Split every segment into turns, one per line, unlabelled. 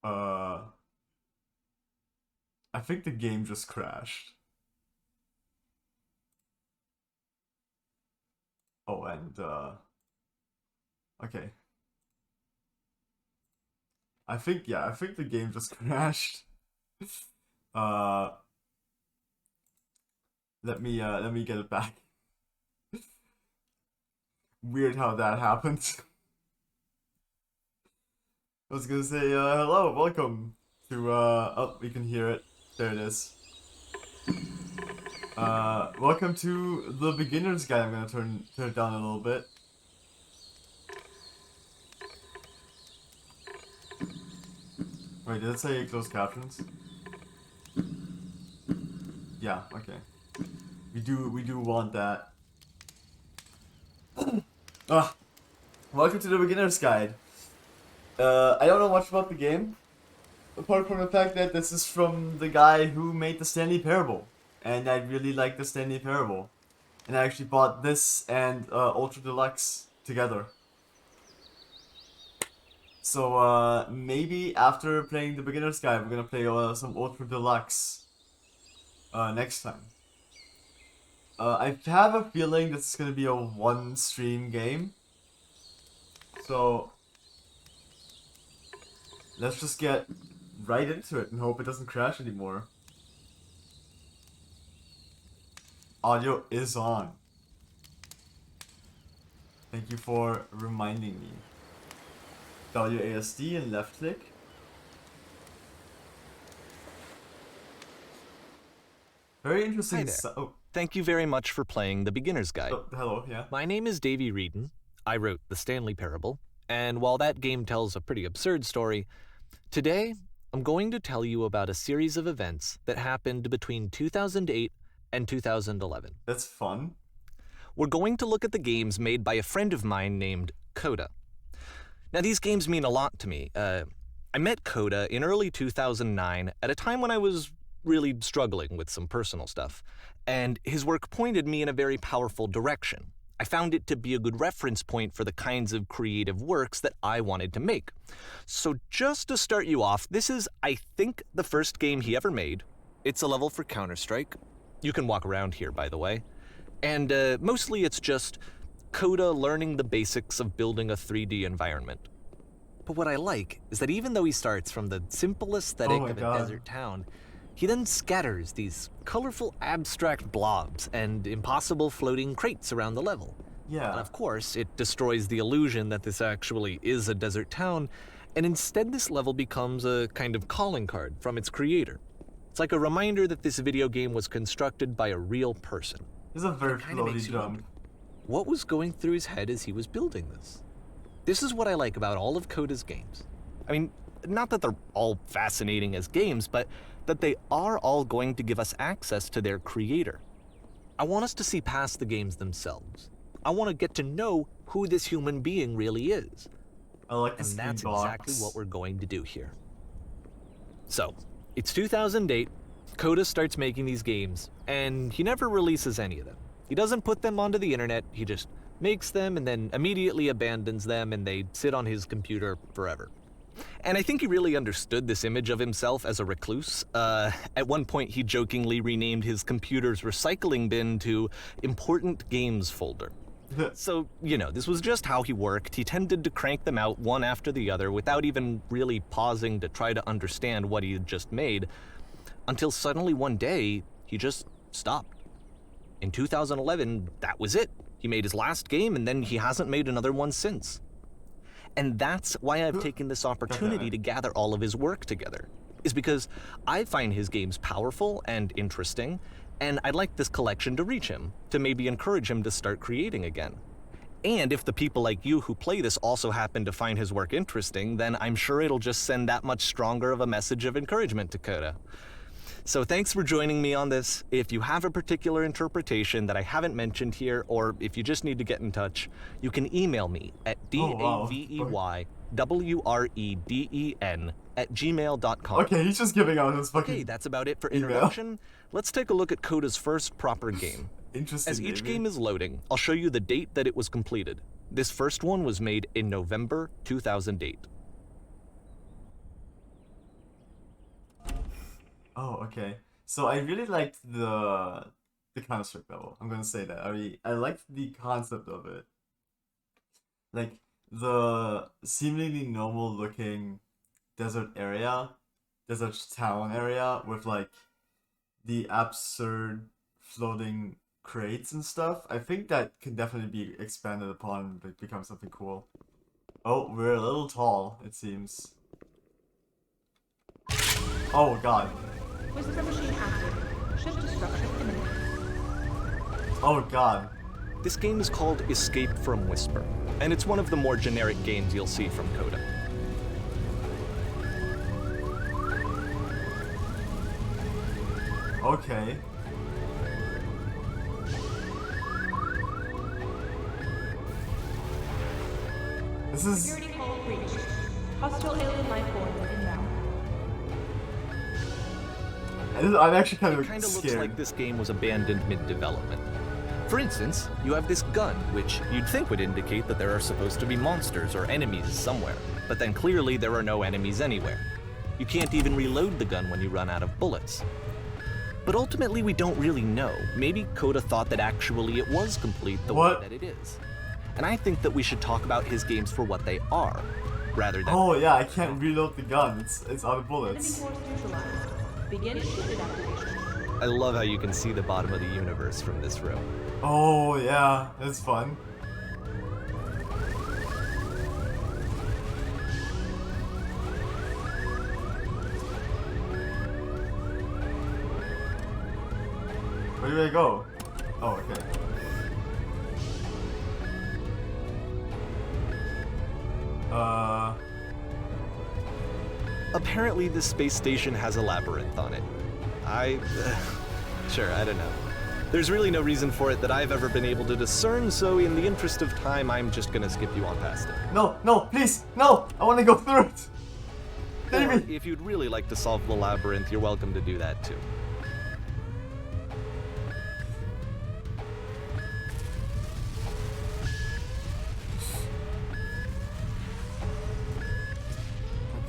Uh, I think the game just crashed. Oh, and okay. I think the game just crashed. Uh, let me get it back. Weird how that happened. I was gonna say hello, welcome to oh, we can hear it. There it is. Welcome to the beginner's guide. I'm gonna turn it down a little bit. Wait, did it say closed captions? Yeah, okay. We do want that. Ah, welcome to the beginner's guide. I don't know much about the game, apart from the fact that this is from the guy who made the Stanley Parable, and I really like the Stanley Parable, and I actually bought this and Ultra Deluxe together. So maybe after playing the beginner's guide, we're gonna play some Ultra Deluxe next time. I have a feeling this is gonna be a one stream game, so let's just get right into it and hope it doesn't crash anymore. Audio is on. Thank you for reminding me. WASD and left click. Very
Hi
interesting.
there. Thank you very much for playing The Beginner's Guide.
Hello, yeah.
My name is Davey Reedon. I wrote The Stanley Parable, and while that game tells a pretty absurd story, today I'm going to tell you about a series of events that happened between 2008 and 2011.
That's fun.
We're going to look at the games made by a friend of mine named Coda. Now, these games mean a lot to me. I met Coda in early 2009 at a time when I was really struggling with some personal stuff, and his work pointed me in a very powerful direction. I found it to be a good reference point for the kinds of creative works that I wanted to make. So just to start you off, this is, I think, the first game he ever made. It's a level for Counter-Strike. You can walk around here, by the way. And mostly it's just Coda learning the basics of building a 3D environment. But what I like is that even though he starts from the simple aesthetic of a desert town, he then scatters these colorful abstract blobs and impossible floating crates around the level.
Yeah.
And of course, it destroys the illusion that this actually is a desert town, and instead this level becomes a kind of calling card from its creator. It's like a reminder that this video game was constructed by a real person.
This is a very floaty jump.
What was going through his head as he was building this? This is what I like about all of Coda's games. I mean, not that they're all fascinating as games, but that they are all going to give us access to their creator. I want us to see past the games themselves. I want to get to know who this human being really is.
I like this.
And that's exactly what we're going to do here. So, it's 2008, Coda starts making these games, and he never releases any of them. He doesn't put them onto the internet, he just makes them and then immediately abandons them, and they sit on his computer forever. And I think he really understood this image of himself as a recluse. At one point, he jokingly renamed his computer's recycling bin to Important Games Folder. So, you know, this was just how he worked. He tended to crank them out one after the other without even really pausing to try to understand what he had just made, until suddenly one day, he just stopped. In 2011, that was it. He made his last game, and then he hasn't made another one since. And that's why I've taken this opportunity to gather all of his work together, is because I find his games powerful and interesting, and I'd like this collection to reach him, to maybe encourage him to start creating again. And if the people like you who play this also happen to find his work interesting, then I'm sure it'll just send that much stronger of a message of encouragement to Coda. So thanks for joining me on this. If you have a particular interpretation that I haven't mentioned here, or if you just need to get in touch, you can email me at daveywreden@gmail.com.
Okay, he's just giving out his fucking.
Okay, that's about it for introduction. Let's take a look at Coda's first proper game.
Interesting.
As each game is loading, I'll show you the date that it was completed. This first one was made in November 2008.
Okay. So I really liked the Counter-Strike level. I'm gonna say that. I liked the concept of it. Like the seemingly normal looking desert area, desert town area with like the absurd floating crates and stuff. I think that can definitely be expanded upon and like, become something cool. Oh, we're a little tall, it seems. Oh god.
Whisper machine active. Shift destruction imminent.
Oh god.
This game is called Escape from Whisper, and it's one of the more generic games you'll see from Coda.
Okay. This is...
Security hull breached. Hostile alien life form inbound.
I'm actually kind
It
of
kind of looks
scared.
like this game was abandoned mid-development. For instance, you have this gun, which you'd think would indicate that there are supposed to be monsters or enemies somewhere, but then clearly there are no enemies anywhere. You can't even reload the gun when you run out of bullets. But ultimately, we don't really know. Maybe Coda thought that actually it was complete the way
What?
that it is. And I think that we should talk about his games for what they are, rather than...
Oh yeah, I can't reload the gun. It's out of
Enemy
bullets.
force neutralized. Begin shielded activation.
I love how you can see the bottom of the universe from this room.
Oh yeah, that's fun. Where do I go? Oh, okay.
Apparently, this space station has a labyrinth on it. Sure, I don't know. There's really no reason for it that I've ever been able to discern, so in the interest of time, I'm just gonna skip you on past it.
No, no, please, no! I want to go through it! Save
Or,
me!
if you'd really like to solve the labyrinth, you're welcome to do that too.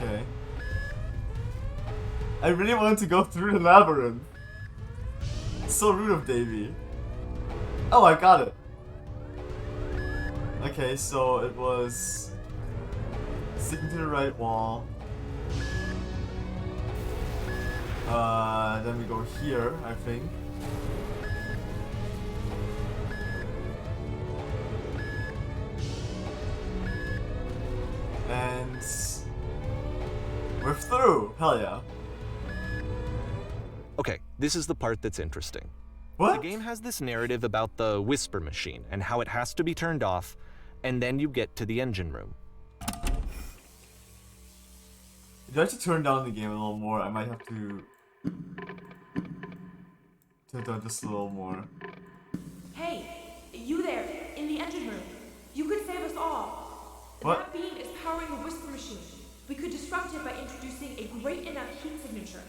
Okay. I really wanted to go through the labyrinth. So rude of Davey. Oh, I got it. Okay, so it was sticking to the right wall. Then we go here, I think. And we're through. Hell yeah.
Okay, this is the part that's interesting.
What?
The game has this narrative about the Whisper machine and how it has to be turned off, and then you get to the engine room.
If I have to turn down the game a little more, I might have to turn down just a little more.
Hey, you there, in the engine room. You could save us all.
What?
That beam is powering the Whisper machine. We could disrupt it by introducing a great enough heat signature.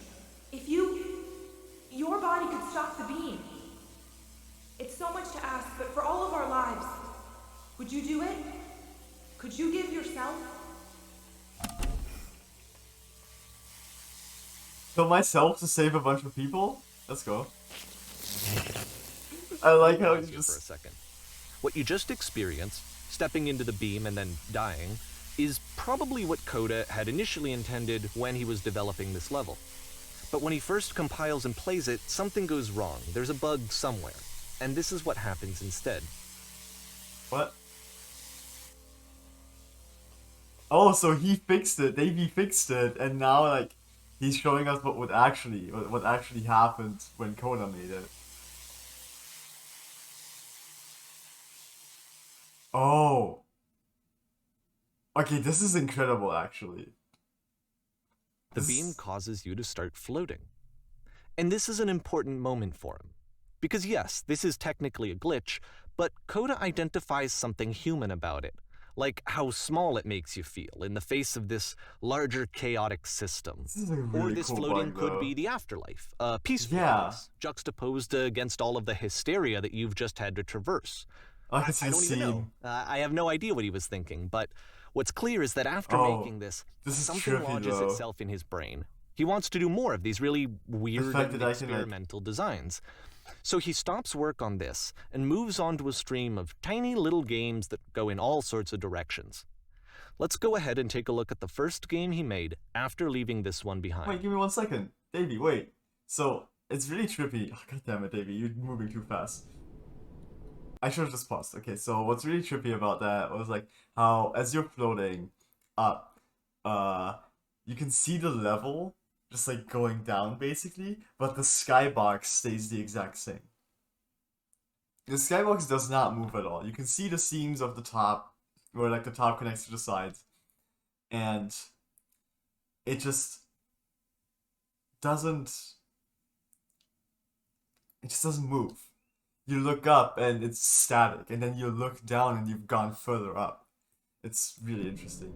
If your body could stop the beam. It's so much to ask, but for all of our lives, would you do it? Could you give yourself?
Kill myself to save a bunch of people? Let's go. I like how
Pause
you
here for a
just...
second. What you just experienced, stepping into the beam and then dying, is probably what Coda had initially intended when he was developing this level. But when he first compiles and plays it, something goes wrong. There's a bug somewhere. And this is what happens instead.
What? Oh, so he fixed it. Davey fixed it, and now like he's showing us what actually happened when Coda made it. Oh. Okay, this is incredible actually.
The beam causes you to start floating. And this is an important moment for him. Because yes, this is technically a glitch, but Coda identifies something human about it. Like how small it makes you feel in the face of this larger chaotic system.
This is a
Or
really
this
cool
floating
bug,
could
though.
be the afterlife, a peaceful
Yeah.
place, juxtaposed against all of the hysteria that you've just had to traverse.
I can see
I
the
don't even know.
scene.
I have no idea what he was thinking, but what's clear is that after
Oh,
making this
this is
something
trippy,
lodges
though.
itself in his brain. He wants to do more of these really weird
fact
and
that I can,
experimental designs. So he stops work on this and moves on to a stream of tiny little games that go in all sorts of directions. Let's go ahead and take a look at the first game he made after leaving this one behind.
Wait, give me 1 second. Davey, wait. So, it's really trippy. Oh, God damn it, Davey, you're moving too fast. I should have just paused. Okay, so what's really trippy about that was like how as you're floating up, you can see the level just like going down basically, but the skybox stays the exact same. The skybox does not move at all. You can see the seams of the top, where like the top connects to the sides, and it just doesn't. It just doesn't move. You look up and it's static, and then you look down and you've gone further up. It's really interesting.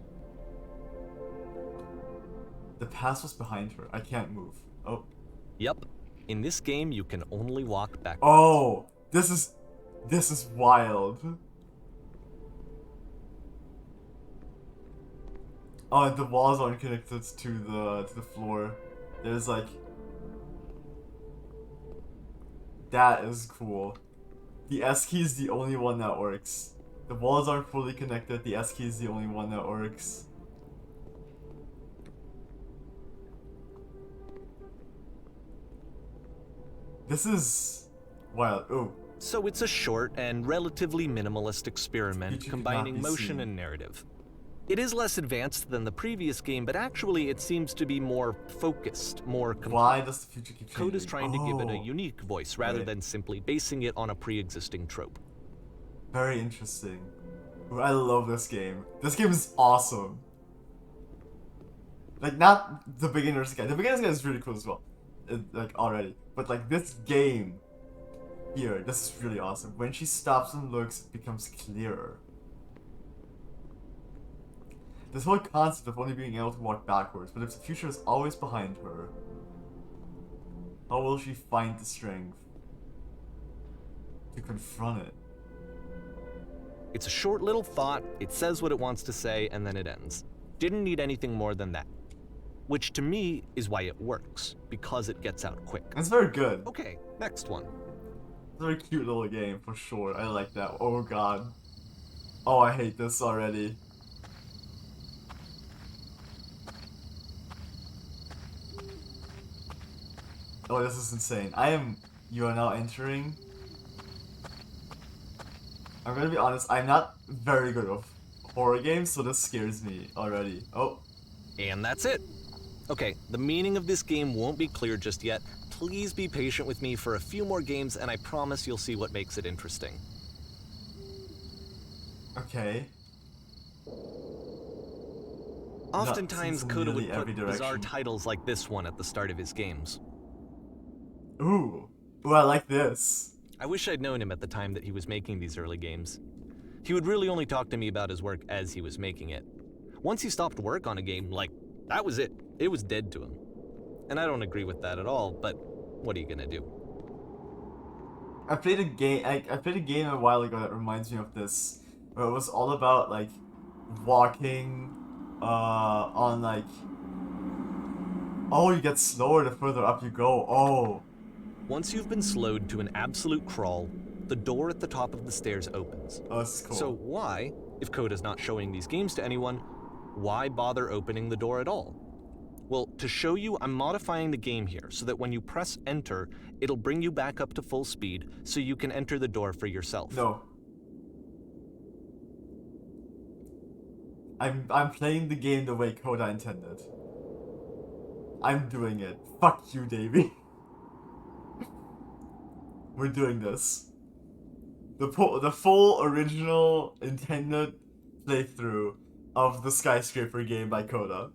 The past was behind her. I can't move. Oh.
Yep. In this game, you can only walk backwards.
Oh, this is wild. Oh, and the walls aren't connected to the floor. There's like that is cool. The S key is the only one that works. The walls aren't fully connected. The S key is the only one that works. This is wild. Oh.
So it's a short and relatively minimalist experiment
Future cannot
combining
be
motion
seen.
and narrative. It is less advanced than the previous game, but actually it seems to be more focused, more complete.
Why does the future keep changing?
Code is trying to give it a
Oh,
unique voice rather
right.
than simply basing it on a pre-existing trope.
Very interesting. Ooh, I love this game. This game is awesome. Like, not the beginner's guide. The beginner's guide is really cool as well. Like, already. But, like, this game here, this is really awesome. When she stops and looks, it becomes clearer. This whole concept of only being able to walk backwards, but if the future is always behind her, how will she find the strength to confront it?
It's a short little thought, it says what it wants to say, and then it ends. Didn't need anything more than that. Which to me is why it works, because it gets out quick.
It's very good.
Okay, next one.
It's a very cute little game, for sure. I like that. Oh god. Oh, I hate this already. Oh, this is insane. You are now entering. I'm gonna be honest, I'm not very good with horror games, so this scares me already. Oh.
And that's it. Okay, the meaning of this game won't be clear just yet. Please be patient with me for a few more games, and I promise you'll see what makes it interesting.
Okay.
Oftentimes,
in
Coda
nearly
would
every
put bizarre
direction.
titles like this one at the start of his games.
Ooh. Ooh, I like this.
I wish I'd known him at the time that he was making these early games. He would really only talk to me about his work as he was making it. Once he stopped work on a game, like, that was it. It was dead to him. And I don't agree with that at all, but what are you gonna do?
I played a game. I played a game a while ago that reminds me of this, where it was all about like walking, on like. Oh, you get slower the further up you go. Oh.
Once you've been slowed to an absolute crawl, the door at the top of the stairs opens.
Oh, this is cool.
So why, if Coda's not showing these games to anyone, why bother opening the door at all? Well, to show you, I'm modifying the game here so that when you press enter, it'll bring you back up to full speed so you can enter the door for yourself.
No. I'm playing the game the way Coda intended. I'm doing it. Fuck you, Davey. We're doing this. The full original intended playthrough of the Skyscraper game by Coda.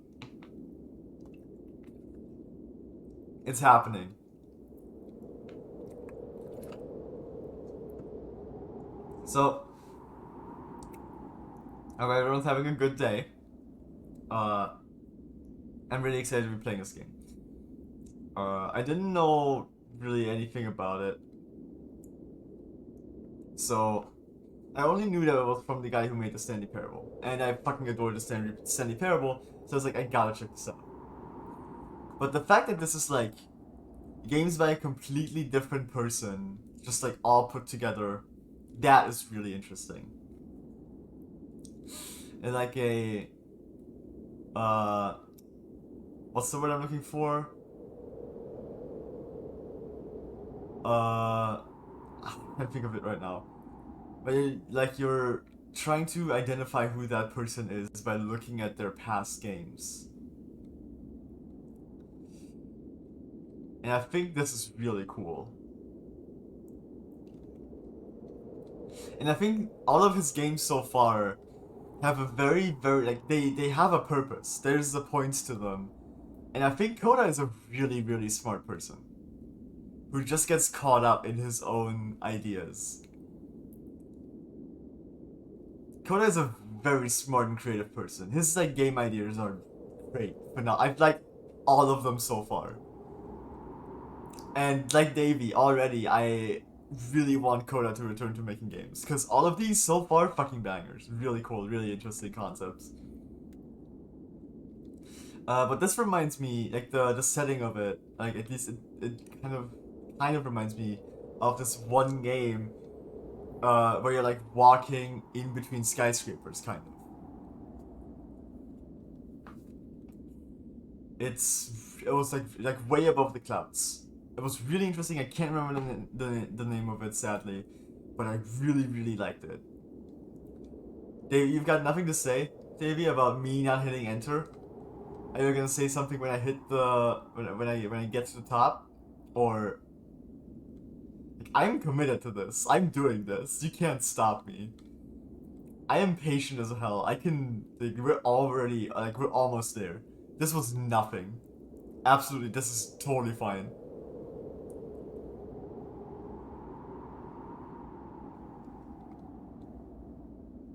It's happening. So, I hope everyone's having a good day. I'm really excited to be playing this game. I didn't know really anything about it. So, I only knew that it was from the guy who made the Stanley Parable. And I fucking adored the Stanley Parable, so I was like, I gotta check this out. But the fact that this is like games by a completely different person, just like all put together, that is really interesting. And like a what's the word I'm looking for? I can't think of it right now. But like you're trying to identify who that person is by looking at their past games. And I think this is really cool. And I think all of his games so far have a very, like, they have a purpose. There's a point to them. And I think Koda is a really, really smart person. Who just gets caught up in his own ideas. Koda is a very smart and creative person. His, like, game ideas are great. But now, I've liked all of them so far. And like Davey, already, I really want Koda to return to making games. Because all of these so far, fucking bangers. Really cool, really interesting concepts. But this reminds me, like the setting of it, like at least it kind of reminds me of this one game where you're like walking in between skyscrapers, kind of. It was like way above the clouds. It was really interesting. I can't remember the name of it, sadly, but I really, really liked it. Dave, you've got nothing to say, Davey, about me not hitting enter? Are you gonna say something when I hit the when I get to the top, or like, I'm committed to this. I'm doing this. You can't stop me. I am patient as hell. I can. Like, we're already like we're almost there. This was nothing. Absolutely, this is totally fine.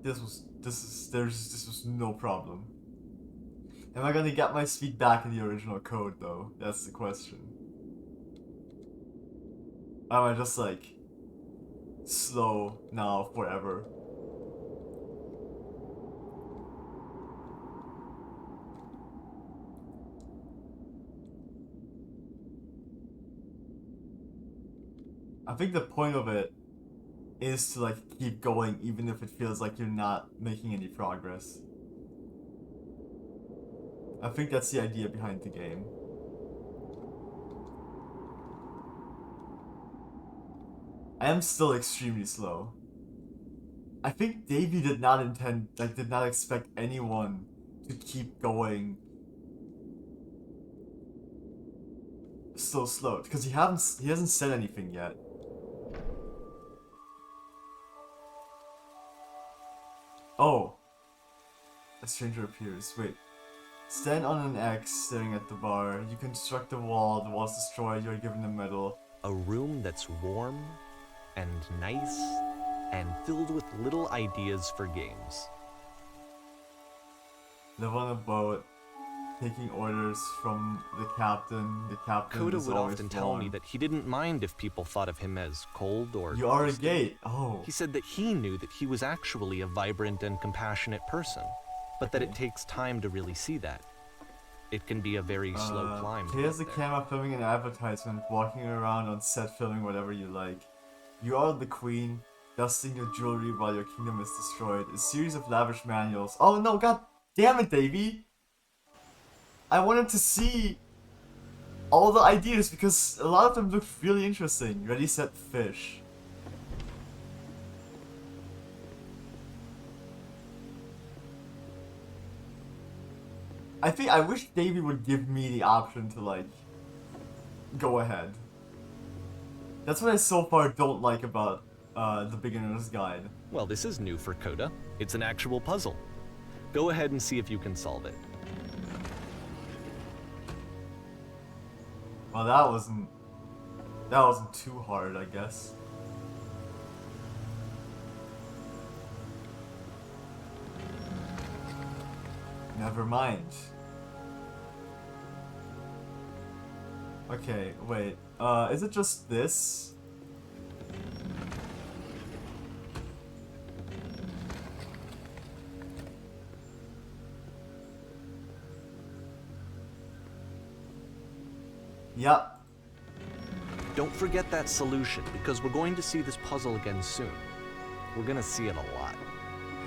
This was no problem. Am I gonna get my speed back in the original code though? That's the question. Am I just like slow now forever? I think the point of it is to like keep going even if it feels like you're not making any progress. I think that's the idea behind the game. I am still extremely slow. I think Davey did not expect anyone to keep going so slow because he hasn't said anything yet. Oh, a stranger appears. Wait. Stand on an X staring at the bar. You construct a wall. The wall's destroyed. You're given a medal.
A room that's warm and nice and filled with little ideas for games.
Live on a boat, taking orders from the captain. The captain
Koda
is
would
always
often tell
warm.
me that he didn't mind if people thought of him as cold or
You are a
distant.
gate. Oh.
He said that he knew that he was actually a vibrant and compassionate person, but that it takes time to really see that. It can be a very slow climb. to
Here's the
get there.
camera filming an advertisement, walking around on set filming whatever you like. You are the queen, dusting your jewelry while your kingdom is destroyed. A series of lavish manuals. Oh no, god damn it, Davey! I wanted to see all the ideas because a lot of them looked really interesting. Ready, set, fish. I wish Davey would give me the option to like go ahead. That's what I so far don't like about the beginner's guide.
Well, this is new for Koda. It's an actual puzzle. Go ahead and see if you can solve it.
Well, that wasn't too hard, I guess. Never mind. Okay, wait. Is it just this? Yep.
Don't forget that solution, because we're going to see this puzzle again soon. We're gonna see it a lot.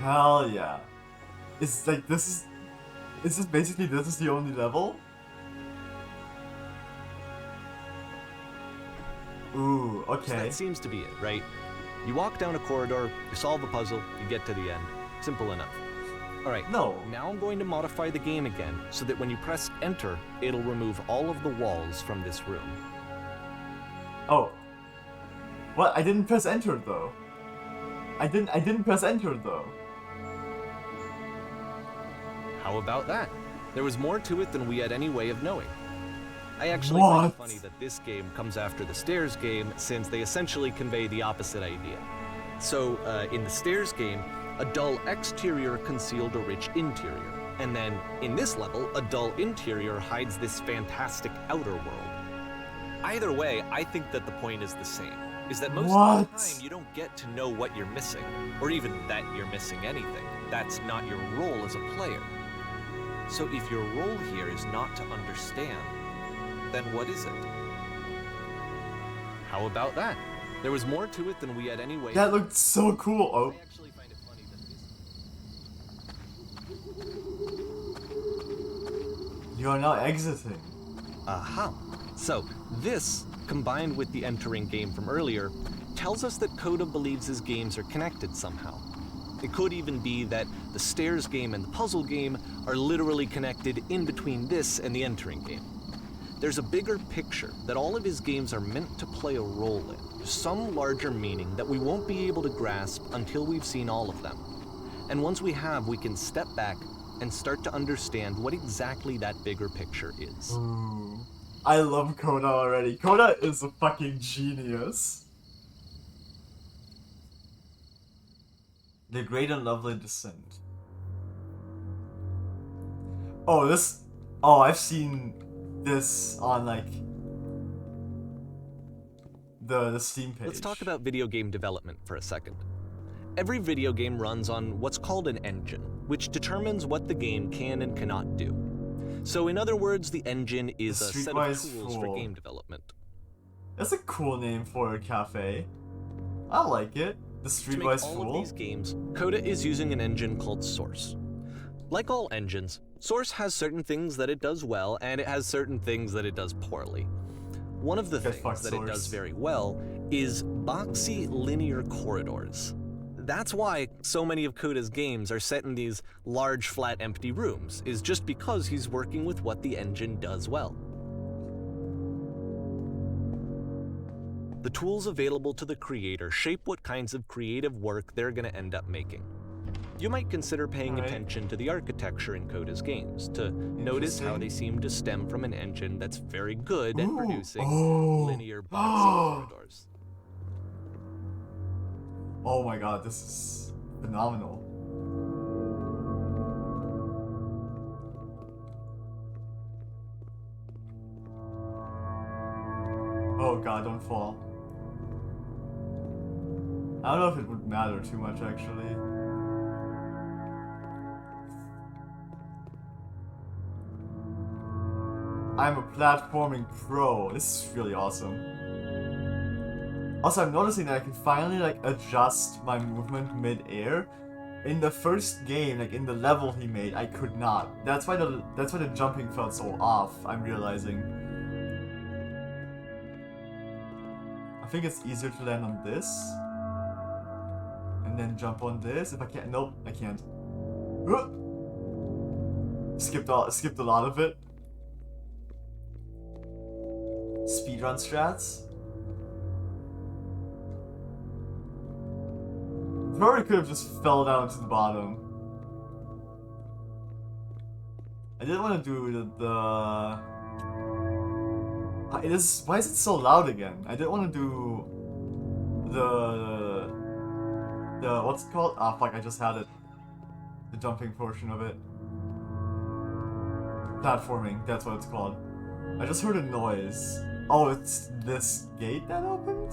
Hell yeah. It's like this is the only level? Ooh,
So
okay.
that seems to be it, right? You walk down a corridor, you solve a puzzle, you get to the end. Simple enough. Alright,
No.
now I'm going to modify the game again so that when you press enter, it'll remove all of the walls from this room.
Oh. What? I didn't press enter though. I didn't press enter though.
How about that? There was more to it than we had any way of knowing. I actually find it
What?
funny that this game comes after the stairs game, since they essentially convey the opposite idea. So, in the stairs game, a dull exterior concealed a rich interior. And then, in this level, a dull interior hides this fantastic outer world. Either way, I think that the point is the same. Is that most of
What?
the time you don't get to know what you're missing, or even that you're missing anything. That's not your role as a player. So if your role here is not to understand, then what is it? How about that? There was more to it than we had any way.
That looked so cool. Oh.
I actually find it funny that this...
You are now exiting.
Aha. So, this, combined with the entering game from earlier, tells us that Coda believes his games are connected somehow. It could even be that the stairs game and the puzzle game are literally connected in between this and the entering game. There's a bigger picture that all of his games are meant to play a role in, some larger meaning that we won't be able to grasp until we've seen all of them. And once we have, we can step back and start to understand what exactly that bigger picture is.
Ooh. I love Coda already. Coda is a fucking genius. The Great and Lovely Descent. Oh, this... Oh, I've seen this on, like... the Steam page.
Let's talk about video game development for a second. Every video game runs on what's called an engine, which determines what the game can and cannot do. So in other words, the engine is a set of
Streetwise
tools for
Fool.
game development.
That's a cool name for a cafe. I like it. The
To make
Streetwise
all
Fool.
of these games, Coda is using an engine called Source. Like all engines, Source has certain things that it does well, and it has certain things that it does poorly. One of the
Get
things
fucked,
that it does
Source.
very well is boxy linear corridors. That's why so many of Coda's games are set in these large, flat, empty rooms, is just because he's working with what the engine does well. The tools available to the creator shape what kinds of creative work they're going to end up making. You might consider paying
Right.
attention to the architecture in Coda's games, to notice how they seem to stem from an engine that's very good at
Ooh.
producing
Oh.
linear boxy corridors.
Oh my god, this is phenomenal. Oh god, don't fall. I don't know if it would matter too much actually. I'm a platforming pro. This is really awesome. Also, I'm noticing that I can finally like adjust my movement mid-air. In the first game, like in the level he made, I could not. That's why the jumping felt so off. I'm realizing. I think it's easier to land on this, and then jump on this. If I can't, nope, I can't. Skipped a lot of it. Speedrun strats. Probably could have just fell down to the bottom. I didn't want to do why is it so loud again? I didn't want to do the what's it called? Ah, fuck! I just had it. The jumping portion of it. Platforming. That's what it's called. I just heard a noise. Oh, it's this gate that opened?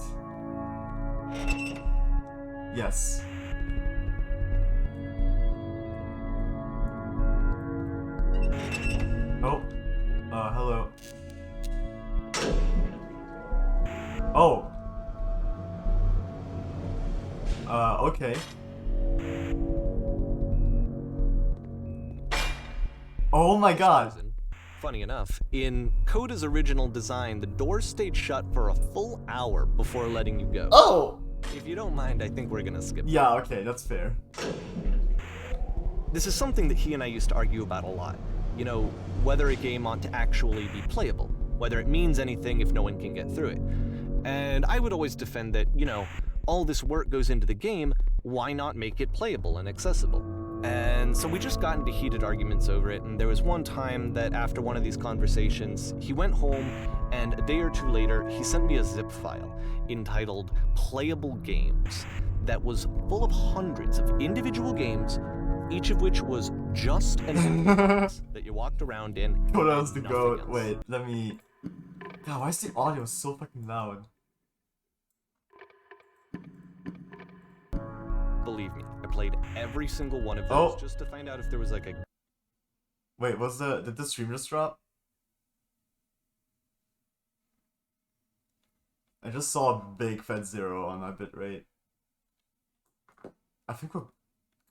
Yes. Oh. Hello. Oh. Okay. Oh my god.
Funny enough, in Coda's original design, the doors stayed shut for a full hour before letting you go.
Oh!
If you don't mind, I think we're gonna skip that.
Yeah, okay, that's fair.
This is something that he and I used to argue about a lot. You know, whether a game ought to actually be playable, whether it means anything if no one can get through it. And I would always defend that, you know, all this work goes into the game, why not make it playable and accessible? And so we just got into heated arguments over it, and there was one time that after one of these conversations, he went home, and a day or two later, he sent me a zip file entitled Playable Games that was full of hundreds of individual games, each of which was just an empty box that you walked around in.
What else to
nothing
go?
else.
Wait, let me... God, why is the audio so fucking loud?
Believe me, I played every single one of those just to find out if there was like a...
Wait, did the stream just drop? I just saw a big fat 0 on my bitrate. I think we're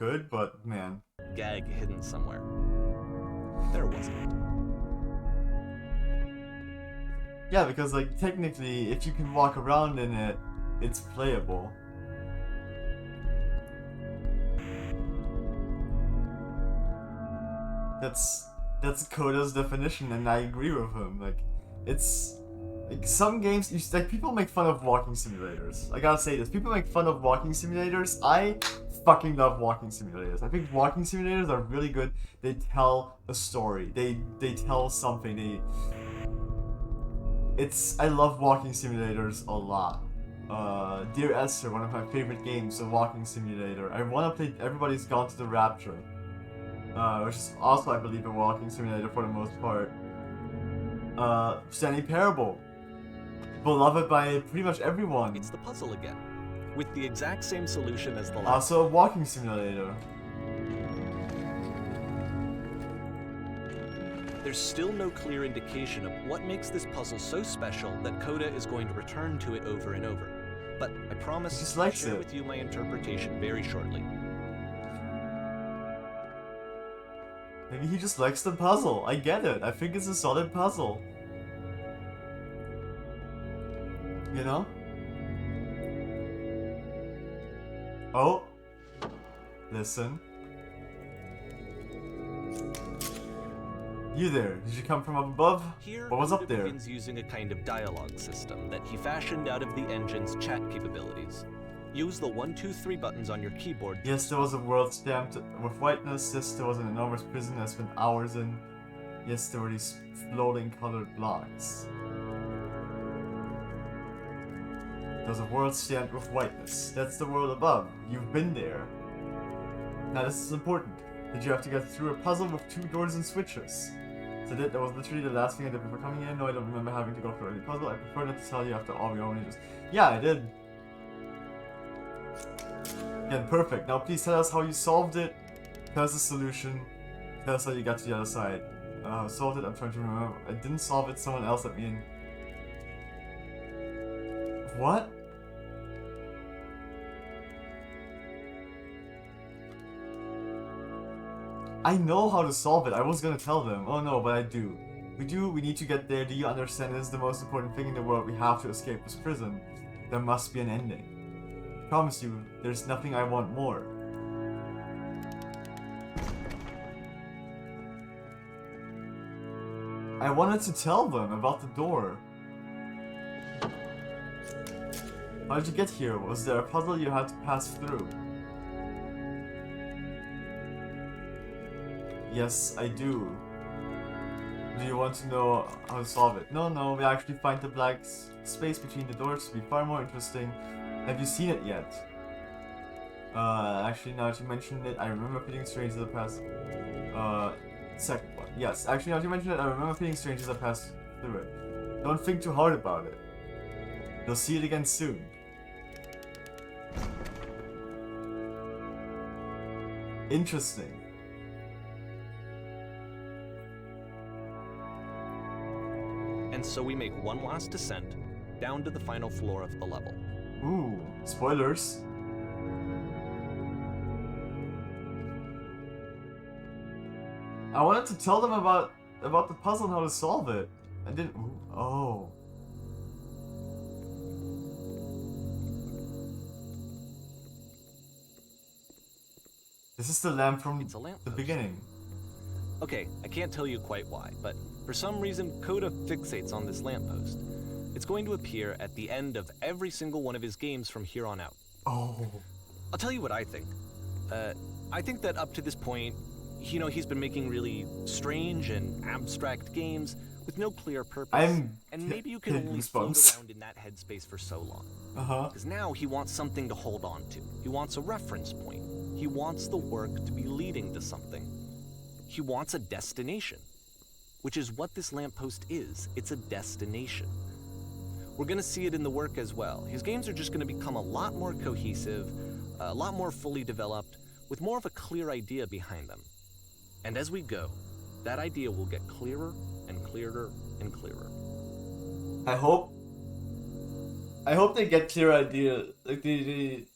good, but man.
gag hidden somewhere. There wasn't.
Yeah, because like technically, if you can walk around in it, it's playable. That's Coda's definition, and I agree with him. Like, it's like some games. Like people make fun of walking simulators. I gotta say this: people make fun of walking simulators. I fucking love walking simulators. I think walking simulators are really good. They tell a story. They tell something. I love walking simulators a lot. Dear Esther, one of my favorite games, a walking simulator. I want to play Everybody's Gone to the Rapture, which is also, I believe, a walking simulator for the most part. Stanley Parable, beloved by pretty much everyone.
It's the puzzle again, with the exact same solution as the last.
Also a walking simulator.
There's still no clear indication of what makes this puzzle so special that Coda is going to return to it over and over. But I promise to share with you my interpretation very shortly.
Maybe he just likes the puzzle. I get it. I think it's a solid puzzle. You know? Oh. Listen. You there, did you come from up above?
Here,
what was up there?
begins using a kind of dialogue system that he fashioned out of the engine's chat capabilities. Use the 1, 2, 3 buttons on your keyboard.
Yes, there was a world stamped with whiteness. Yes, there was an enormous prison I spent hours in. Yes, there were these floating colored blocks. There's a world stamped with whiteness. That's the world above. You've been there. Now this is important. Did you have to get through a puzzle with 2 doors and switches? So that was literally the last thing I did before coming here. No, I don't remember having to go through any puzzle. I prefer not to tell you after all we only just... Yeah, I did. Again, perfect. Now please tell us how you solved it. Tell us the solution. Tell us how you got to the other side. Solved it, I'm trying to remember. I didn't solve it, someone else let me in. What? I know how to solve it. I was gonna tell them. Oh no, but I do. We need to get there. Do you understand? This is the most important thing in the world. We have to escape this prison. There must be an ending. Promise you, there's nothing I want more. I wanted to tell them about the door. How did you get here? Was there a puzzle you had to pass through? Yes, I do. Do you want to know how to solve it? No, we actually find the black space between the doors to be far more interesting. Have you seen it yet? Actually, now that you mentioned it, I remember feeling strange as I passed... second one. Yes, actually, now that you mentioned it, I remember feeling strange as I passed through it. Don't think too hard about it. You'll see it again soon. Interesting.
And so we make one last descent, down to the final floor of the level.
Ooh, spoilers. I wanted to tell them about the puzzle and how to solve it. I didn't. Ooh, oh. This is the lamp from
It's a lamppost.
the beginning.
Okay, I can't tell you quite why, but for some reason, Coda fixates on this lamppost. It's going to appear at the end of every single one of his games from here on out.
Oh.
I'll tell you what I think. I think that up to this point, he's been making really strange and abstract games with no clear purpose. And maybe you can only float around in that headspace for so long. Because now he wants something to hold on to. He wants a reference point. He wants the work to be leading to something. He wants a destination, which is what this lamppost is. It's a destination. We're going to see it in the work as well. His games are just going to become a lot more cohesive, a lot more fully developed, with more of a clear idea behind them. And as we go, that idea will get clearer and clearer and clearer.
I hope they get clear idea. Like he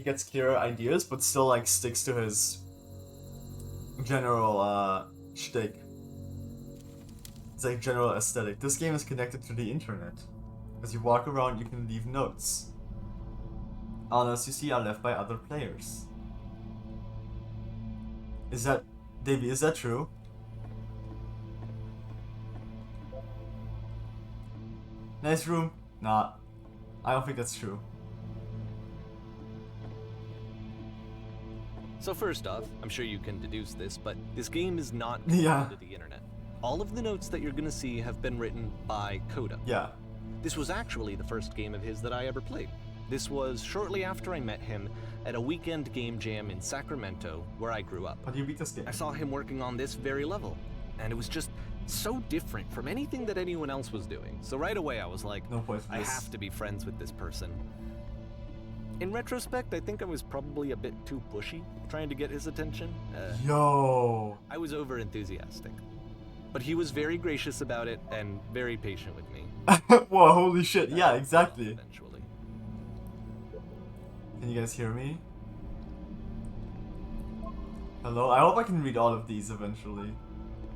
gets clearer ideas, but still like sticks to his general shtick. It's like general aesthetic. This game is connected to the internet. As you walk around, you can leave notes. All notes you see are left by other players. Is that, Davey, is that true? Nice room? Nah. I don't think that's true.
So first off, I'm sure you can deduce this, but this game is not
Yeah.
connected to the internet. All of the notes that you're gonna see have been written by Coda.
Yeah.
This was actually the first game of his that I ever played. This was shortly after I met him at a weekend game jam in Sacramento, where I grew up.
How do you beat this game?
I saw him working on this very level, and it was just so different from anything that anyone else was doing. So right away I was like,
No point for
I
this.
have to be friends with this person. In retrospect, I think I was probably a bit too pushy trying to get his attention.
Yo.
I was over enthusiastic. But he was very gracious about it and very patient with me.
Whoa, holy shit. Yeah, exactly.
Eventually.
Can you guys hear me? Hello? I hope I can read all of these eventually.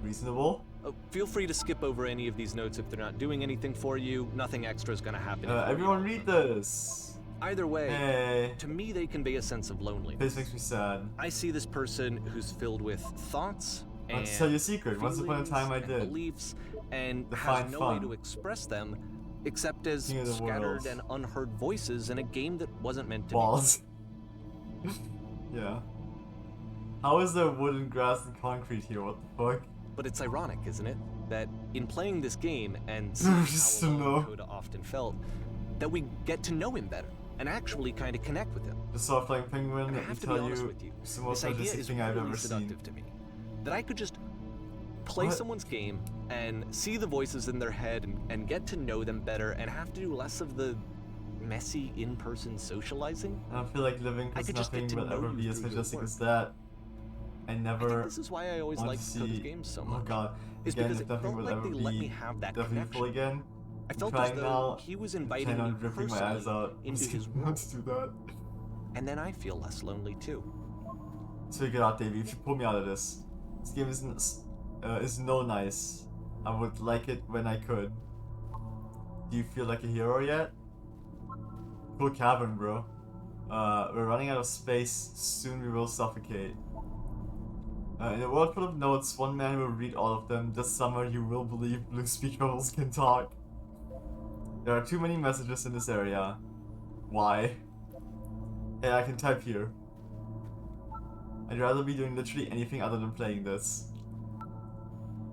Reasonable?
Feel free to skip over any of these notes if they're not doing anything for you. Nothing extra is going to happen.
Everyone read this.
Either way,
Hey.
to me they convey a sense of loneliness.
This makes me sad.
I see this person who's filled with thoughts
I'll
and
tell you a secret. Once upon a time I
feelings
did.
and beliefs, and
Define
has no
fun.
way to express them except as
King of the
scattered
world.
and unheard voices in a game that wasn't meant to
Balls. Yeah. How is there wood and grass and concrete here? What the fuck?
be. But it's ironic, isn't it, that in playing this game and seeing
Just
how
to
alone
know.
Coda often felt, that we get to know him better and actually kind of connect with him.
The soft flying penguin,
And I
let me
have to be
tell
honest
you,
with you,
it's the most
this idea
majestic
is
thing I've
really
ever seen.
seductive to me. That I could just play
What?
someone's game and see the voices in their head and get to know them better and have to do less of the messy in-person socializing.
I don't feel like living
I
because
could just get
nothing
to
will
know
ever
you
be as
through your
majestic
work.
as that. I
I
never
think this is why I always
want
liked
to
Coda's
see.
games so
Oh
much.
god.
Is
Again,
because
if
it
nothing
felt
will
like
ever
they
be
let me have that
definitely full
connection.
again.
I felt
trying
as though
now.
he was
I'm
inviting
planning
me
on ripping my eyes
personally
out.
into his
Not
world,
to do that.
and then I feel less lonely too.
So get out, Davey. You should pull me out of this. This game is no nice. I would like it when I could. Do you feel like a hero yet? Cool cavern, bro. We're running out of space. Soon we will suffocate. In a world full of notes, one man will read all of them. This summer you will believe blue speak bubbles can talk. There are too many messages in this area. Why? Hey, I can type here. I'd rather be doing literally anything other than playing this.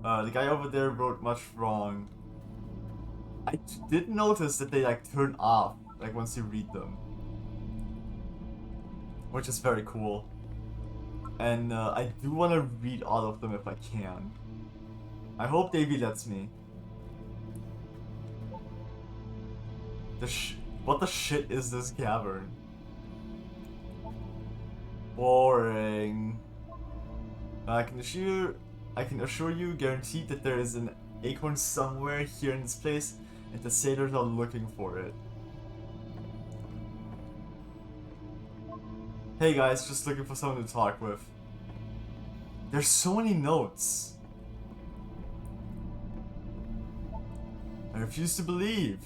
The guy over there wrote much wrong. I did notice that they like turn off like once you read them, which is very cool. And I do want to read all of them if I can. I hope Davey lets me. What the shit is this cavern? Boring. I can assure you, guaranteed that there is an acorn somewhere here in this place. And the sailors are looking for it. Hey guys, just looking for someone to talk with. There's so many notes. I refuse to believe.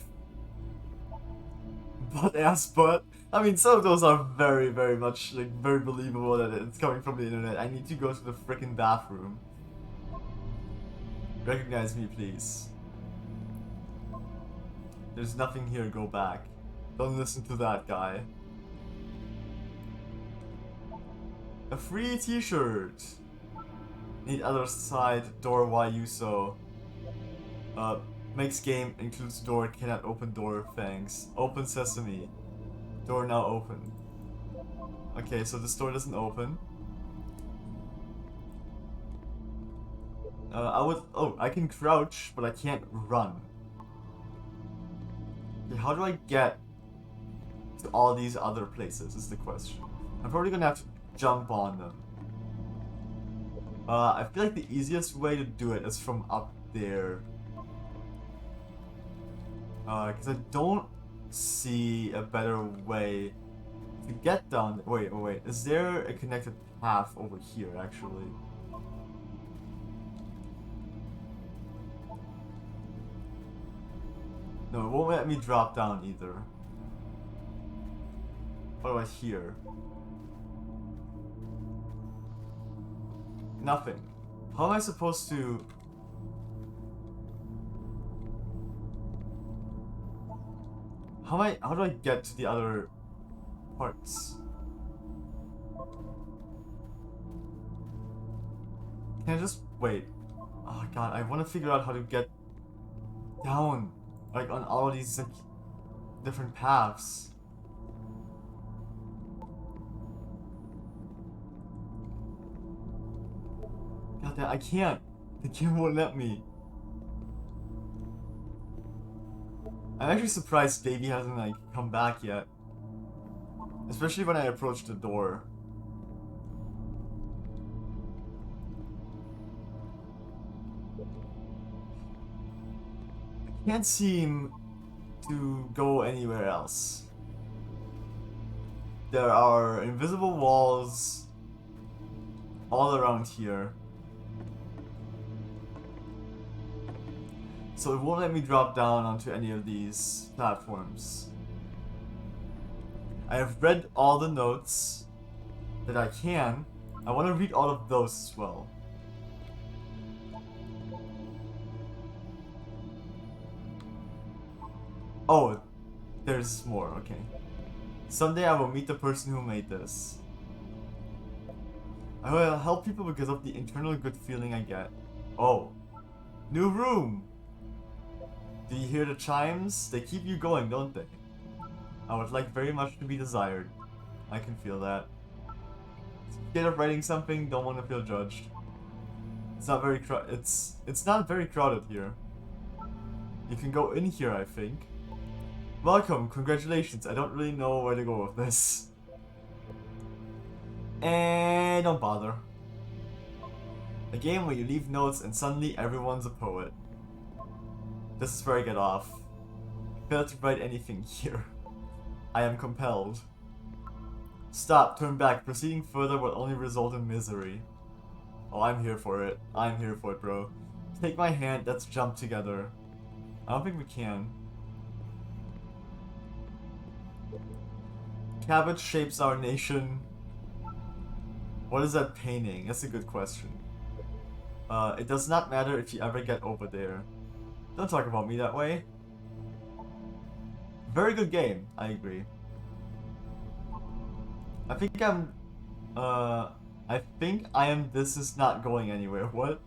Butt ass butt. I mean, some of those are very, very much, like, very believable that it's coming from the internet. I need to go to the frickin' bathroom. Recognize me, please. There's nothing here, go back. Don't listen to that guy. A free t-shirt! Need other side, door, why you so? Makes game, includes door, cannot open door, thanks. Open sesame. Door now open. Okay, so this door doesn't open. I can crouch, but I can't run. Okay, how do I get to all these other places is the question. I'm probably gonna have to jump on them. I feel like the easiest way to do it is from up there. Because I don't see a better way to get down. Wait. Is there a connected path over here, actually? No, it won't let me drop down either. What do I hear? Nothing. How am I supposed to... How do I get to the other parts? Can I just wait? Oh god, I want to figure out how to get down, like, on all of these, like, different paths. God damn, I can't. The game won't let me. I'm actually surprised Davey hasn't, like, come back yet. Especially when I approached the door. I can't seem to go anywhere else. There are invisible walls all around here. So it won't let me drop down onto any of these platforms. I have read all the notes that I can. I want to read all of those as well. Oh, there's more, okay. Someday I will meet the person who made this. I will help people because of the internal good feeling I get. Oh, new room! Do you hear the chimes? They keep you going, don't they? I would like very much to be desired. I can feel that. Scared of writing something, don't want to feel judged. It's not very it's not very crowded here. You can go in here, I think. Welcome, congratulations. I don't really know where to go with this. And don't bother. A game where you leave notes and suddenly everyone's a poet. This is where I get off. Failed to write anything here. I am compelled. Stop, turn back. Proceeding further will only result in misery. Oh, I'm here for it. I'm here for it, bro. Take my hand, let's jump together. I don't think we can. Cabbage shapes our nation. What is that painting? That's a good question. It does not matter if you ever get over there. Don't talk about me that way. Very good game, I agree. I think I am this is not going anywhere. What?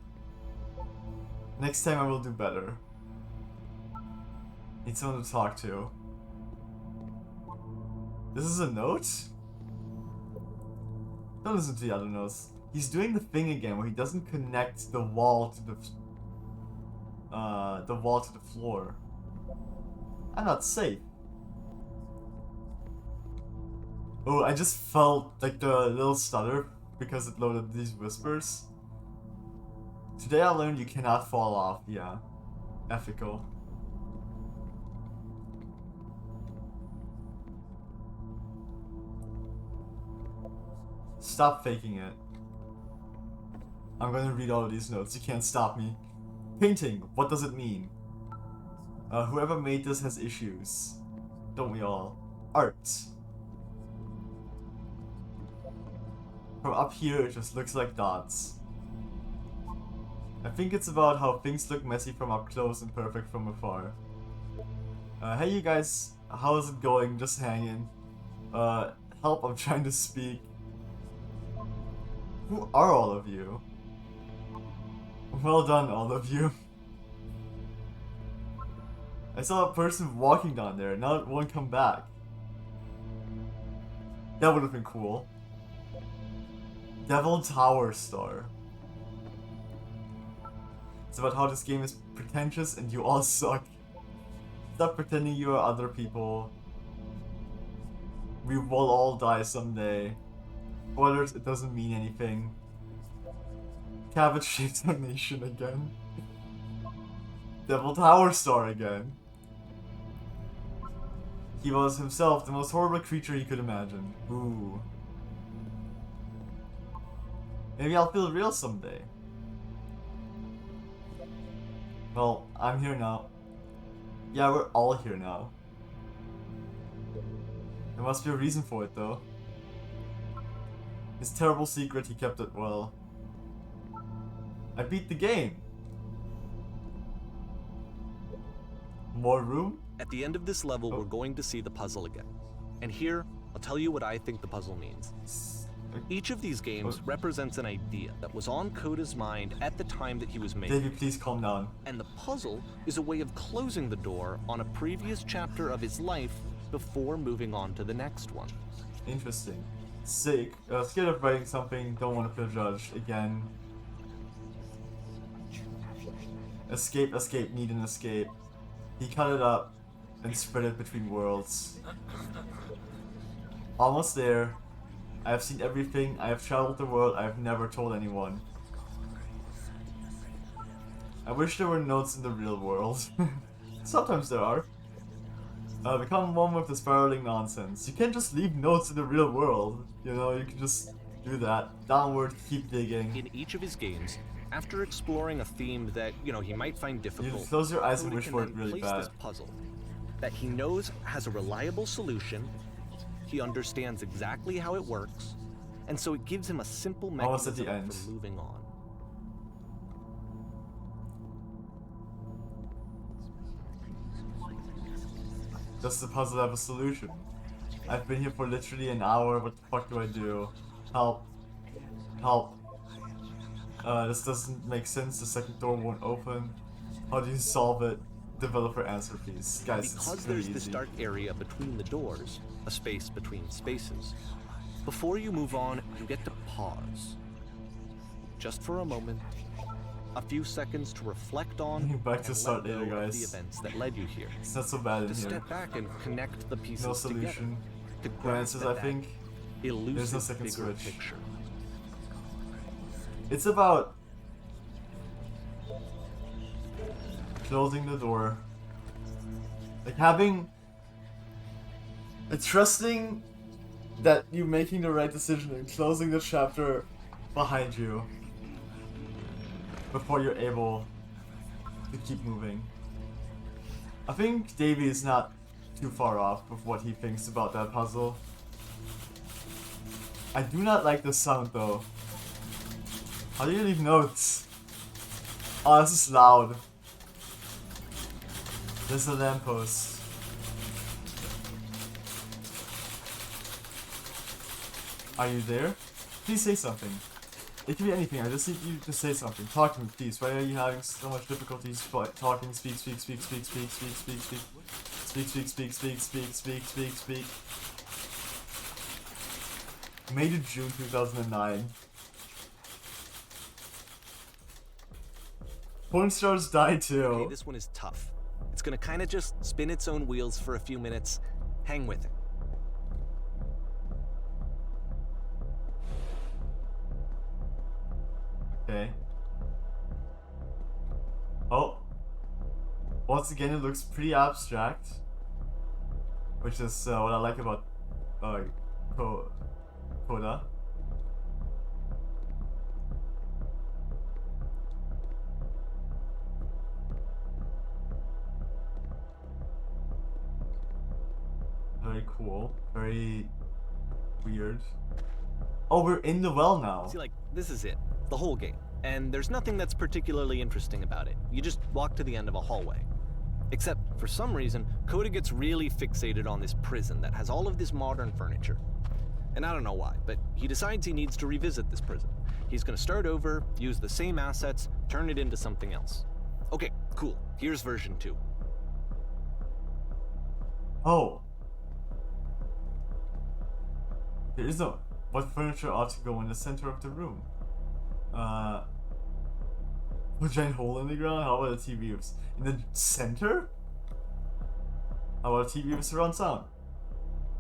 Next time I will do better. Need someone to talk to. This is a note? Don't listen to the other notes. He's doing the thing again where he doesn't connect the wall to the floor. I'm not safe. Oh, I just felt like the little stutter because it loaded these whispers. Today I learned you cannot fall off. Yeah. Ethical. Stop faking it. I'm gonna read all of these notes. You can't stop me. Painting. What does it mean? Whoever made this has issues. Don't we all? Art. From up here, it just looks like dots. I think it's about how things look messy from up close and perfect from afar. Hey you guys, how's it going? Just hanging. Help, I'm trying to speak. Who are all of you? Well done, all of you. I saw a person walking down there, not one come back. That would have been cool. Devil Tower Star. It's about how this game is pretentious and you all suck. Stop pretending you are other people. We will all die someday. Spoilers, it doesn't mean anything. Cabbage-shaped donation again. Devil Tower Star again. He was himself the most horrible creature he could imagine. Ooh. Maybe I'll feel real someday. Well, I'm here now. Yeah, we're all here now. There must be a reason for it, though. His terrible secret, he kept it well. I beat the game! More room?
At the end of this level, we're going to see the puzzle again. And here, I'll tell you what I think the puzzle means. Each of these games represents an idea that was on Coda's mind at the time that he was making.
Davey, please calm down.
And the puzzle is a way of closing the door on a previous chapter of his life before moving on to the next one.
Interesting. Sick. Scared of writing something, don't want to feel judged. Again. Escape, escape, need an escape. He cut it up and spread it between worlds. Almost there. I have seen everything, I have traveled the world, I have never told anyone. I wish there were notes in the real world. Sometimes there are. Become one with the spiraling nonsense. You can't just leave notes in the real world. You know, you can just do that. Downward, keep digging.
In each of his games, after exploring a theme that, he might find difficult,
You close your eyes and
Coda
wish
can
for it
then
really
place
bad.
this puzzle that he knows has a reliable solution. He understands exactly how it works, and so it gives him a simple
Almost at the
mechanism
end.
for moving on.
Does the puzzle have a solution? I've been here for literally an hour, what the fuck do I do? Help. Help. This doesn't make sense, the second door won't open. How do you solve it? Developer answer please. Guys,
Because
it's really
there's this
easy.
dark area between the doors, a space between spaces, before you move on, you get to pause. Just for a moment, a few seconds to reflect on
Back to
and
start
let
later,
go of
guys.
the events that led you here.
It's not so bad in
To
here.
step back and connect the pieces
No solution.
together. To
No
grasp
answers,
at
I
that
think.
elusive
There's no second
bigger
switch.
picture.
It's about closing the door. Like having trusting that you're making the right decision and closing the chapter behind you before you're able to keep moving. I think Davey is not too far off with what he thinks about that puzzle. I do not like the sound though. How do you leave notes? Oh, this is loud. There's a lamppost. Are you there? Please say something. It can be anything, I just need you to say something. Talk to me, please. Why are you having so much difficulties talking? Speak, speak, speak, speak, speak, speak, speak, speak. Speak, speak, speak, speak, speak, speak, speak, speak. May to June 2009. Porn stars die too.
Okay, this one is tough. It's gonna kind of just spin its own wheels for a few minutes. Hang with it.
Okay. Oh. Once again, it looks pretty abstract. Which is what I like about Coda. Very cool. Very weird. Oh, we're in the well now.
See, like, this is it. The whole game. And there's nothing that's particularly interesting about it. You just walk to the end of a hallway. Except, for some reason, Coda gets really fixated on this prison that has all of this modern furniture. And I don't know why, but he decides he needs to revisit this prison. He's gonna start over, use the same assets, turn it into something else. Okay, cool. Here's version 2.
Oh. There is no... What furniture ought to go in the center of the room? A giant hole in the ground? How about a TV with... In the center? How about a TV with surround sound?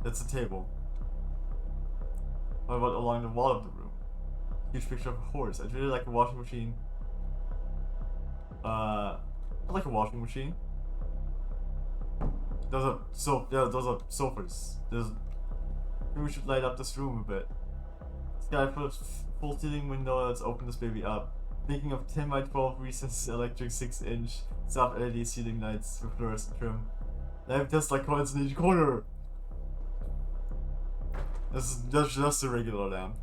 That's a table. What about along the wall of the room? Huge picture of a horse. I'd really like a washing machine. I like a washing machine. Those are sofas. Maybe we should light up this room a bit. Sky full ceiling window. Let's open this baby up. Thinking of 10 by 12 recessed electric 6-inch soft LED ceiling lights with fluorescent trim. Lamp test like coins in each corner. This is just a regular lamp.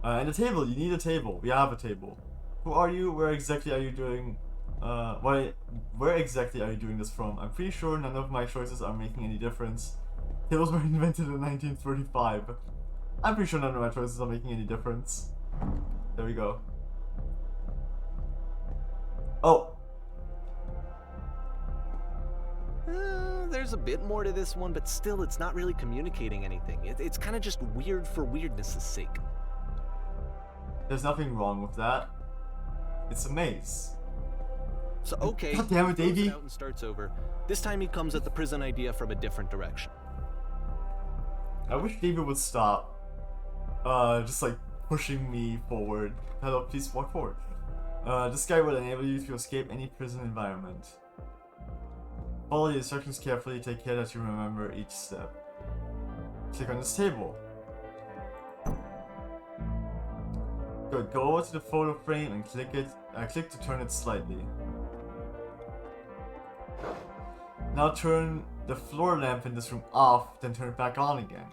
And a table. You need a table. We have a table. Who are you? Where exactly are you doing? Where exactly are you doing this from? I'm pretty sure none of my choices are making any difference. Tables were invented in 1935. I'm pretty sure none of my choices are making any difference. There we go. Oh!
There's a bit more to this one, but still it's not really communicating anything. It's kind of just weird for weirdness' sake.
There's nothing wrong with that. It's a maze.
So okay,
God damn it,
he
Davey.
out and starts over. This time he comes at the prison idea from a different direction.
I wish David would stop. Just like pushing me forward. Hello, please walk forward. This guy will enable you to escape any prison environment. Follow the instructions carefully, take care that you remember each step. Click on this table. Good, go over to the photo frame and click to turn it slightly. Now turn the floor lamp in this room off, then turn it back on again.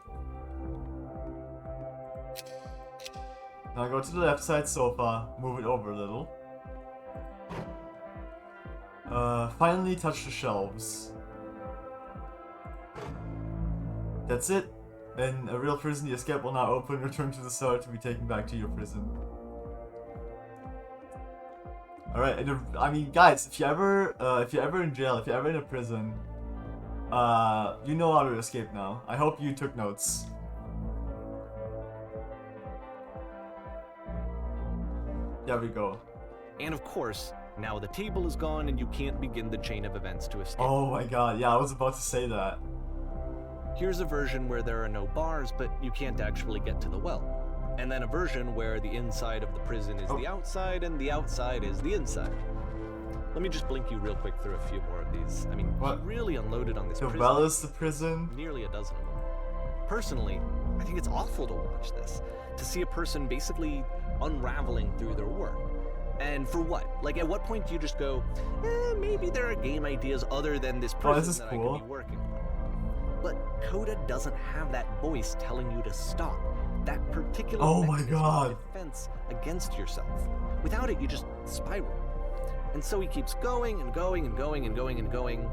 Now go to the left side sofa, move it over a little. Finally touch the shelves. That's it. In a real prison, the escape will now open. Return to the cell to be taken back to your prison. Alright, and I mean, guys, if you're ever in jail, if you're ever in a prison, you know how to escape now. I hope you took notes. There we go.
And of course, now the table is gone and you can't begin the chain of events to escape.
Oh my god, yeah, I was about to say that.
Here's a version where there are no bars, but you can't actually get to the well. And then a version where the inside of the prison is the outside and the outside is the inside. Let me just blink you real quick through a few more of these. I mean,
What?
he really unloaded on this
The
prison.
well is the prison?
Nearly a dozen of them. Personally, I think it's awful to watch this. To see a person basically unraveling through their work. And for what? Like, at what point do you just go, maybe there are game ideas other than this prison
this is
that
cool.
I could be working on. But Coda doesn't have that voice telling you to stop. That particular
Oh my
mechanism
god.
of defense against yourself. Without it, you just spiral. And so he keeps going and going and going and going and going,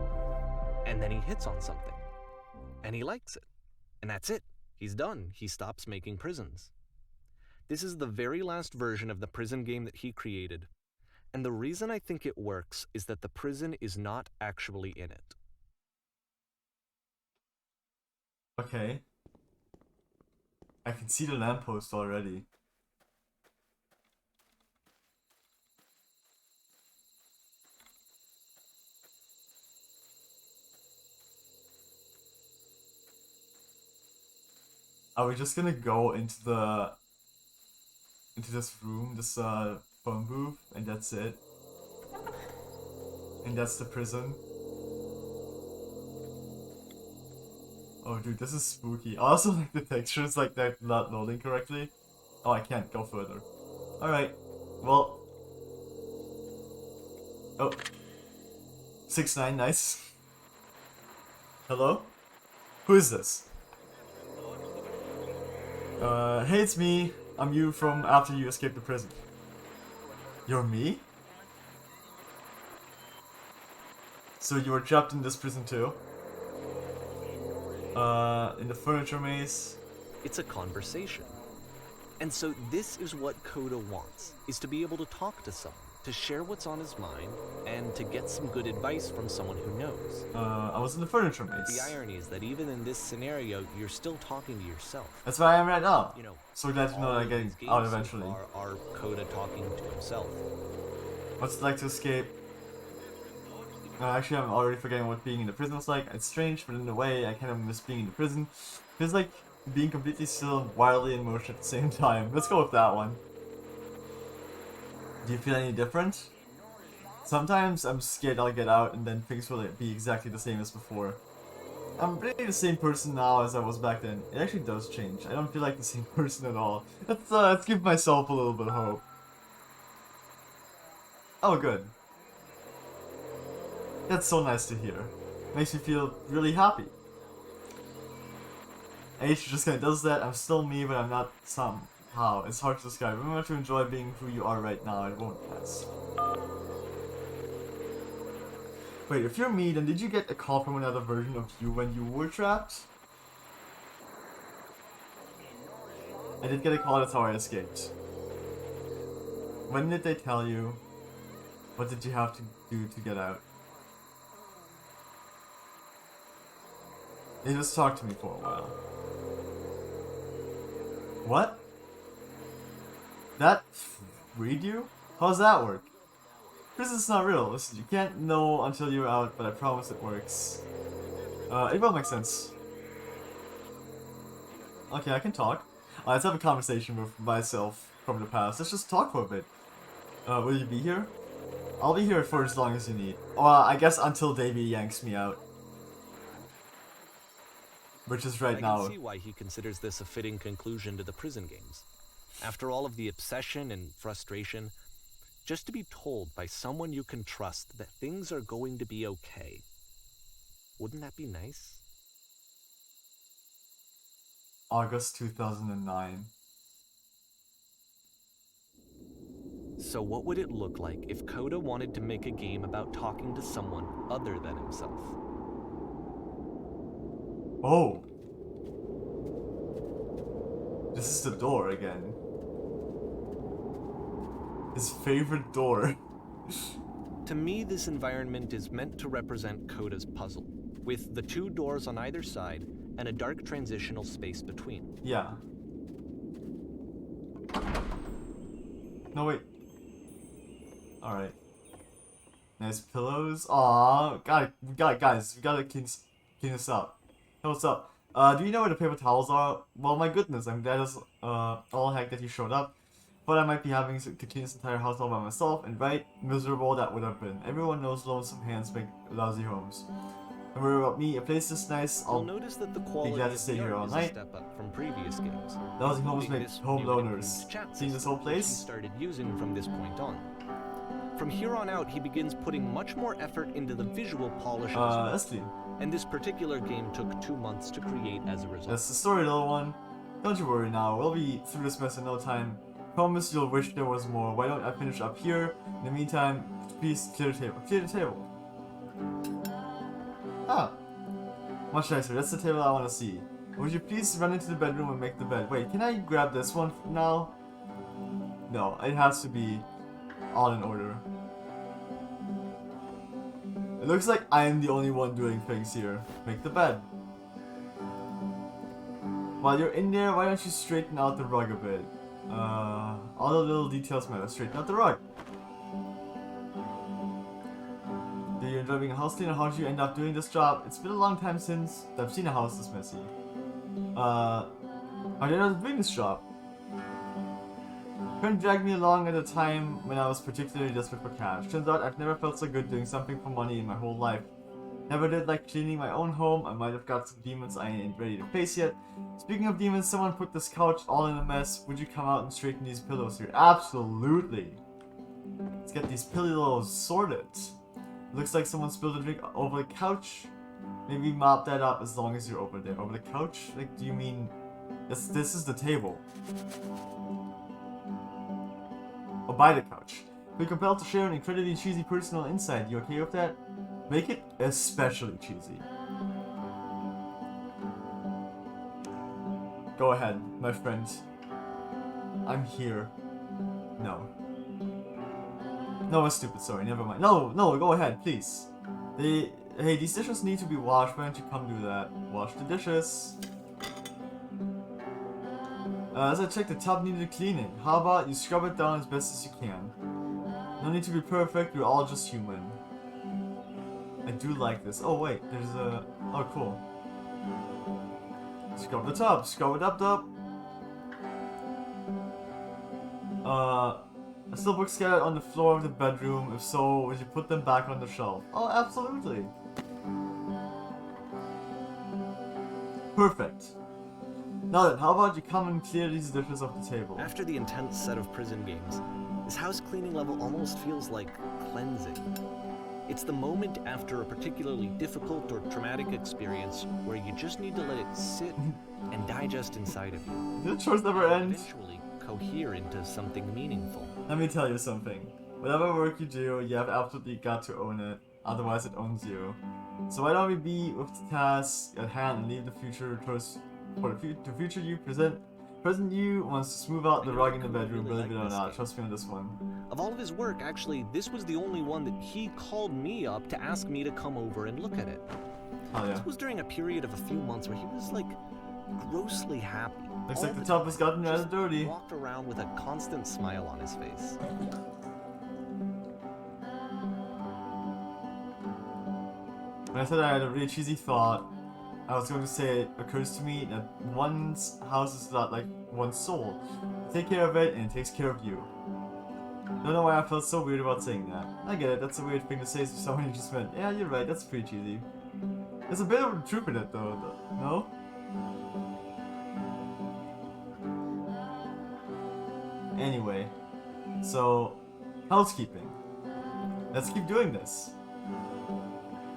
and then he hits on something. And he likes it. And that's it. He's done. He stops making prisons. This is the very last version of the prison game that he created. And the reason I think it works is that the prison is not actually in it.
Okay. I can see the lamppost already. Are we just gonna go into this room, this phone booth, and that's it? And that's the prison? Oh dude, this is spooky. I also like the textures, like they're not loading correctly. Oh, I can't go further. Alright, well. Oh. 6-9, nice. Hello? Who is this? Hey, it's me. I'm you from after you escaped the prison. You're me? So you were trapped in this prison too? In the furniture maze?
It's a conversation. And so this is what Coda wants, is to be able to talk to someone, to share what's on his mind, and to get some good advice from someone who knows.
I was in the furniture maze.
The irony is that even in this scenario, you're still talking to yourself.
That's where I am right now.
You know,
So glad to know that I'm getting out eventually.
So far are Coda talking to himself.
What's it like to escape? Actually, I'm already forgetting what being in the prison was like. It's strange, but in a way, I kind of miss being in the prison. Feels like being completely still and wildly in motion at the same time. Let's go with that one. Do you feel any different? Sometimes I'm scared I'll get out and then things will be exactly the same as before. I'm really the same person now as I was back then. It actually does change. I don't feel like the same person at all. Let's give myself a little bit of hope. Oh, good. That's so nice to hear. Makes me feel really happy. H just kinda does that. I'm still me, but I'm not somehow. It's hard to describe. Remember to enjoy being who you are right now. It won't pass. Wait, if you're me, then did you get a call from another version of you when you were trapped? I did get a call, that's how I escaped. When did they tell you? What did you have to do to get out? They just talked to me for a while. What? That freed you? How's that work? Prison's not real. Listen, you can't know until you're out, but I promise it works. It will make sense. Okay, I can talk. Let's have a conversation with myself from the past. Let's just talk for a bit. Will you be here? I'll be here for as long as you need. I guess until Davey yanks me out. Which is right now.
I can see why he considers this a fitting conclusion to the prison games. After all of the obsession and frustration, just to be told by someone you can trust that things are going to be okay. Wouldn't that be nice?
August 2009.
So what would it look like if Coda wanted to make a game about talking to someone other than himself?
Oh! This is the door again. His favorite door.
To me, this environment is meant to represent Coda's puzzle, with the two doors on either side and a dark transitional space between.
Yeah. No, wait. Alright. Nice pillows. Aww. Guys, we gotta clean this up. Hey, what's up? Do you know where the paper towels are? Well, my goodness, I'm glad it's all heck that you showed up. But I might be having to clean this entire house all by myself, and right, miserable that would have been. Everyone knows lonesome hands make lousy homes. Don't worry about me, a place this nice, I'll
notice that the quality
be glad to stay here all
is
night.
A step up from previous games.
Lousy homes make home loners. Seeing this whole
He
place?
started using from this point on. From here on out, he begins putting much more effort into the visual polish as well.
That's clean.
And this particular game took 2 months to create as a result.
That's the story, little one. Don't you worry now, we'll be through this mess in no time. Promise you'll wish there was more. Why don't I finish up here? In the meantime, please clear the table. Clear the table. Ah. Much nicer. That's the table I want to see. Would you please run into the bedroom and make the bed? Wait, can I grab this one now? No, it has to be all in order. It looks like I am the only one doing things here. Make the bed. While you're in there, why don't you straighten out the rug a bit? All the little details matter. Straighten out the rug. Do you enjoy being a house cleaner? How did you end up doing this job? It's been a long time since I've seen a house this messy. How did you end up doing this job? Couldn't drag me along at a time when I was particularly desperate for cash. Turns out I've never felt so good doing something for money in my whole life. Never did like cleaning my own home. I might have got some demons I ain't ready to face yet. Speaking of demons, someone put this couch all in a mess. Would you come out and straighten these pillows here? Absolutely. Let's get these pillows sorted. Looks like someone spilled a drink over the couch. Maybe mop that up as long as you're over there. Over the couch? Like, do you mean... This is the table. Or by the couch. We're compelled to share an incredibly cheesy personal insight. You okay with that? Make it especially cheesy. Go ahead, my friend. I'm here. No. No, it's stupid, sorry, never mind. No, go ahead, please. Hey, these dishes need to be washed. Why don't you come do that? Wash the dishes. As I check, the tub needed cleaning. How about you scrub it down as best as you can? No need to be perfect, we're all just human. I do like this. Oh wait, there's a... Oh cool. Scrub the tub, scrub it up, dub. A still book scattered on the floor of the bedroom. If so, would you put them back on the shelf? Oh, absolutely. Perfect. Now then, how about you come and clear these dishes off the table?
After the intense set of prison games, this house cleaning level almost feels like cleansing. It's the moment after a particularly difficult or traumatic experience where you just need to let it sit and digest inside of you.
The chores never end.
Eventually cohere into something meaningful.
Let me tell you something. Whatever work you do, you have absolutely got to own it. Otherwise it owns you. So why don't we be with the task at hand and leave the future towards... For the future you present you wants to smooth out the rug in the bedroom, believe it or not. Trust me on this one.
Of all of his work, actually, this was the only one that he called me up to ask me to come over and look at it.
Oh yeah.
This was during a period of a few months where he was like grossly happy.
Looks like the tub has gotten rather dirty.
Walked around with a constant smile on his face.
When I said I had a really cheesy thought, I was going to say it occurs to me that one's house is not like one's soul. You take care of it and it takes care of you. Don't know why I felt so weird about saying that. I get it, that's a weird thing to say to someone you just went, yeah, you're right, that's pretty cheesy. There's a bit of truth in it though, no? Anyway, so, housekeeping. Let's keep doing this.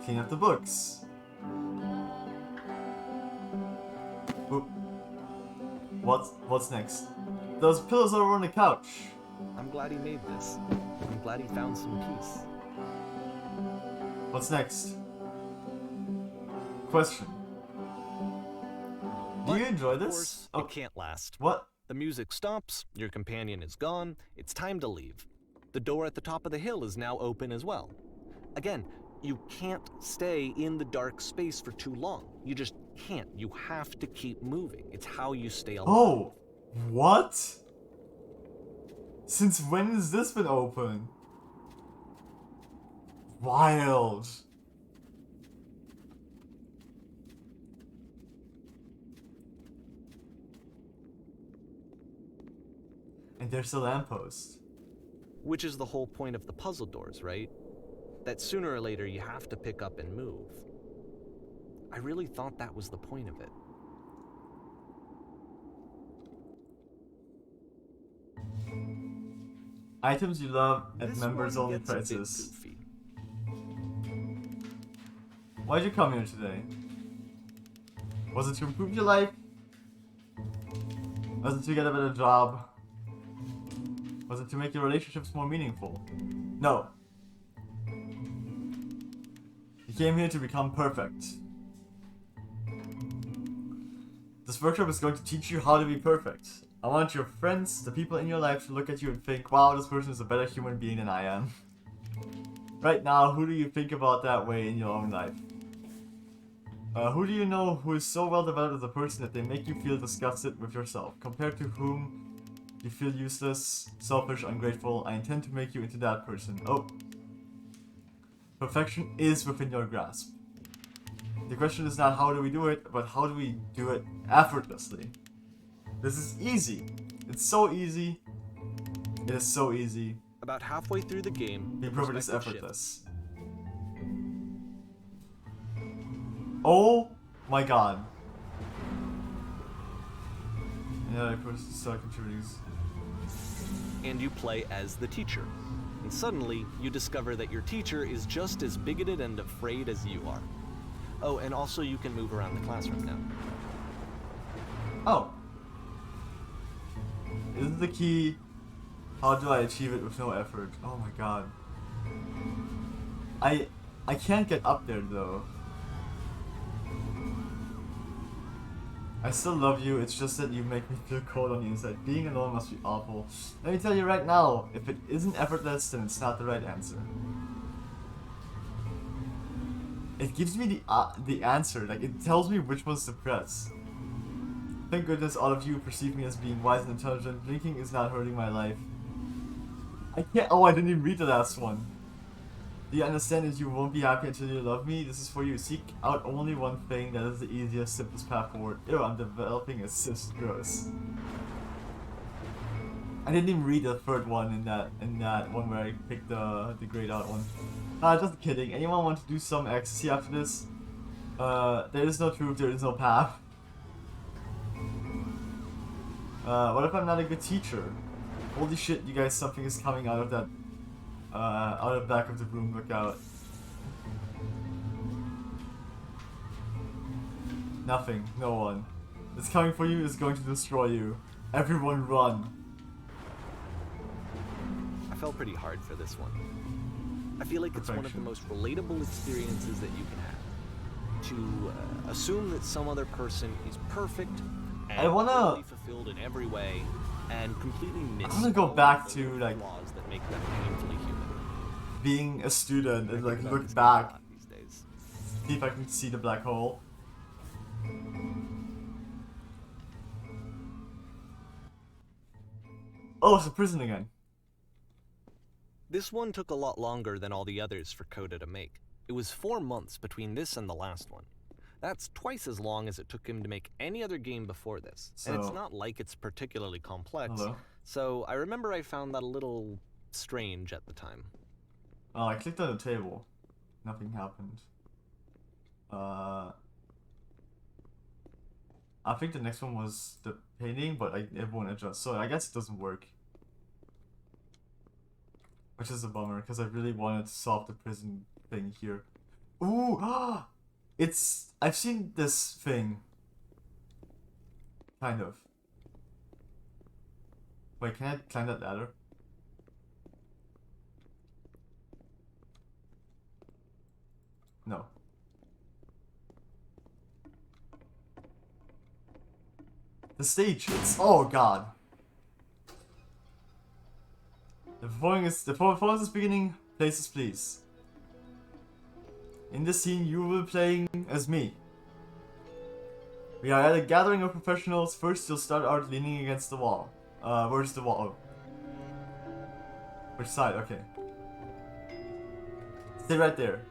Clean up the books. Oop. What's next? Those pillows over on the couch.
I'm glad he made this. I'm glad he found some peace.
What's next? Question. Do you enjoy
Of
this?
course,
Oh,
it can't last.
what?
The music stops, your companion is gone, it's time to leave. The door at the top of the hill is now open as well. Again, you can't stay in the dark space for too long. You just can't. You have to keep moving. It's how you stay alive.
Oh, what? Since when has this been open? Wild. And there's the lamppost.
Which is the whole point of the puzzle doors, right? That sooner or later you have to pick up and move. I really thought that was the point of it.
Items you love at
This
members
one
only
gets a bit
prices.
goofy.
Why'd you come here today? Was it to improve your life? Was it to get a better job? Was it to make your relationships more meaningful? No. You came here to become perfect. This workshop is going to teach you how to be perfect. I want your friends, the people in your life, to look at you and think, wow, this person is a better human being than I am. Right now, who do you think about that way in your own life? Who do you know who is so well developed as a person that they make you feel disgusted with yourself, compared to whom you feel useless, selfish, ungrateful? I intend to make you into that person. Oh. Perfection is within your grasp. The question is not how do we do it, but how do we do it effortlessly. This is easy. It's so easy. It is so easy.
About halfway through the game,
Be
the
perfect is
perspective
effortless. Oh my god. Yeah, I first start contributing.
and you play as the teacher. And suddenly, you discover that your teacher is just as bigoted and afraid as you are. Oh, and also you can move around the classroom now.
Oh. This is the key. How do I achieve it with no effort? Oh my god. I can't get up there though. I still love you, it's just that you make me feel cold on the inside. Being alone must be awful. Let me tell you right now, if it isn't effortless, then it's not the right answer. It gives me the answer, like it tells me which ones to press. Thank goodness all of you perceive me as being wise and intelligent. Drinking is not hurting my life. I can't. Oh, I didn't even read the last one. Do you understand that you won't be happy until you love me? This is for you. Seek out only one thing. That is the easiest, simplest path forward. Ew, I'm developing a cyst. Gross. I didn't even read the third one in that one where I picked the grayed out one. Just kidding. Anyone want to do some ecstasy after this? There is no truth. There is no path. What if I'm not a good teacher? Holy shit, you guys, something is coming out of that, out of the back of the room, look out. Nothing, no one. It's coming for you, it's going to destroy you. Everyone run.
I fell pretty hard for this one. I feel like it's one of the most relatable experiences that you can have. To assume that some other person is perfect and totally fulfilled in every way, and completely miss.
I wanna go back to like
flaws that make them painfully human.
Being a student and like look back. These days. See if I can see the black hole. Oh, it's a prison again.
This one took a lot longer than all the others for Coda to make. It was 4 months between this and the last one. That's twice as long as it took him to make any other game before this. And it's not like it's particularly complex.
Hello?
So I remember I found that a little strange at the time.
Oh, I clicked on the table. Nothing happened. I think the next one was the painting, but it won't adjust. So I guess it doesn't work. Which is a bummer, because I really wanted to solve the prison thing here. Ooh! I've seen this thing. Kind of. Wait, can I climb that ladder? No. The stage, oh god. The performance is beginning. Places, please. In this scene, you will be playing as me. We are at a gathering of professionals. First, you'll start out leaning against the wall. Where's the wall? Oh. Which side? Okay. Stay right there.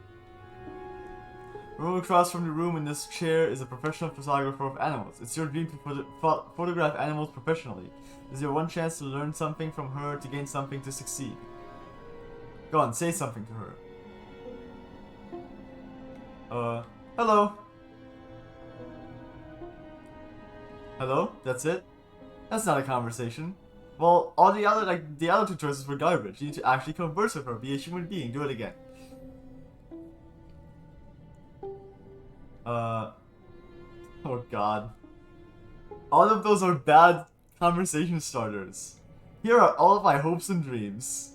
Room across from the room in this chair is a professional photographer of animals. It's your dream to photograph animals professionally. This is your one chance to learn something from her, to gain something, to succeed. Go on, say something to her. Hello. Hello? That's it? That's not a conversation. Well, all the other two choices were garbage. You need to actually converse with her, be a human being, do it again. Oh god. All of those are bad conversation starters. Here are all of my hopes and dreams.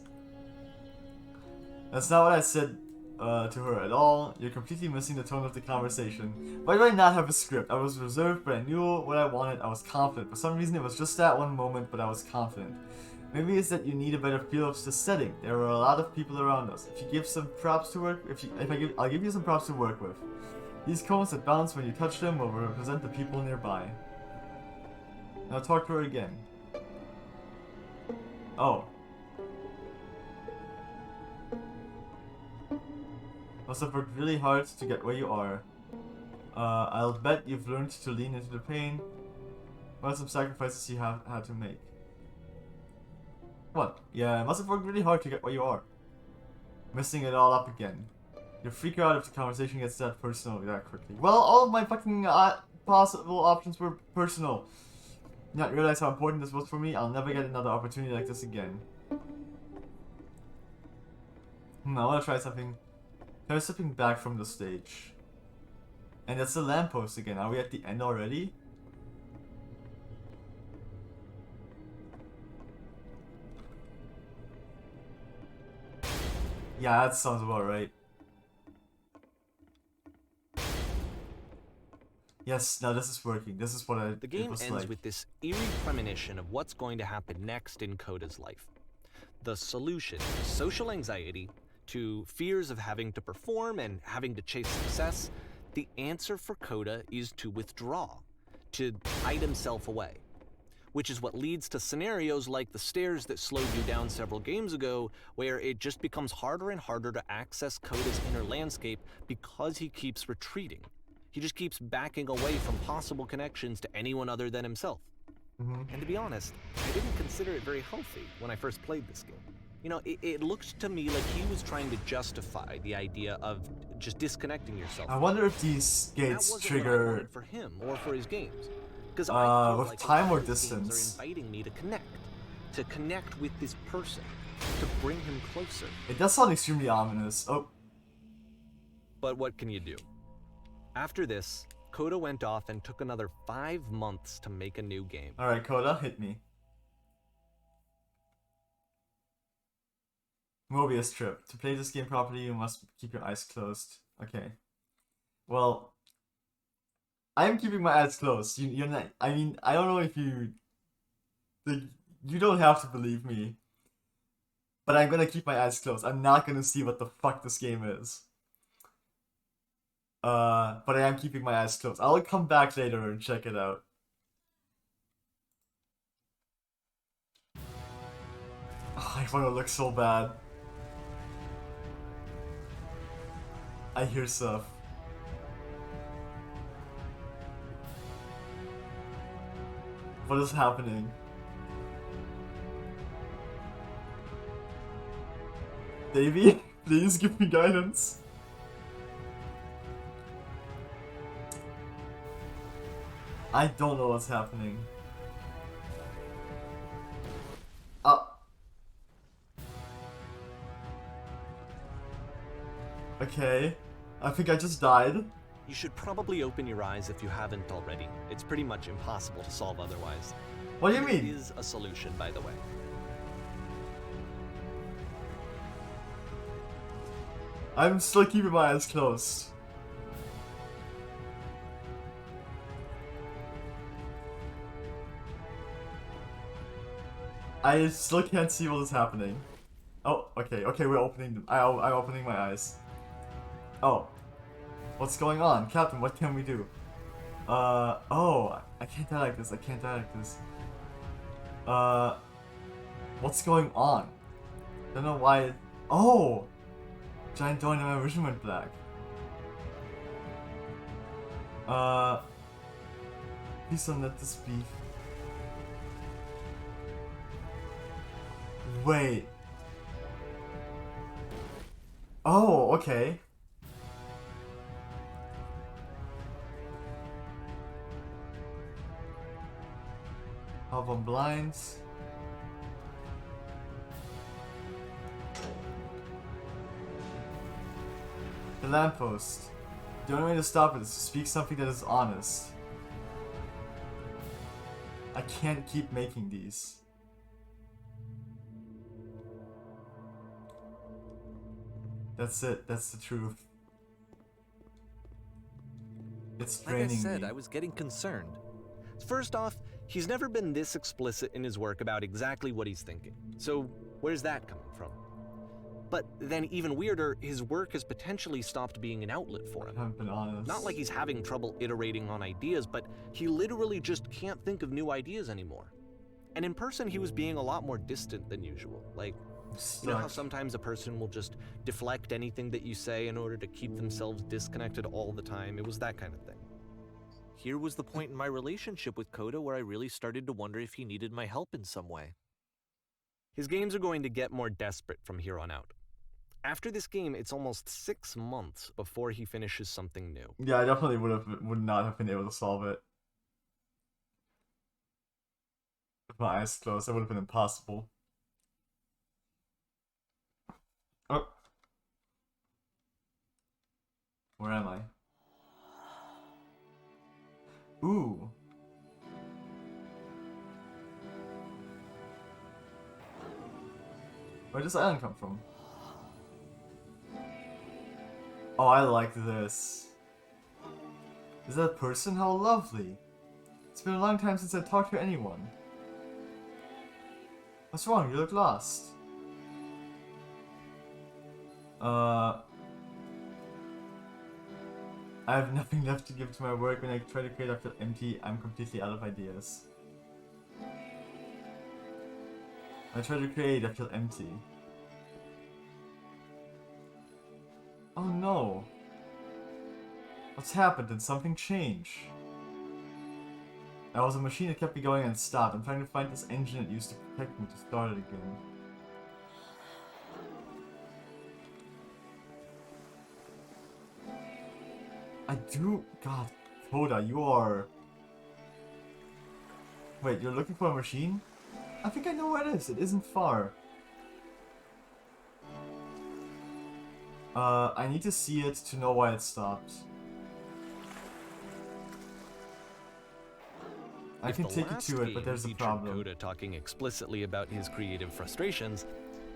That's not what I said to her at all. You're completely missing the tone of the conversation. Why do I not have a script? I was reserved, but I knew what I wanted. I was confident. For some reason, it was just that one moment, but I was confident. Maybe it's that you need a better feel of the setting. There are a lot of people around us. If you give some props to work, I'll give you some props to work with. These cones that bounce when you touch them will represent the people nearby. Now talk to her again. Oh. Must have worked really hard to get where you are. I'll bet you've learned to lean into the pain. What are some sacrifices you have had to make? What? Yeah, I must have worked really hard to get where you are. Messing it all up again. You'll freak out if the conversation gets that personal that quickly. Well, all of my fucking possible options were personal. Not realize how important this was for me. I'll never get another opportunity like this again. I wanna try something. Try stepping back from the stage. And that's the lamppost again. Are we at the end already? Yeah, that sounds about right. Yes, now this is working. This is what
The
it
game
was
ends
like.
with this eerie premonition of what's going to happen next in Coda's life. The solution to social anxiety, to fears of having to perform and having to chase success, the answer for Coda is to withdraw, to hide himself away. Which is what leads to scenarios like the stairs that slowed you down several games ago, where it just becomes harder and harder to access Coda's inner landscape because he keeps retreating. He just keeps backing away from possible connections to anyone other than himself. And to be honest, I didn't consider it very healthy when I first played this game. You know, it looked to me like he was trying to justify the idea of just disconnecting yourself.
I wonder if these
That
gates
wasn't what I
trigger
wanted for him or for his games. Because I feel
with
like
time or
his games
distance.
are inviting me to connect with this person, to bring him closer.
It does sound extremely ominous. Oh,
But what can you do? After this, Coda went off and took another 5 months to make a new game.
alright, Coda, hit me. Mobius strip. To play this game properly, you must keep your eyes closed. Okay. Well, I'm keeping my eyes closed. You're not. I mean, I don't know if you. Like, you don't have to believe me. But I'm gonna keep my eyes closed. I'm not gonna see what the fuck this game is. But I am keeping my eyes closed. I'll come back later and check it out. Oh, I wanna look so bad. I hear stuff. What is happening? Davey, please give me guidance. I don't know what's happening. Okay. I think I just died.
You should probably open your eyes if you haven't already. It's pretty much impossible to solve otherwise.
What do you
There
mean?
is a solution, by the way.
I'm still keeping my eyes closed. I still can't see what is happening. Oh, okay, we're opening them. I'm opening my eyes. Oh. What's going on? Captain, what can we do? Oh, I can't die like this, I can't die like this. What's going on? Don't know why oh! Giant door and my vision went black. Please don't let this be. Wait. Oh, okay. Help on blinds. The lamppost. The only way to stop it is to speak something that is honest. I can't keep making these. That's it. That's the truth. It's
Like I
draining
said,
me.
I was getting concerned. First off, he's never been this explicit in his work about exactly what he's thinking. So where's that coming from? But then even weirder, his work has potentially stopped being an outlet for
I
him.
haven't been honest.
Not like he's having trouble iterating on ideas, but he literally just can't think of new ideas anymore. And in person, he was being a lot more distant than usual. Like, you know how sometimes a person will just deflect anything that you say in order to keep themselves disconnected all the time? It was that kind of thing. Here was the point in my relationship with Coda where I really started to wonder if he needed my help in some way. His games are going to get more desperate from here on out. After this game, it's almost 6 months before he finishes something new.
Yeah, I definitely would not have been able to solve it. With my eyes closed, that would have been impossible. Oh. Where am I? Ooh. Where does the island come from? Oh, I like this. Is that a person? How lovely. It's been a long time since I've talked to anyone. What's wrong? You look lost. I have nothing left to give to my work. When I try to create, I feel empty. I'm completely out of ideas. I try to create, I feel empty. Oh no. What's happened? Did something change? I was a machine that kept me going and stopped. I'm trying to find this engine it used to protect me to start it again. I do... God, Coda, you are... Wait, you're looking for a machine? I think I know where it is. It isn't far. I need to see it to know why it stopped. I can take you to it, but there's a problem.
Coda talking explicitly about his creative frustrations.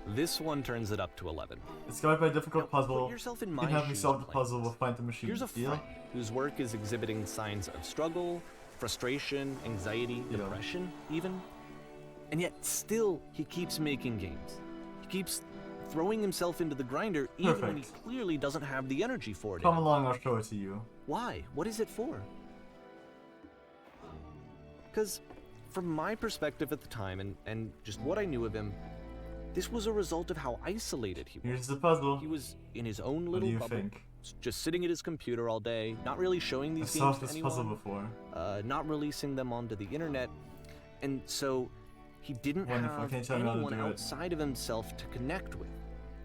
This one turns it up to 11.
It's guided by a difficult puzzle.
Put yourself in
You
my
can help me
shoes,
solve the
Clancy.
puzzle. We'll find the machine.
Here's a
Deal?
friend whose work is exhibiting signs of struggle, frustration, anxiety,
Yeah.
depression, even. And yet, still, he keeps making games. He keeps throwing himself into the grinder, even when he
Perfect.
clearly doesn't have the energy for it.
Come along, I'll show it to you.
Why? What is it for? Because, from my perspective at the time, and just what I knew of him, this was a result of how isolated he was.
Here's the puzzle.
He was in his own
What
little
do you
bubble,
think?
just sitting at his computer all day, not really showing
I
these games
solved
to
this
anyone,
puzzle before.
not releasing them onto the internet, and so he didn't
Wonderful. Can you
have
tell me how to
anyone
do it?
outside of himself to connect with.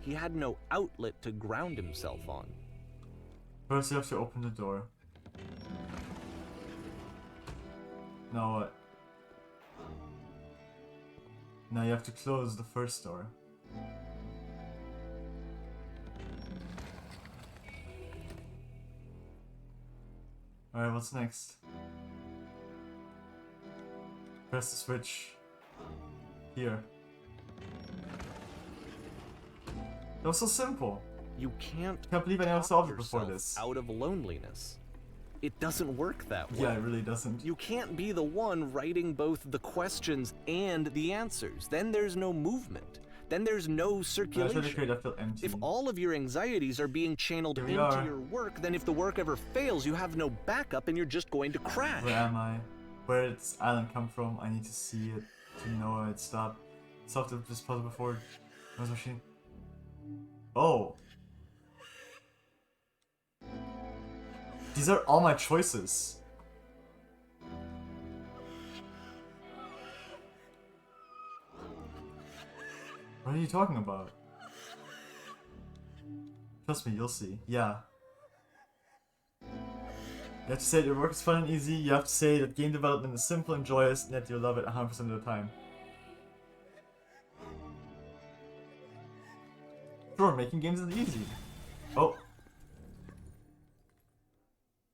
He had no outlet to ground himself on.
First, you have to open the door. Now what? Now you have to close the first door. Alright, what's next? Press the switch. Here. That was so simple.
You can't
Can't believe I never
talk
solved it before
yourself
this.
out of loneliness. It doesn't work that way.
Yeah, it really doesn't.
You can't be the one writing both the questions and the answers. Then there's no movement. Then there's no
I try to
circulation.
create, I feel empty.
If all of your anxieties are being channeled
Here we
into
are.
your work, then if the work ever fails, you have no backup and you're just going to crash.
Where am I? Where did this island come from? I need to see it to know where it stopped. Solved this puzzle before. Where's the machine? Oh. These are all my choices. What are you talking about? Trust me, you'll see. Yeah. You have to say that your work is fun and easy. You have to say that game development is simple and joyous and that you'll love it 100% of the time. Sure, making games is easy. Oh.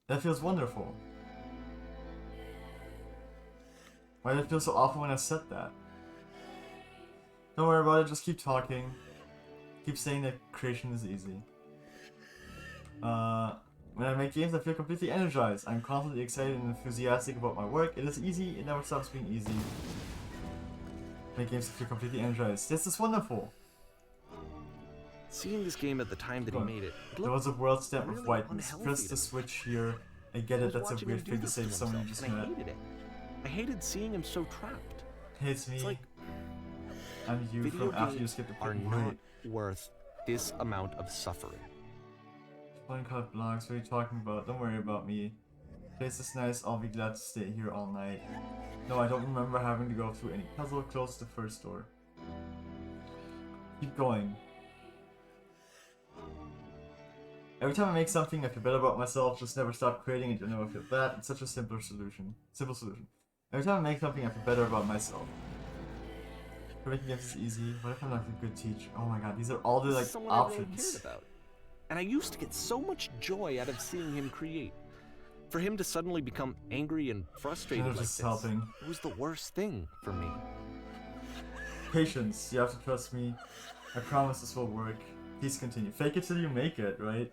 That feels wonderful. Why did it feel so awful when I said that? Don't worry about it, just keep talking. Keep saying that creation is easy. When I make games, I feel completely energized. I'm constantly excited and enthusiastic about my work. It is easy, it never stops being easy. Make games, I feel completely energized. This is wonderful.
Seeing this game at the time that he made it, it
There
looked
was a world stamped with
really
whiteness.
unhealthy
Press
to
the
me.
switch here. I get
I
it,
was
that's a
watching
weird
him do
thing to
this
say to
to
someone you
himself,
just
and I
met.
hated it. I hated seeing him so trapped.
Hates me.
It's like
I'm you
video
from after you
games
skipped the
are
point.
not worth this amount of suffering.
Fun cut blocks, what are you talking about? Don't worry about me. Place is nice, I'll be glad to stay here all night. No, I don't remember having to go through any puzzle. Close the first door. Keep going. Every time I make something, I feel better about myself. Just never stop creating it. You'll never feel bad. It's such a simple solution. Simple solution. Every time I make something, I feel better about myself. Making games is easy. What if I'm not a good teacher? Oh my god, these are all the like
Someone I really
options.
cared about. And I used to get so much joy out of seeing him create. For him to suddenly become angry and frustrated
They're
like
just
this,
helping.
it was the worst thing for me.
Patience, you have to trust me. I promise this will work. Please continue. Fake it till you make it, right?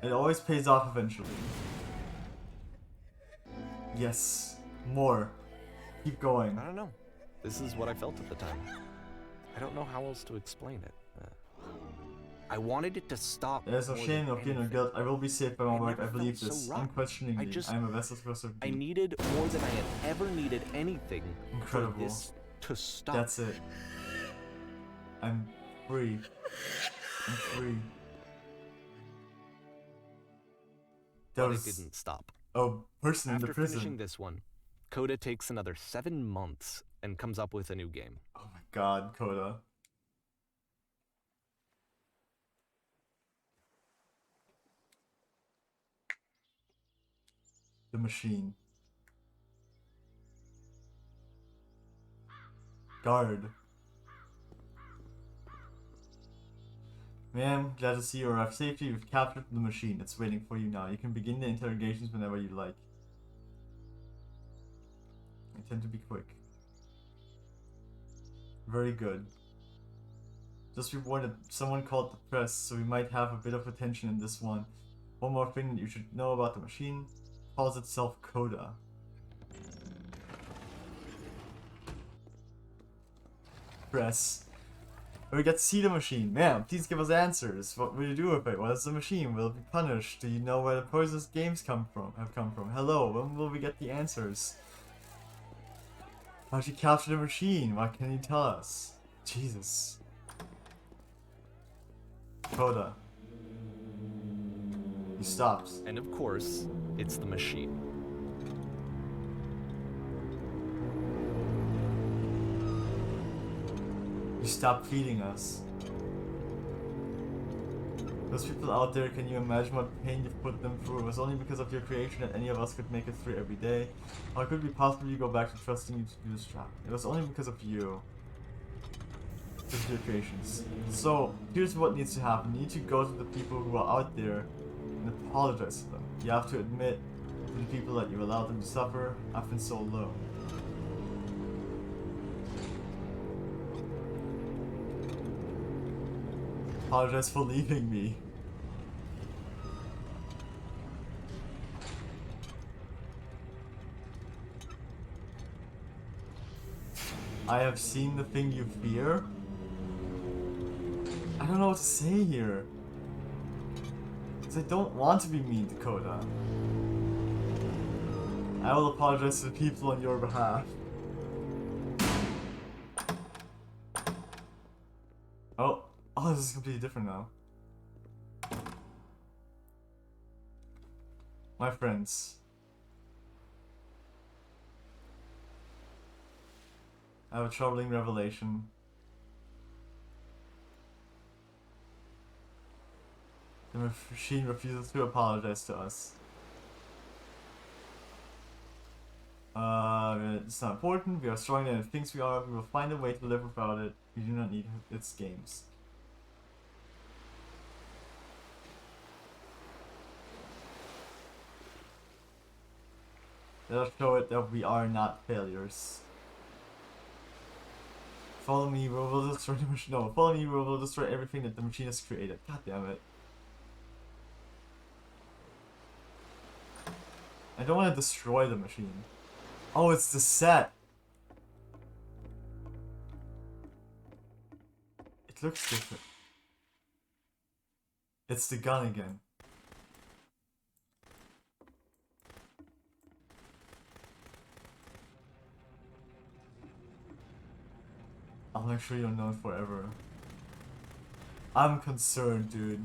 It always pays off eventually. Yes. More. Keep going.
I don't know. This is what I felt at the time. I don't know how else to explain it. I wanted it to stop.
There's no
more
shame,
than
no fear, no
anything.
guilt. I will be saved by my work. I
never
believe
felt so
this.
rotten.
Unquestioningly.
I
am a vessel supposed to
I
be.
needed more than I had ever needed anything
Incredible.
for this to stop.
That's it. I'm free. I'm free. That
But
was
it didn't stop.
a person in
After
the prison.
finishing this one, Coda takes another 7 months and comes up with a new game.
Oh my god, Coda. The machine. Guard. Ma'am, glad to see you arrived safely. You've captured the machine. It's waiting for you now. You can begin the interrogations whenever you like. I tend to be quick. Very good. Just be warned that someone called the press, so we might have a bit of attention in this one. One more thing that you should know about the machine. It calls itself Coda. Press. We get to see the machine. Ma'am, please give us answers. What will you do with it? What is the machine? Will it be punished? Do you know where the poisonous games have come from? Hello, when will we get the answers? How'd you capture the machine? What can you tell us? Jesus. Coda. He stops.
And of course, it's the machine.
You stopped feeding us. Those people out there, can you imagine what pain you've put them through? It was only because of your creation that any of us could make it through every day. How could we possibly go back to trusting you to do this job? It was only because of you. Because of your creations. So, here's what needs to happen. You need to go to the people who are out there and apologize to them. You have to admit to the people that you allowed them to suffer. I've been so low. Apologize for leaving me. I have seen the thing you fear. I don't know what to say here. Because I don't want to be mean to Coda. I will apologize to the people on your behalf. Oh, this is completely different now. My friends. I have a troubling revelation. The machine refuses to apologize to us. It's not important. We are stronger than it thinks we are. We will find a way to live without it. We do not need its games. Let us show it that we are not failures. Follow me, we will destroy the machine. No, follow me, we will destroy everything that the machine has created. God damn it. I don't want to destroy the machine. Oh, it's the set. It looks different. It's the gun again. I'll make sure you're known forever. I'm concerned, dude.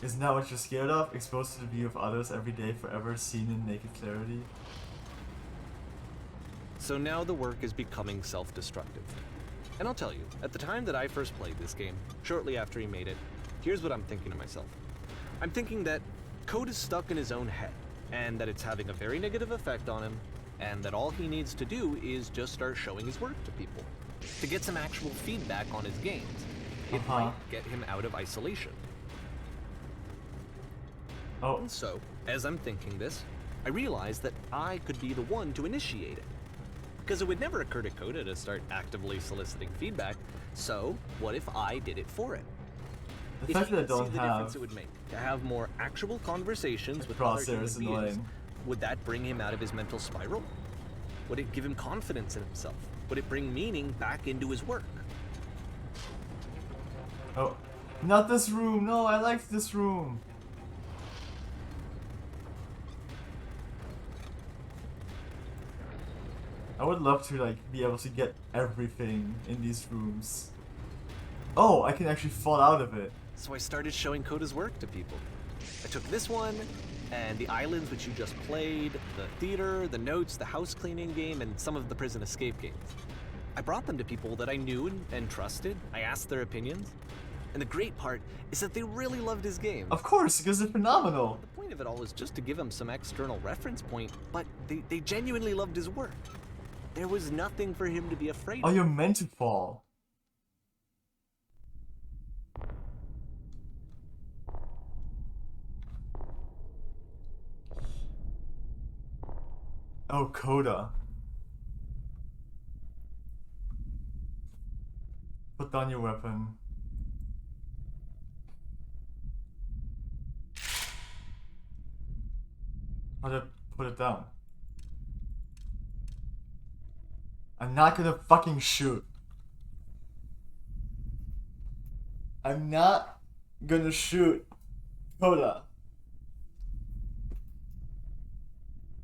Isn't that what you're scared of? Exposed to the view of others every day, forever seen in naked clarity?
So now the work is becoming self-destructive. And I'll tell you, at the time that I first played this game, shortly after he made it, here's what I'm thinking to myself. I'm thinking that Code is stuck in his own head, and that it's having a very negative effect on him, and that all he needs to do is just start showing his work to people, to get some actual feedback on his games. It might get him out of isolation.
Oh,
So, as I'm thinking this, I realize that I could be the one to initiate it. Because it would never occur to Coda to start actively soliciting feedback, so what if I did it for him?
the
If
fact
he
that I
could see
don't
the
have
difference it would make to have more actual conversations with other
crosshair
human
is
beings,
annoying.
would that bring him out of his mental spiral? Would it give him confidence in himself? Would it bring meaning back into his work?
Oh, not this room. No, I liked this room. I would love to like be able to get everything in these rooms. Oh, I can actually fall out of it.
So I started showing Coda's work to people. I took this one, and the islands which you just played, the theater, the notes, the house cleaning game, and some of the prison escape games. I brought them to people that I knew and trusted. I asked their opinions. And the great part is that they really loved his game.
Of course, because they're phenomenal.
The point of it all was just to give him some external reference point, but they genuinely loved his work. There was nothing for him to be afraid
Oh,
of.
you're meant to fall. Oh, Coda. Put down your weapon. How to put it down? I'm not gonna fucking shoot. I'm not gonna shoot Coda.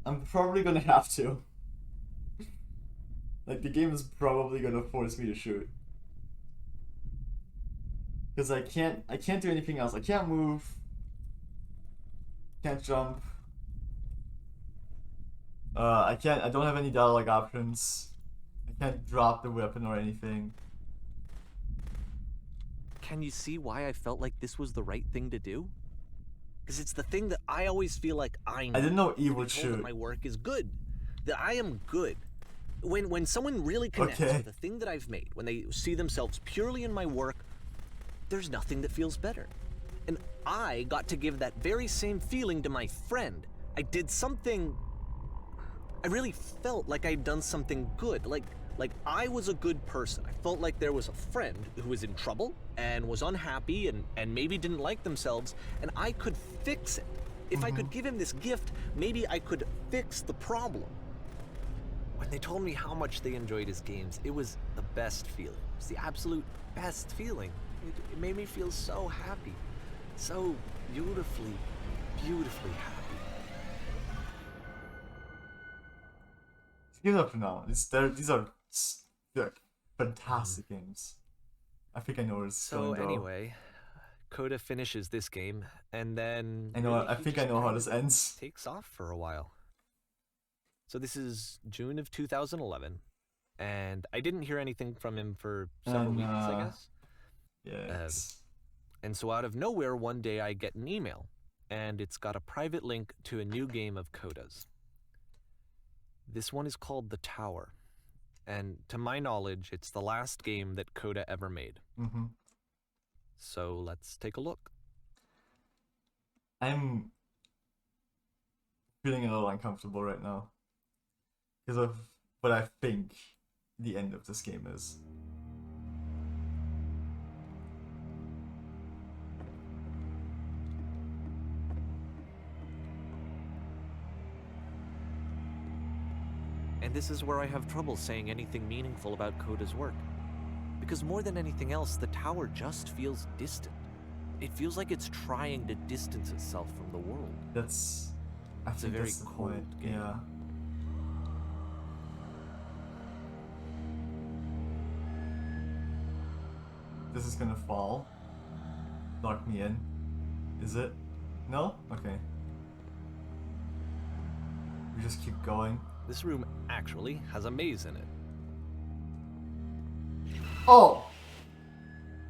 I'm probably gonna have to. Like, the game is probably gonna force me to shoot. Because I can't do anything else. I can't move. Can't jump. I don't have any dialogue options. I can't drop the weapon or anything.
Can you see why I felt like this was the right thing to do? Because it's the thing that I always feel like I know.
I didn't know E
To be
would
told that
shoot.
my work is good. That I am good. When someone really connects
Okay.
with the thing that I've made, when they see themselves purely in my work, there's nothing that feels better. And I got to give that very same feeling to my friend. I did something. I really felt like I'd done something good. Like I was a good person. I felt like there was a friend who was in trouble and was unhappy and maybe didn't like themselves, and I could fix it. If I could give him this gift, maybe I could fix the problem. When they told me how much they enjoyed his games, it was the best feeling. It was the absolute best feeling. It made me feel so happy. So beautifully, beautifully happy.
Give it up for now. These are like, fantastic games. I think I know where it's
So
going to go.
anyway, Coda finishes this game, and then
I know.
really
I
he
think I
just
know how
kind
this
of
ends.
takes off for a while. So this is June of 2011, and I didn't hear anything from him for several
And,
weeks, I guess.
Yes.
And so out of nowhere, one day I get an email, and it's got a private link to a new game of Coda's. This one is called The Tower, and to my knowledge, it's the last game that Coda ever made.
Mm-hmm.
So let's take a look.
I'm feeling a little uncomfortable right now because of what I think the end of this game is.
And this is where I have trouble saying anything meaningful about Coda's work. Because more than anything else, the tower just feels distant. It feels like it's trying to distance itself from the world.
That's. I
It's a
think
very
that's the
cold
point.
game.
Yeah. This is gonna fall. Lock me in. Is it? No? Okay. We just keep going.
This room actually has a maze in it.
Oh!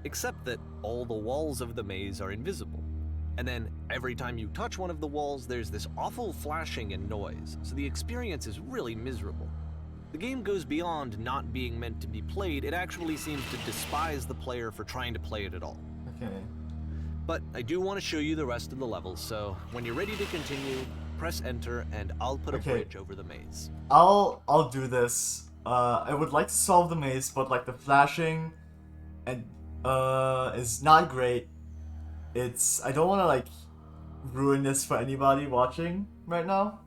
Except that all the walls of the maze are invisible. And then every time you touch one of the walls, there's this awful flashing and noise, so the experience is really miserable. The game goes beyond not being meant to be played, it actually seems to despise the player for trying to play it at all.
Okay.
But I do want to show you the rest of the levels, so when you're ready to continue, press enter and I'll put a bridge over the maze.
I'll do this. I would like to solve the maze, but like the flashing and is not great. I don't want to like ruin this for anybody watching right now.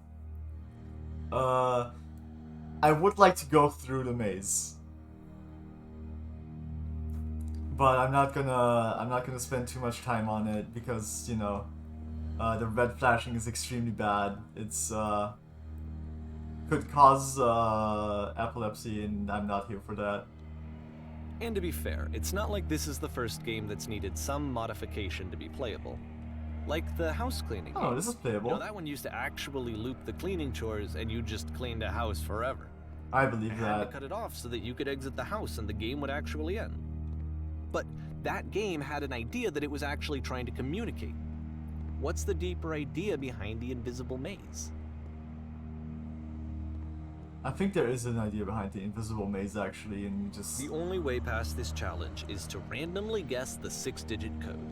I would like to go through the maze, but I'm not gonna spend too much time on it because, you know, the red flashing is extremely bad. It's could cause epilepsy, and I'm not here for that.
And to be fair, it's not like this is the first game that's needed some modification to be playable. Like the house cleaning
Oh,
game.
this is playable.
You know, that one used to actually loop the cleaning chores and you just cleaned a house forever.
I believe
I had to
that.
cut it off so that you could exit the house and the game would actually end. But that game had an idea that it was actually trying to communicate. What's the deeper idea behind the invisible maze?
I think there is an idea behind the invisible maze actually, and just
The only way past this challenge is to randomly guess the 6-digit code.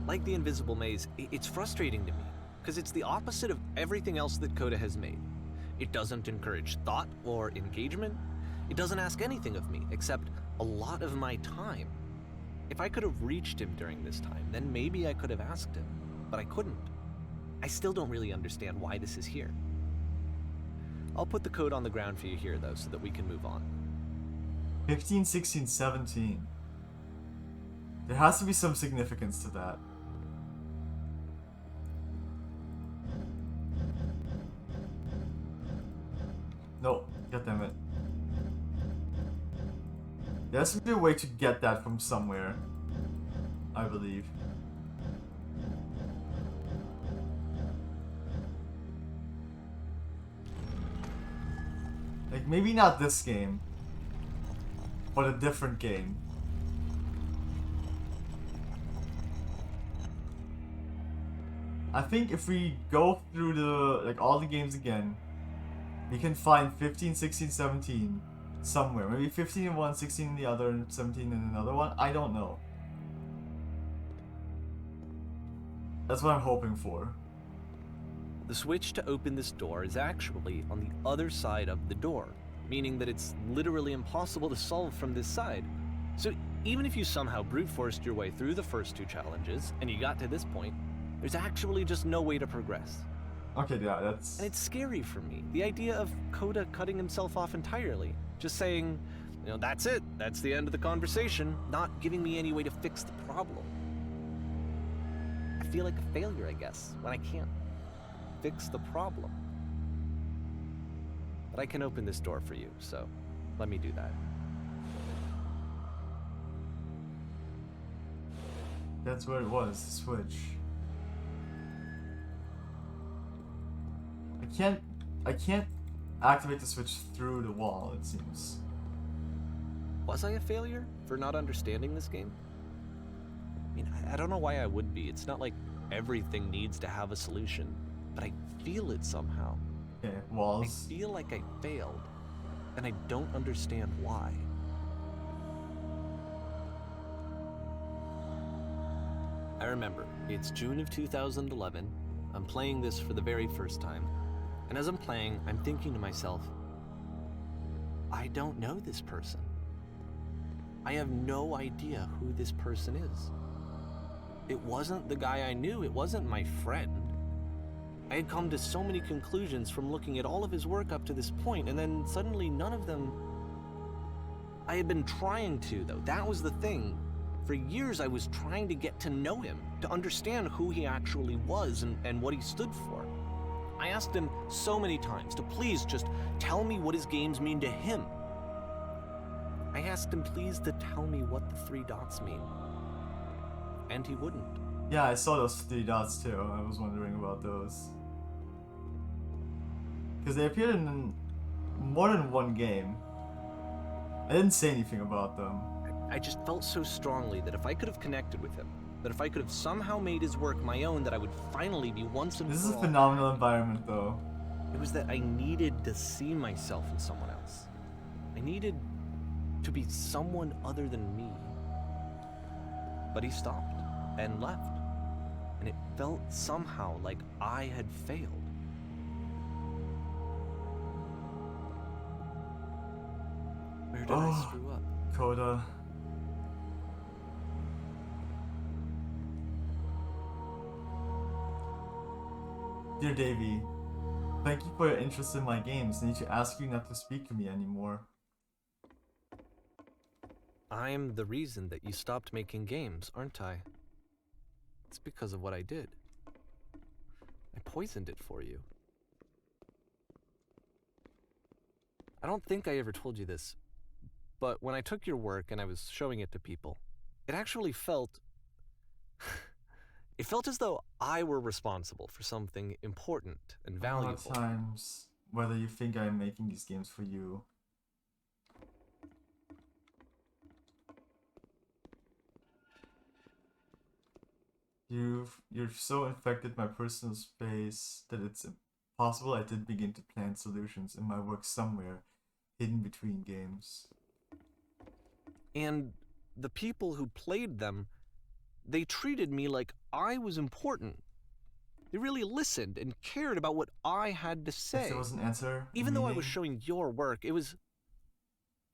Like the invisible maze, it's frustrating to me, because it's the opposite of everything else that Coda has made. It doesn't encourage thought or engagement. It doesn't ask anything of me, except a lot of my time. If I could have reached him during this time, then maybe I could have asked him, but I couldn't. I still don't really understand why this is here. I'll put the code on the ground for you here, though, so that we can move on.
15, 16, 17. There has to be some significance to that. No, goddammit. it. There has to be a way to get that from somewhere, I believe. Like, maybe not this game, but a different game. I think if we go through like all the games again, we can find 15, 16, 17 somewhere. Maybe 15 in one, 16 in the other, and 17 in another one. I don't know. That's what I'm hoping for.
The switch to open this door is actually on the other side of the door, meaning that it's literally impossible to solve from this side. So even if you somehow brute forced your way through the first 2 challenges, and you got to this point, there's actually just no way to progress.
Okay, yeah, that's...
And it's scary for me, the idea of Coda cutting himself off entirely, just saying, you know, that's it, that's the end of the conversation, not giving me any way to fix the problem. I feel like a failure, I guess, when I can't fix the problem. But I can open this door for you, so let me do that.
That's where it was, the switch. I can't activate the switch through the wall, it seems.
Was I a failure for not understanding this game? I mean, I don't know why I would be. It's not like everything needs to have a solution, but I feel it somehow.
Okay,
I
walls.
feel like I failed, and I don't understand why. I remember, it's June of 2011. I'm playing this for the very first time. And as I'm playing, I'm thinking to myself, I don't know this person. I have no idea who this person is. It wasn't the guy I knew, it wasn't my friend. I had come to so many conclusions from looking at all of his work up to this point, and then suddenly none of them... I had been trying to, though. That was the thing. For years I was trying to get to know him, to understand who he actually was and what he stood for. I asked him so many times to please just tell me what his games mean to him. I asked him please to tell me what the 3 dots mean. And he wouldn't.
Yeah, I saw those 3 dots too. I was wondering about those. Because they appeared in more than one game. I didn't say anything about them.
I just felt so strongly that if I could have connected with him, that if I could have somehow made his work my own, that I would finally be once and
This
for
is a
all.
phenomenal environment though.
It was that I needed to see myself in someone else. I needed to be someone other than me. But he stopped and left, and it felt somehow like I had failed. Where did I screw up?
Coda. Dear Davey, thank you for your interest in my games. I need to ask you not to speak to me anymore.
I'm the reason that you stopped making games, aren't I? It's because of what I did. I poisoned it for you. I don't think I ever told you this, but when I took your work and I was showing it to people, it actually felt... it felt as though I were responsible for something important and valuable.
A lot of times, whether you think I'm making these games for you, you've so infected my personal space that it's possible I did begin to plant solutions in my work somewhere, hidden between games.
And the people who played them, they treated me like I was important. They really listened and cared about what I had to say.
If there was an answer,
even though I was showing your work, it was...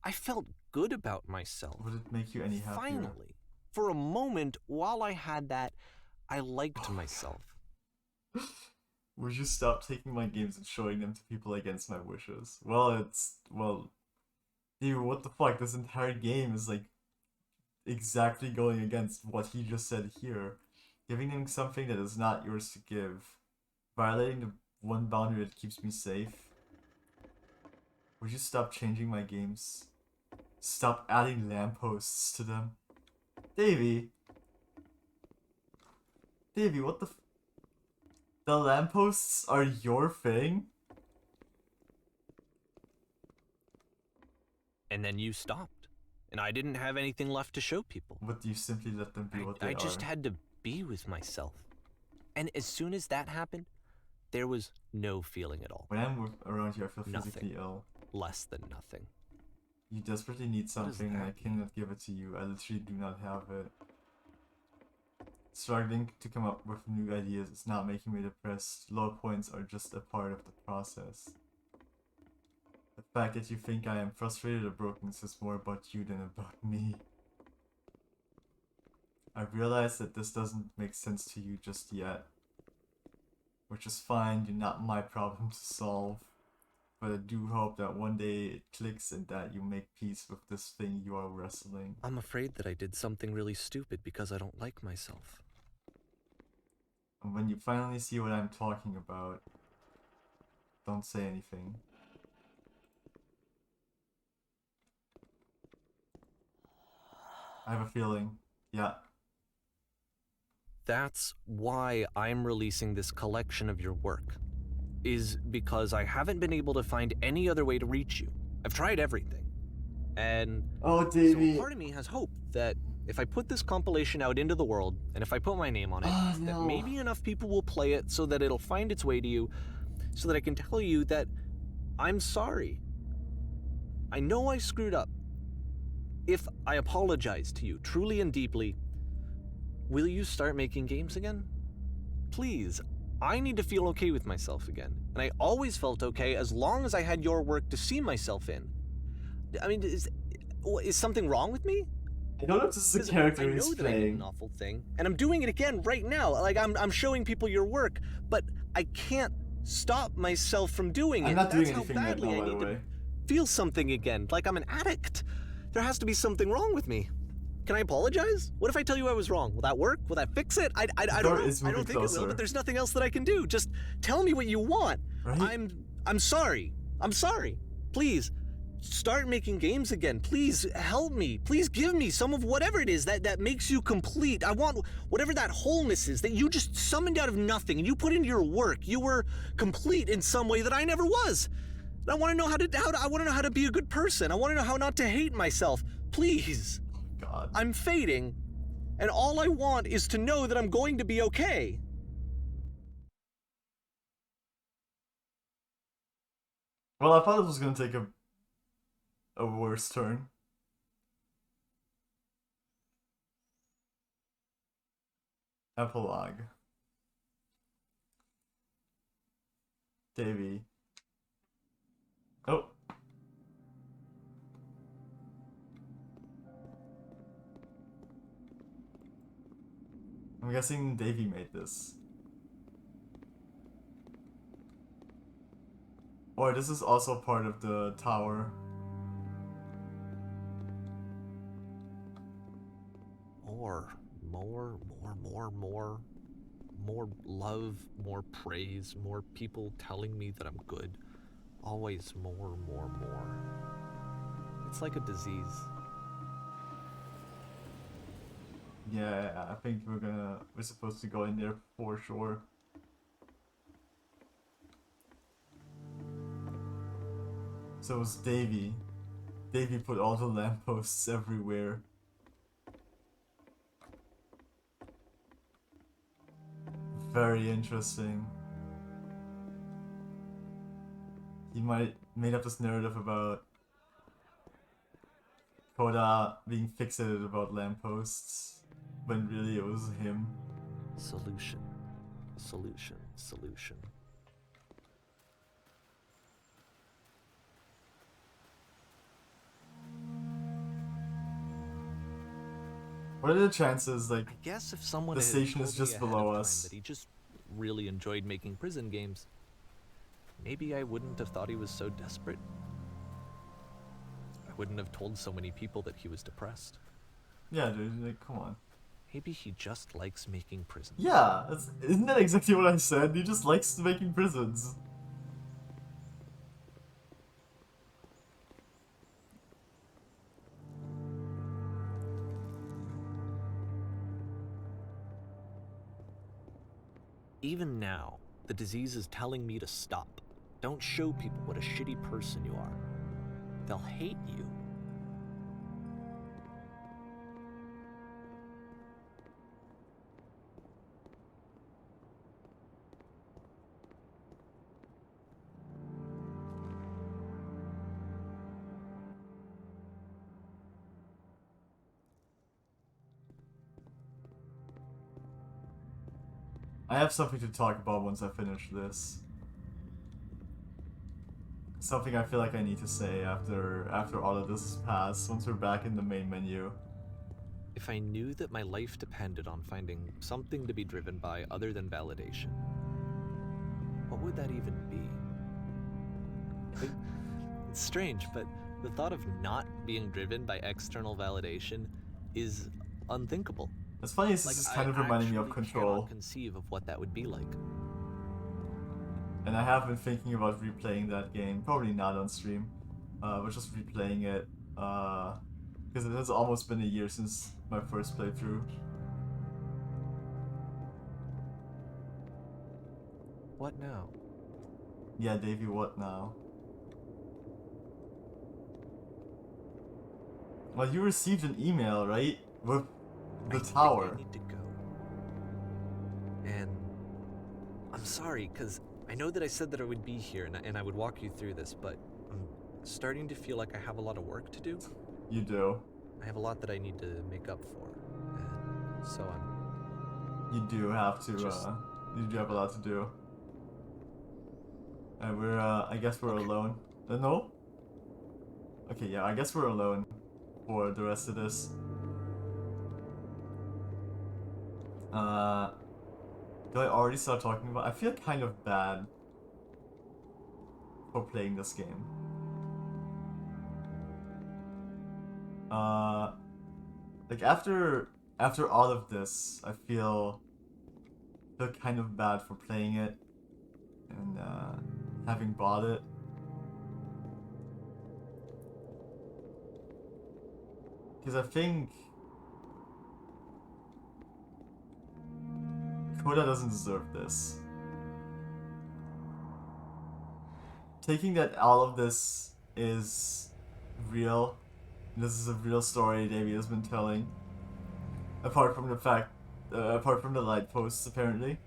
I felt good about myself.
Would it make you any happier?
Finally. For a moment, while I had that, I liked myself.
Would you stop taking my games and showing them to people against my wishes? Well, dude, what the fuck? This entire game is like exactly going against what he just said here. Giving them something that is not yours to give. Violating the one boundary that keeps me safe. Would you stop changing my games? Stop adding lampposts to them? Davey, what the the lampposts are your thing?
And then you stopped. And I didn't have anything left to show people.
But you simply let them be what they are.
I just had to be with myself. And as soon as that happened, there was no feeling at all.
When I'm around you, I feel physically ill.
Less than nothing.
You desperately need something and I cannot give it to you. I literally do not have it. Struggling to come up with new ideas is not making me depressed. Low points are just a part of the process. The fact that you think I am frustrated or broken says more about you than about me. I realize that this doesn't make sense to you just yet. Which is fine, you're not my problem to solve. But I do hope that one day it clicks and that you make peace with this thing you are wrestling.
I'm afraid that I did something really stupid because I don't like myself.
And when you finally see what I'm talking about, don't say anything. I have a feeling. Yeah.
That's why I'm releasing this collection of your work. Is because I haven't been able to find any other way to reach you. I've tried everything. And
oh, Davey.
So part of me has hope that if I put this compilation out into the world, and if I put my name on it, that maybe enough people will play it so that it'll find its way to you, so that I can tell you that I'm sorry. I know I screwed up. If I apologize to you truly and deeply, will you start making games again? Please. I need to feel okay with myself again. And I always felt okay as long as I had your work to see myself in. I mean, is something wrong with me?
I don't know if this is a character he's
playing. I know that I did an awful thing, and I'm doing it again right now. Like, I'm showing people your work, but I can't stop myself from doing it.
I'm not doing
That's
anything
how badly
right now,
I
by the
need
way.
to feel something again, like I'm an addict. There has to be something wrong with me. Can I apologize? What if I tell you I was wrong? Will that work? Will that fix it? I don't know. I don't think it will, but there's nothing else that I can do. Just tell me what you want.
Right?
I'm sorry. I'm sorry. Please, start making games again. Please help me. Please give me some of whatever it is that makes you complete. I want whatever that wholeness is that you just summoned out of nothing and you put into your work. You were complete in some way that I never was. And I want to know how to be a good person. I want to know how not to hate myself. Please.
God.
I'm fading, and all I want is to know that I'm going to be okay.
Well, I thought it was gonna take a worse turn. Epilogue. Davy. Oh. I'm guessing Davy made this. Or this is also part of the tower.
More love, more praise, more people telling me that I'm good. Always more. It's like a disease.
Yeah, I think we're supposed to go in there for sure. So it's Davy. Davy put all the lampposts everywhere. Very interesting. He might made up this narrative about Koda being fixated about lampposts, when really it was him.
Solution.
What are the chances, like,
I guess if someone
the
had
station
told
is just
me
below
ahead of time
us?
that he just really enjoyed making prison games, maybe I wouldn't have thought he was so desperate. I wouldn't have told so many people that he was depressed.
Yeah, dude, like, come on.
Maybe he just likes making prisons.
Yeah, isn't that exactly what I said? He just likes making prisons.
Even now, the disease is telling me to stop. Don't show people what a shitty person you are. They'll hate you.
I have something to talk about once I finish this. Something I feel like I need to say after all of this is passed, once we're back in the main menu.
If I knew that my life depended on finding something to be driven by other than validation, what would that even be? It's strange, but the thought of not being driven by external validation is unthinkable.
It's funny, this is kind of reminding me of
actually
Control.
cannot conceive of what that would be like.
And I have been thinking about replaying that game, probably not on stream, but just replaying it, because it has almost been a year since my first playthrough.
What now?
Yeah, Davey, what now? Well, you received an email, right? With the tower.
I think I need to go. And I'm sorry, because I know that I said that I would be here and I would walk you through this, but I'm starting to feel like I have a lot of work to do.
You do.
I have a lot that I need to make up for. And so I'm...
You do have to, you do have a lot to do. And we're, I guess we're alone. No? Okay, yeah, I guess we're alone for the rest of this. Do I already start talking about? I feel kind of bad for playing this game. Like after all of this, I feel kind of bad for playing it and having bought it. Because I think Koda doesn't deserve this. Taking that all of this is real, this is a real story Davey has been telling, apart from the fact, apart from the light posts apparently,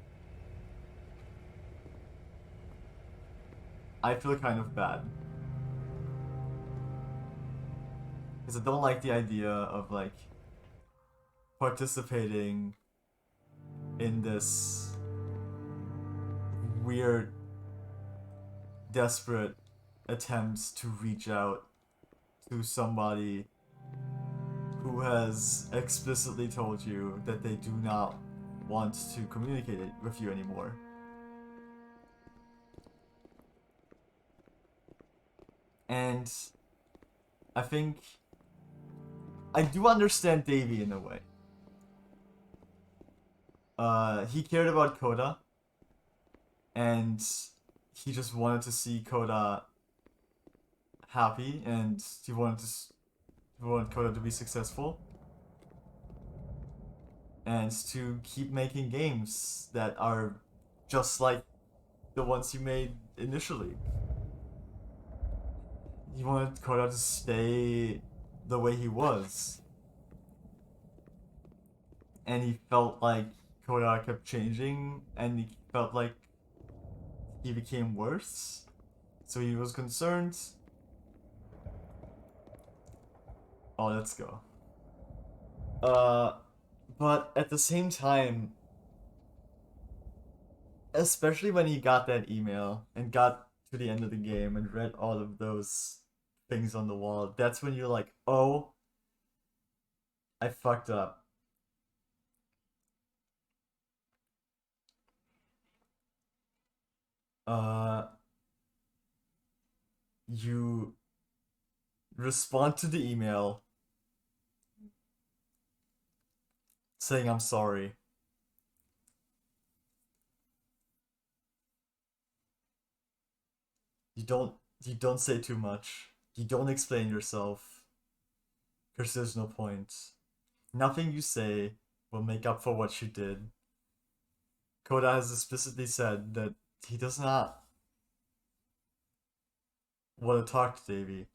I feel kind of bad. Because I don't like the idea of like participating in this weird, desperate attempts to reach out to somebody who has explicitly told you that they do not want to communicate with you anymore. And I think I do understand Davey in a way. He cared about Koda, and he just wanted to see Koda happy, and he wanted Koda to be successful, and to keep making games that are just like the ones he made initially. He wanted Koda to stay the way he was. And he felt like Koda kept changing, and he felt like he became worse. So he was concerned. Oh, let's go. But at the same time, especially when he got that email and got to the end of the game and read all of those things on the wall, that's when you're like, oh, I fucked up. You respond to the email saying I'm sorry. You don't say too much. You don't explain yourself. Because there's no point. Nothing you say will make up for what you did. Koda has explicitly said that he does not want to talk to Davey.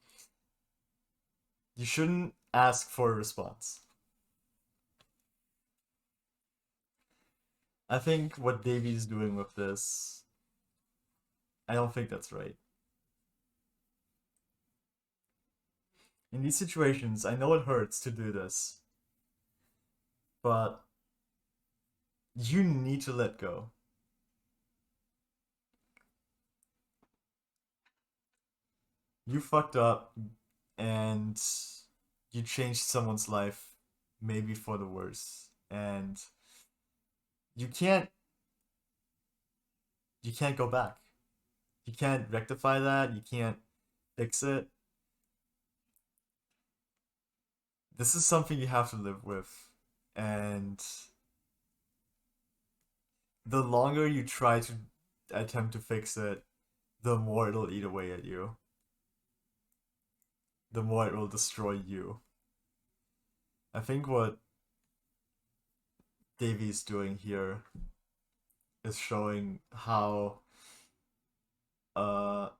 You shouldn't ask for a response. I think what Davey's doing with this, I don't think that's right. In these situations, I know it hurts to do this, but you need to let go. You fucked up, and you changed someone's life, maybe for the worse, and you can't go back. You can't rectify that. You can't fix it. This is something you have to live with, and the longer you try to attempt to fix it, the more it'll eat away at you. The more it will destroy you. I think what Davey's doing here is showing uh how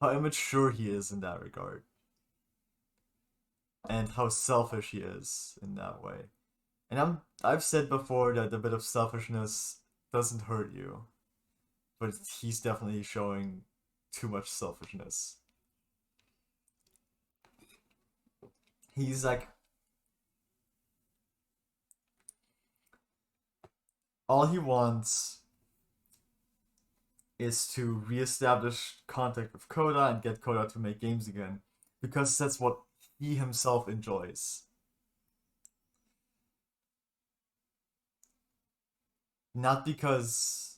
immature he is in that regard, and how selfish he is in that way. And I've said before that a bit of selfishness doesn't hurt you, but he's definitely showing too much selfishness. He's like, all he wants is to reestablish contact with Koda and get Koda to make games again, because that's what he himself enjoys. Not because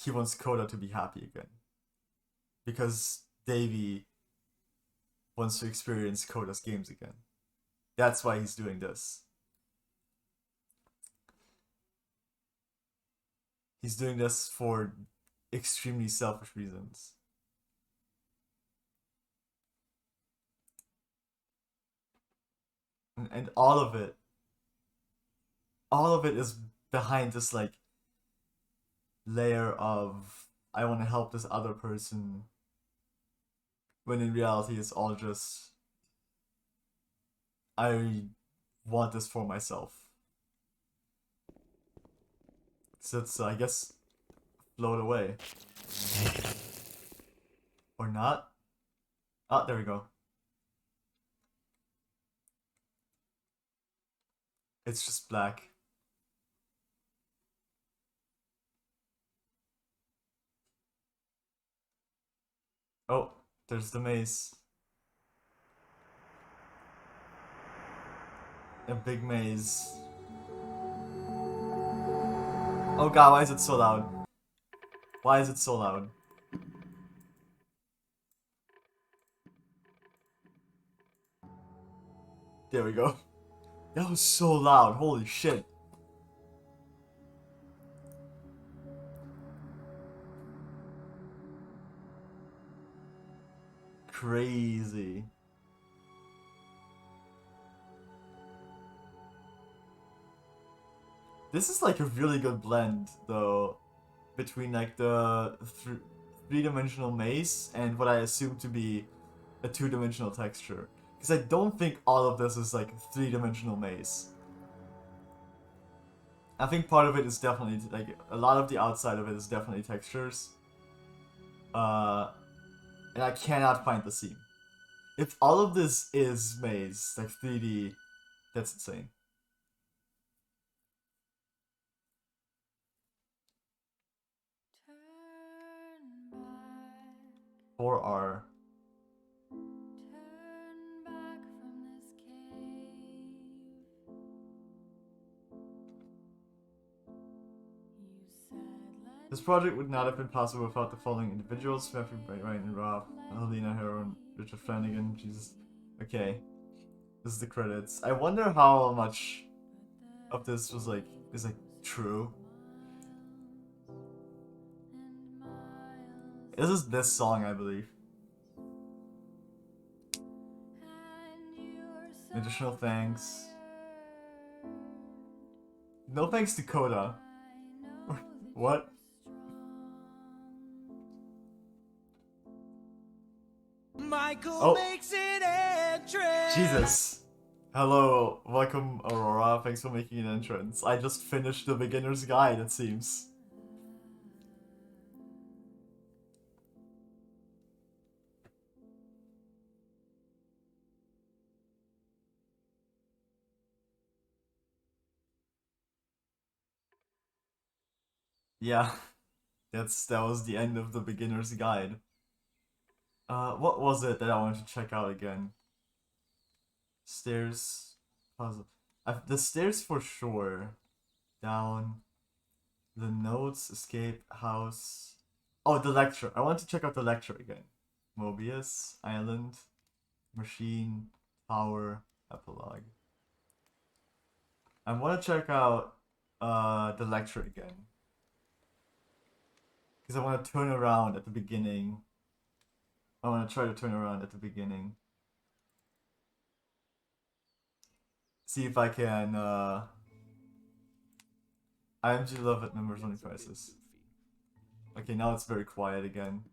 he wants Koda to be happy again. Because Davey wants to experience Koda's games again. That's why he's doing this. He's doing this for extremely selfish reasons. And all of it is behind this like layer of I want to help this other person, when in reality it's all just I want this for myself. So it's, I guess, float away. Or not? Oh, there we go. It's just black. Oh, there's the maze. A big maze. Oh god, why is it so loud? Why is it so loud? There we go. That was so loud, holy shit. Crazy. This is like a really good blend, though, between like the three-dimensional maze and what I assume to be a two-dimensional texture. Because I don't think all of this is like a three-dimensional maze. I think part of it is definitely, like, a lot of the outside of it is definitely textures. And I cannot find the seam. If all of this is maze, like 3D, that's insane. 4R. This project would not have been possible without the following individuals: Matthew Ryan and Rob, Helena Heron, Richard Flanagan. Jesus. Okay. This is the credits. I wonder how much of this was like is like true. This is this song, I believe. Additional thanks. No thanks to Coda. What?
Michael makes an entrance.
Jesus. Hello, welcome Aurora, thanks for making an entrance. I just finished the beginner's guide, it seems. Yeah, that was the end of the beginner's guide. What was it that I wanted to check out again? Stairs, puzzle. The stairs for sure. Down. The notes, escape, house. Oh, the lecture. I want to check out the lecture again. Mobius, island, machine, tower, epilogue. I want to check out the lecture again. Because I want to turn around at the beginning. I want to try to turn around at the beginning. See if I can, IMG love at numbers only prices. Okay, now it's very quiet again.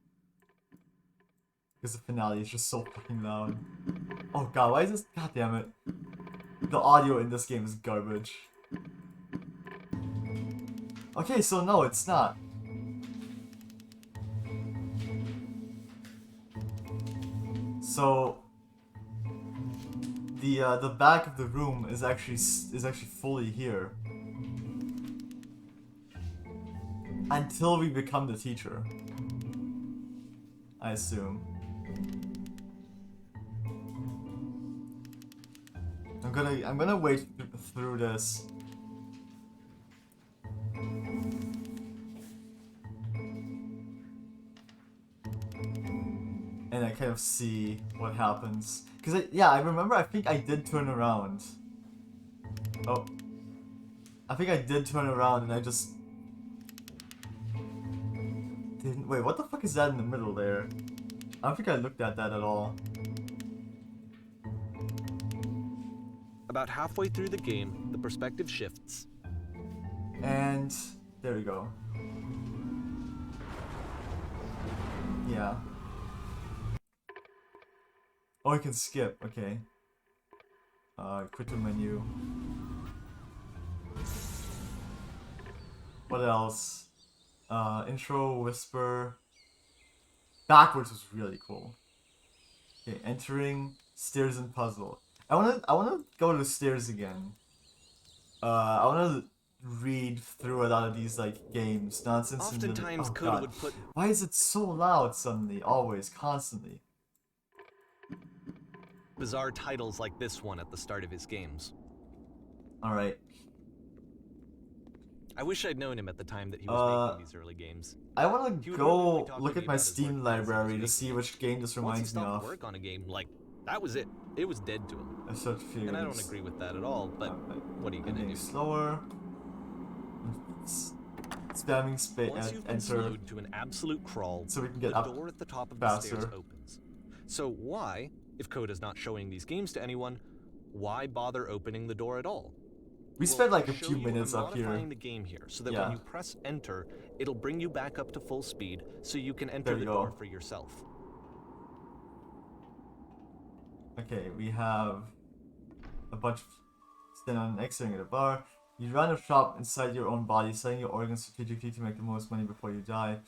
Because the finale is just so fucking loud. Oh god, why is this? God damn it. The audio in this game is garbage. Okay, so no, it's not. So the back of the room is actually fully here. Until we become the teacher. I assume. I'm gonna wait through this. And I kind of see what happens. Cause I remember I think I did turn around. Oh. I think I did turn around and I just didn't. Wait, what the fuck is that in the middle there? I don't think I looked at that at all.
About halfway through the game, the perspective shifts.
And there we go. Yeah. Oh, I can skip. Okay. Quit the menu. What else? Intro, whisper. Backwards was really cool. Okay, entering stairs and puzzle. I wanna go to stairs again. I wanna read through a lot of these like games nonsense in the.
Oftentimes,
Oh
Coda
god,
would put
why is it so loud suddenly? Always, constantly.
bizarre titles like this one at the start of his games.
All right.
I wish I'd known him at the time that he was making these early games.
I wanna
He would
go
regularly talk
look
to
at
me
my
about his
Steam
work as he was
library to
making
see
it.
which game this
Once he
reminds me
stopped
of.
work on a game, like, that was it. It was dead to him.
I start figuring.
And I don't agree with that at all, but what are you
I'm
gonna
getting
do?
slower. Spamming
Once you've been
enter.
slowed to an absolute crawl,
So we can get
the
up
door at the top of
faster.
the stairs opens. So why, if Coda's not showing these games to anyone, why bother opening the door at all?
We
Well,
spent like a
to show
few
you,
minutes
I'm
up here.
modifying the game here so that
Yeah.
when you press enter, it'll bring you back up to full speed so you can enter
There you
the
go.
door for yourself.
Okay, we have a bunch of stand on an X-ring at a bar. You run a shop inside your own body, selling your organs strategically to make the most money before you die.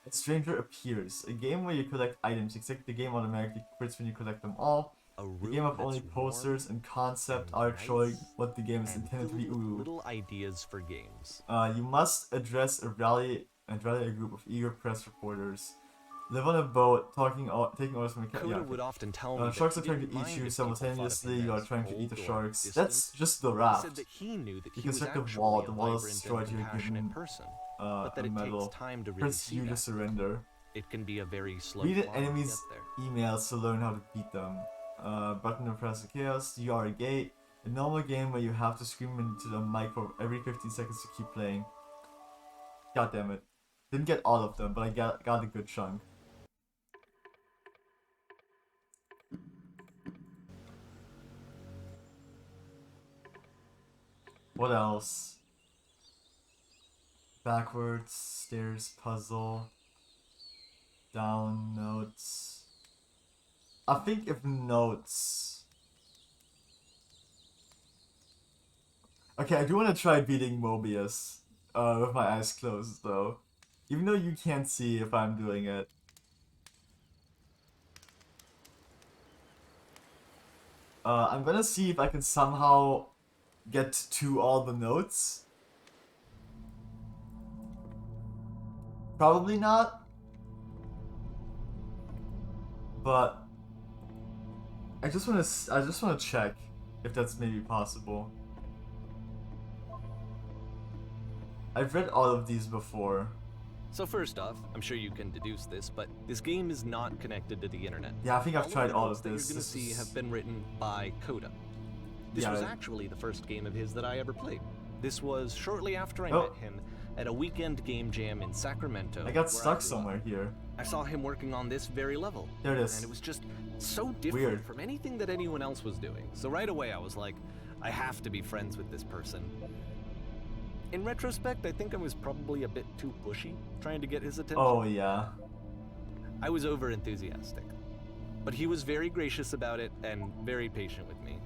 A stranger appears. A game where you collect items, except the game automatically quits when you collect them all.
A
The
room
game of
that's
only
warm
posters and concept
and
art showing
nice
what the game is
and
intended to be.
filled with
Ooh.
little ideas for games.
You must address a rally a group of eager press reporters. Live on a boat, taking orders from a cat.
Coda
Yeah,
would
okay.
often tell me that
Sharks
he
are trying
didn't
to eat
mind
you
if people thought of him
simultaneously. You are
as
trying to eat the
cold or
sharks.
distant.
That's just the
He
raft.
said that he knew that
You
he was
construct a
actually
wall.
a
The wall is
vibrant
destroyed.
and
You're
compassionate
given
person, but that
a
it
medal.
takes time to really
Press
see
U to
that.
surrender.
It can be a very slow
Read an
climb to
enemy's
get there.
emails to learn how to beat them. Button to press the chaos. You are a gate. A normal game where you have to scream into the mic for every 15 seconds to keep playing. God damn it. Didn't get all of them, but I got a good chunk. What else? Backwards, stairs, puzzle, down, notes. I think if notes. Okay, I do want to try beating Mobius with my eyes closed though. Even though you can't see if I'm doing it. I'm gonna see if I can somehow get to all the notes. Probably not. But I just wanna check if that's maybe possible. I've read all of these before.
So first off, I'm sure you can deduce this, but this game is not connected to the internet.
Yeah, I think I've tried all
notes
of
that
this.
you're gonna see have been written by Coda. This
Yeah,
was
I-
actually the first game of his that I ever played. This was shortly after I
Oh.
met him at a weekend game jam in Sacramento.
I got
where
stuck
grew up.
somewhere here.
I saw him working on this very level.
There it is.
And it was just so different
Weird.
from anything that anyone else was doing. So right away I was like, I have to be friends with this person. In retrospect, I think I was probably a bit too pushy trying to get his attention.
Oh yeah.
I was over enthusiastic. But he was very gracious about it and very patient with me.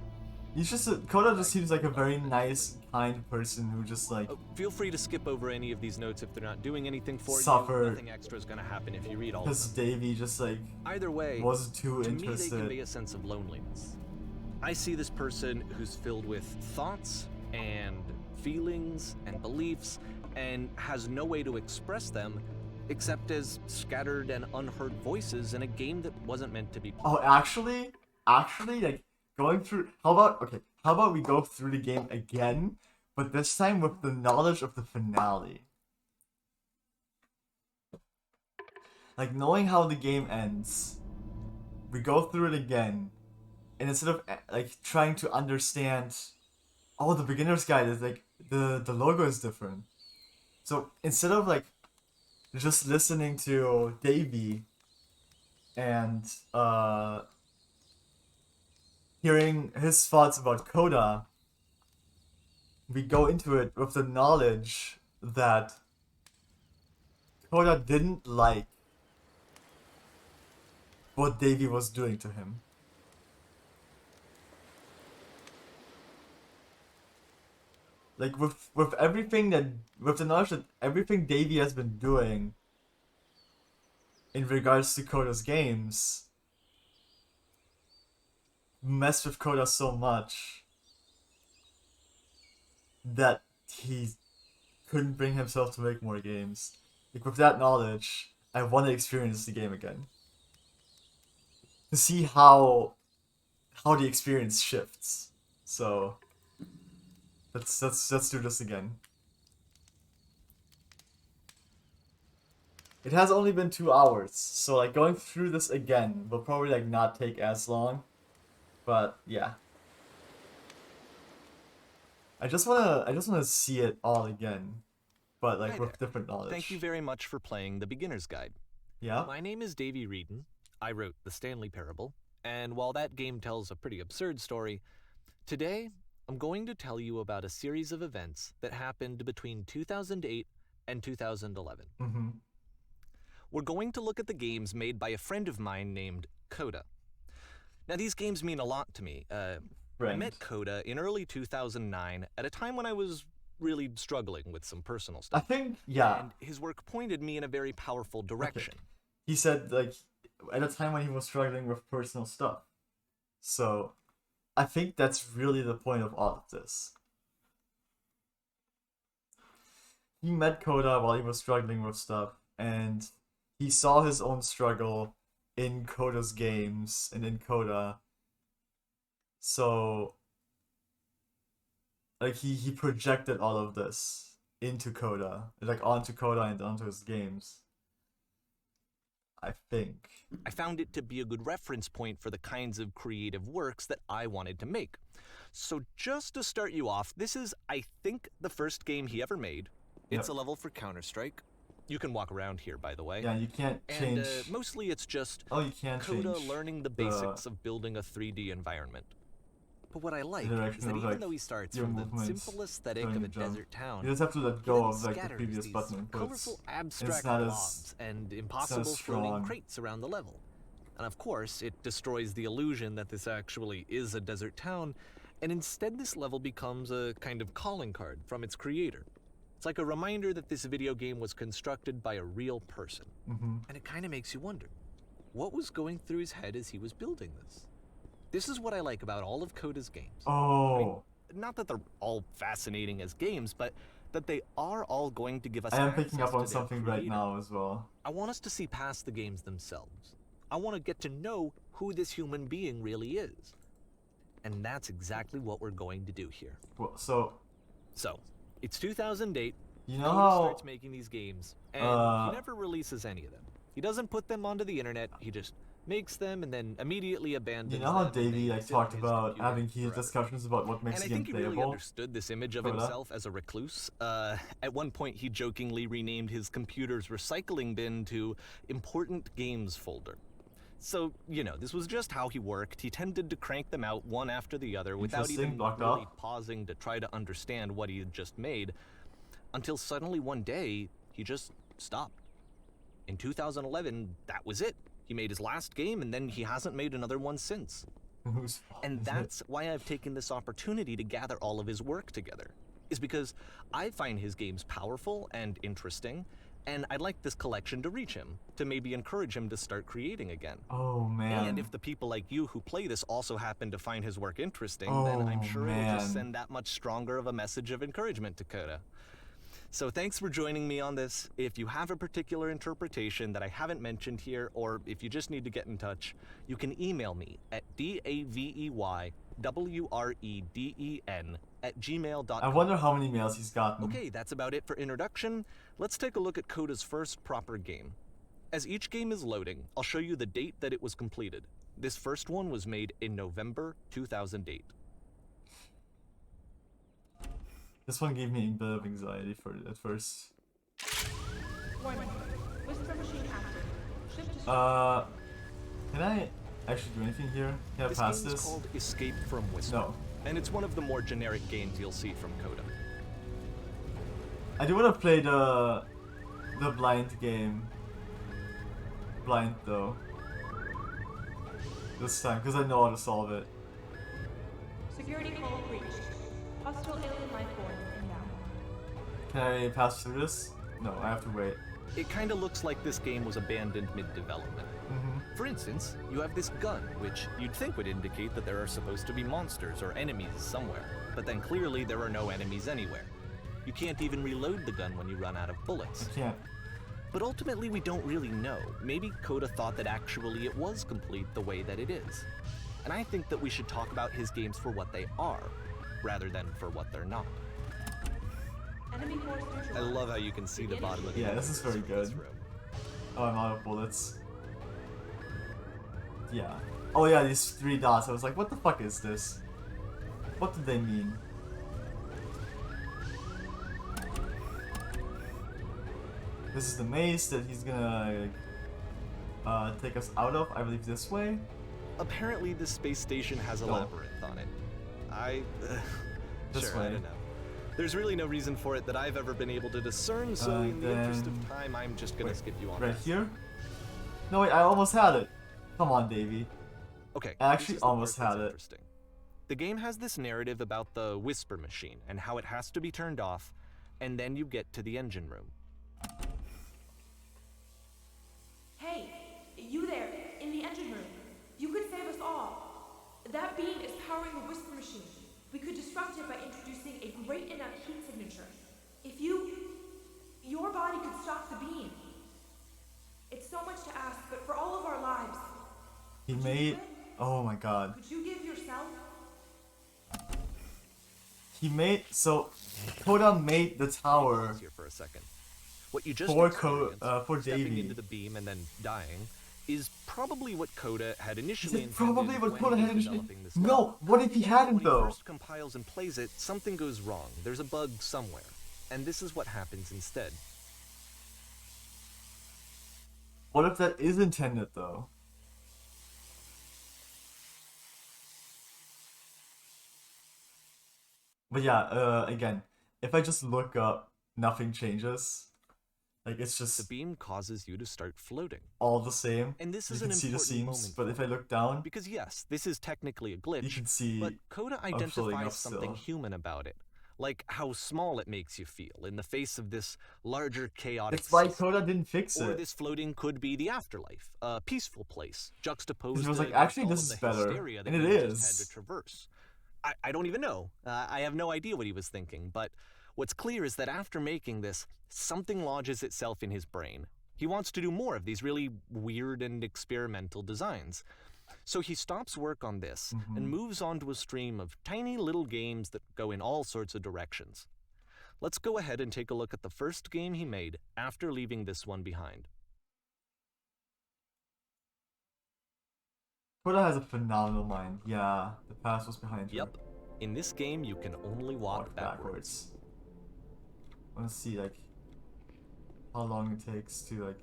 He's just Coda just seems like a very nice, kind person who just like
Feel free to skip over any of these notes if they're not doing anything for
Suffer.
you. Nothing extra is gonna happen if you read all of
because
them.
Davey just like
Either way,
wasn't too
to me they
interested.
convey a sense of loneliness. I see this person who's filled with thoughts and feelings and beliefs and has no way to express them except as scattered and unheard voices in a game that wasn't meant to be played.
Oh, actually, like going through. How about we go through the game again, but this time with the knowledge of the finale. Like knowing how the game ends, we go through it again, and instead of like trying to understand, oh, the beginner's guide is like the logo is different. So instead of like just listening to Davey and hearing his thoughts about Coda, we go into it with the knowledge that Coda didn't like what Davey was doing to him. Like with everything that with the knowledge that everything Davey has been doing in regards to Coda's games, messed with Coda so much that he couldn't bring himself to make more games. Like, with that knowledge, I want to experience the game again. To see how the experience shifts. So let's do this again. It has only been 2 hours, so like going through this again will probably like not take as long. But yeah. I just wanna see it all again. But like
Hi
with
there.
different knowledge.
Thank you very much for playing the Beginner's Guide.
Yeah?
My name is Davey Reedon. I wrote The Stanley Parable, and while that game tells a pretty absurd story, today I'm going to tell you about a series of events that happened between 2008 and 2011.
Mm-hmm.
We're going to look at the games made by a friend of mine named Coda. Now, these games mean a lot to me. I met Coda in early 2009 at a time when I was really struggling with some personal
I
stuff.
think, yeah.
And his work pointed me in a very powerful direction.
Okay. He said, like, at a time when he was struggling with personal stuff. So, I think that's really the point of all of this. He met Coda while he was struggling with stuff, and he saw his own struggle in Coda's games and in Coda. So, like, he projected all of this into Coda, like onto Coda and onto his games. I think.
I found it to be a good reference point for the kinds of creative works that I wanted to make. So just to start you off, this is, I think, the first game he ever made. It's a level for Counter-Strike. You can walk around here, by the way.
Yeah, you can't change.
And mostly it's just
you can't
Coda
change
learning the basics of building a 3D environment. But what I like
direction
is that
of,
even
like,
though he starts
your
from the
movements
simple aesthetic
during
of a
the jump.
desert town,
You just have to let
he
go
then
of like the
scatters
previous
these
button inputs.
colorful abstract
It's not as
blobs and impossible
strong.
floating crates around the level. And of course, it destroys the illusion that this actually is a desert town, and instead this level becomes a kind of calling card from its creator. It's like a reminder that this video game was constructed by a real person.
Mm-hmm.
And it kind of makes you wonder, what was going through his head as he was building this? This is what I like about all of Coda's games.
Oh.
I mean, not that they're all fascinating as games, but that they are all going to give us
I am
access
picking up
to
on
their
something right
creator.
now as well.
I want us to see past the games themselves. I want to get to know who this human being really is. And that's exactly what we're going to do here.
Well, so
it's 2008.
you know
Coda
how
starts making these games, and he never releases any of them. He doesn't put them onto the internet. He just makes them and then immediately abandons them.
you know how
and they
Davey like
sit in
talked
his
about
computer
having heated
forever.
discussions about what makes
And I
a game
think he really
playable?
understood this image of
Coda?
himself as a recluse. At one point, he jokingly renamed his computer's recycling bin to Important Games Folder. So, you know, this was just how he worked. He tended to crank them out one after the other without
Interesting,
even
blocked
really
off.
pausing to try to understand what he had just made, until suddenly one day, he just stopped. In 2011, that was it. He made his last game, and then he hasn't made another one since.
Whose fault
And
is it?
that's why I've taken this opportunity to gather all of his work together, is because I find his games powerful and interesting, and I'd like this collection to reach him, to maybe encourage him to start creating again.
Oh man.
And if the people like you who play this also happen to find his work interesting, then I'm sure it'll
man.
just send that much stronger of a message of encouragement to Coda. So thanks for joining me on this. If you have a particular interpretation that I haven't mentioned here, or if you just need to get in touch, you can email me at daveyWreden@gmail.com.
I wonder how many mails he's gotten.
Okay, that's about it for introduction. Let's take a look at Coda's first proper game. As each game is loading, I'll show you the date that it was completed. This first one was made in November 2008.
This one gave me a bit of anxiety at first.
Warning. Whisper machine active. Shift to
Can I actually do anything here? Can I
This
pass
game is
this?
called Escape from Whisper.
No.
And it's one of the more generic games you'll see from Coda.
I do want to play the blind game. Blind though. This time, because I know how to solve it.
security call breached. Hostile alien life form inbound.
Can I pass through this? No, I have to wait.
It kinda looks like this game was abandoned mid-development.
Mm-hmm.
For instance, you have this gun, which you'd think would indicate that there are supposed to be monsters or enemies somewhere, but then clearly there are no enemies anywhere. You can't even reload the gun when you run out of bullets.
I can't.
But ultimately we don't really know. Maybe Coda thought that actually it was complete the way that it is. And I think that we should talk about his games for what they are, rather than for what they're not.
Enemy force neutralized.
I love how you can see the bottom of the
Yeah, this is very
universe
good.
from this room.
Oh, I'm out of bullets. Yeah. Oh yeah, these 3 dots. I was like, what the fuck is this? What did they mean? This is the maze that he's gonna take us out of, I believe this way.
Apparently this space station has a
No.
labyrinth on it.
This
sure,
way.
I don't know. There's really no reason for it that I've ever been able to discern, so in the interest of
then-
time, I'm just gonna
Wait,
skip you on
right
that.
here? No wait, I almost had it. Come on, Davey.
Okay,
I actually
this is the
almost
part that's
had it.
interesting. The game has this narrative about the whisper machine and how it has to be turned off, and then you get to the engine room.
Hey, you there, in the engine room. You could save us all. That beam is powering the whisper machine. We could disrupt it by introducing a great enough heat signature. If your body could stop the beam. It's so much to ask, but for all of our lives,
He
would you
made...
do it?
Oh my god.
Could you give yourself?
He made... So, Coda made the tower
Here for a second. What you just
for
experienced,
for
stepping
Davey.
into the beam and then dying, is probably what Coda had
Is
initially
it probably
intended
what
when
Coda
he
had
was
initially...
developing this
No!
game.
What if he hadn't
When he
though?
first compiles and plays it, something goes wrong. There's a bug somewhere. And this is what happens instead.
What if that is intended though? But yeah, again, if I just look up, nothing changes. Like it's
The
just
beam causes you to start floating.
all the same.
And this
You
is
can
an
see the
important
seams,
moment
but
for
if I
it.
look down,
Because yes, this is technically a glitch,
you can see
but Coda
floating
identifies
up
something
still.
human about it. Like how small it makes you feel in the face of this larger chaotic
It's why
system.
Coda didn't fix
Or
it.
this floating could be the afterlife, a peaceful place, juxtaposed
He was like,
against
actually,
all
this
of
is
the
better.
hysteria that
And it
he just
is.
had to traverse. I don't even know. I have no idea what he was thinking, but what's clear is that after making this, something lodges itself in his brain. He wants to do more of these really weird and experimental designs. So he stops work on this and moves on to a stream of tiny little games that go in all sorts of directions. Let's go ahead and take a look at the first game he made after leaving this one behind.
Coda has a phenomenal mind. Yeah, the past was behind her.
Yep. In this game, you can only walk backwards.
I want to see like how long it takes to like.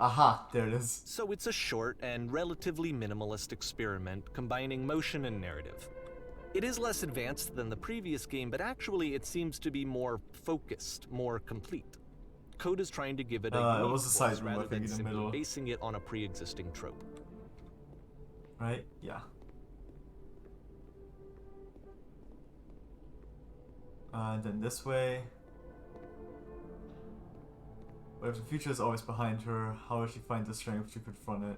Aha! There it is.
So it's a short and relatively minimalist experiment combining motion and narrative. It is less advanced than the previous game, but actually it seems to be more focused, more complete. Coda's trying to give it a
It
unique
was the side
voice
room, I
rather
think,
than
in the
simply
middle.
basing it on a pre-existing trope.
Right? Yeah. And then this way. But if the future is always behind her, how will she find the strength to confront it?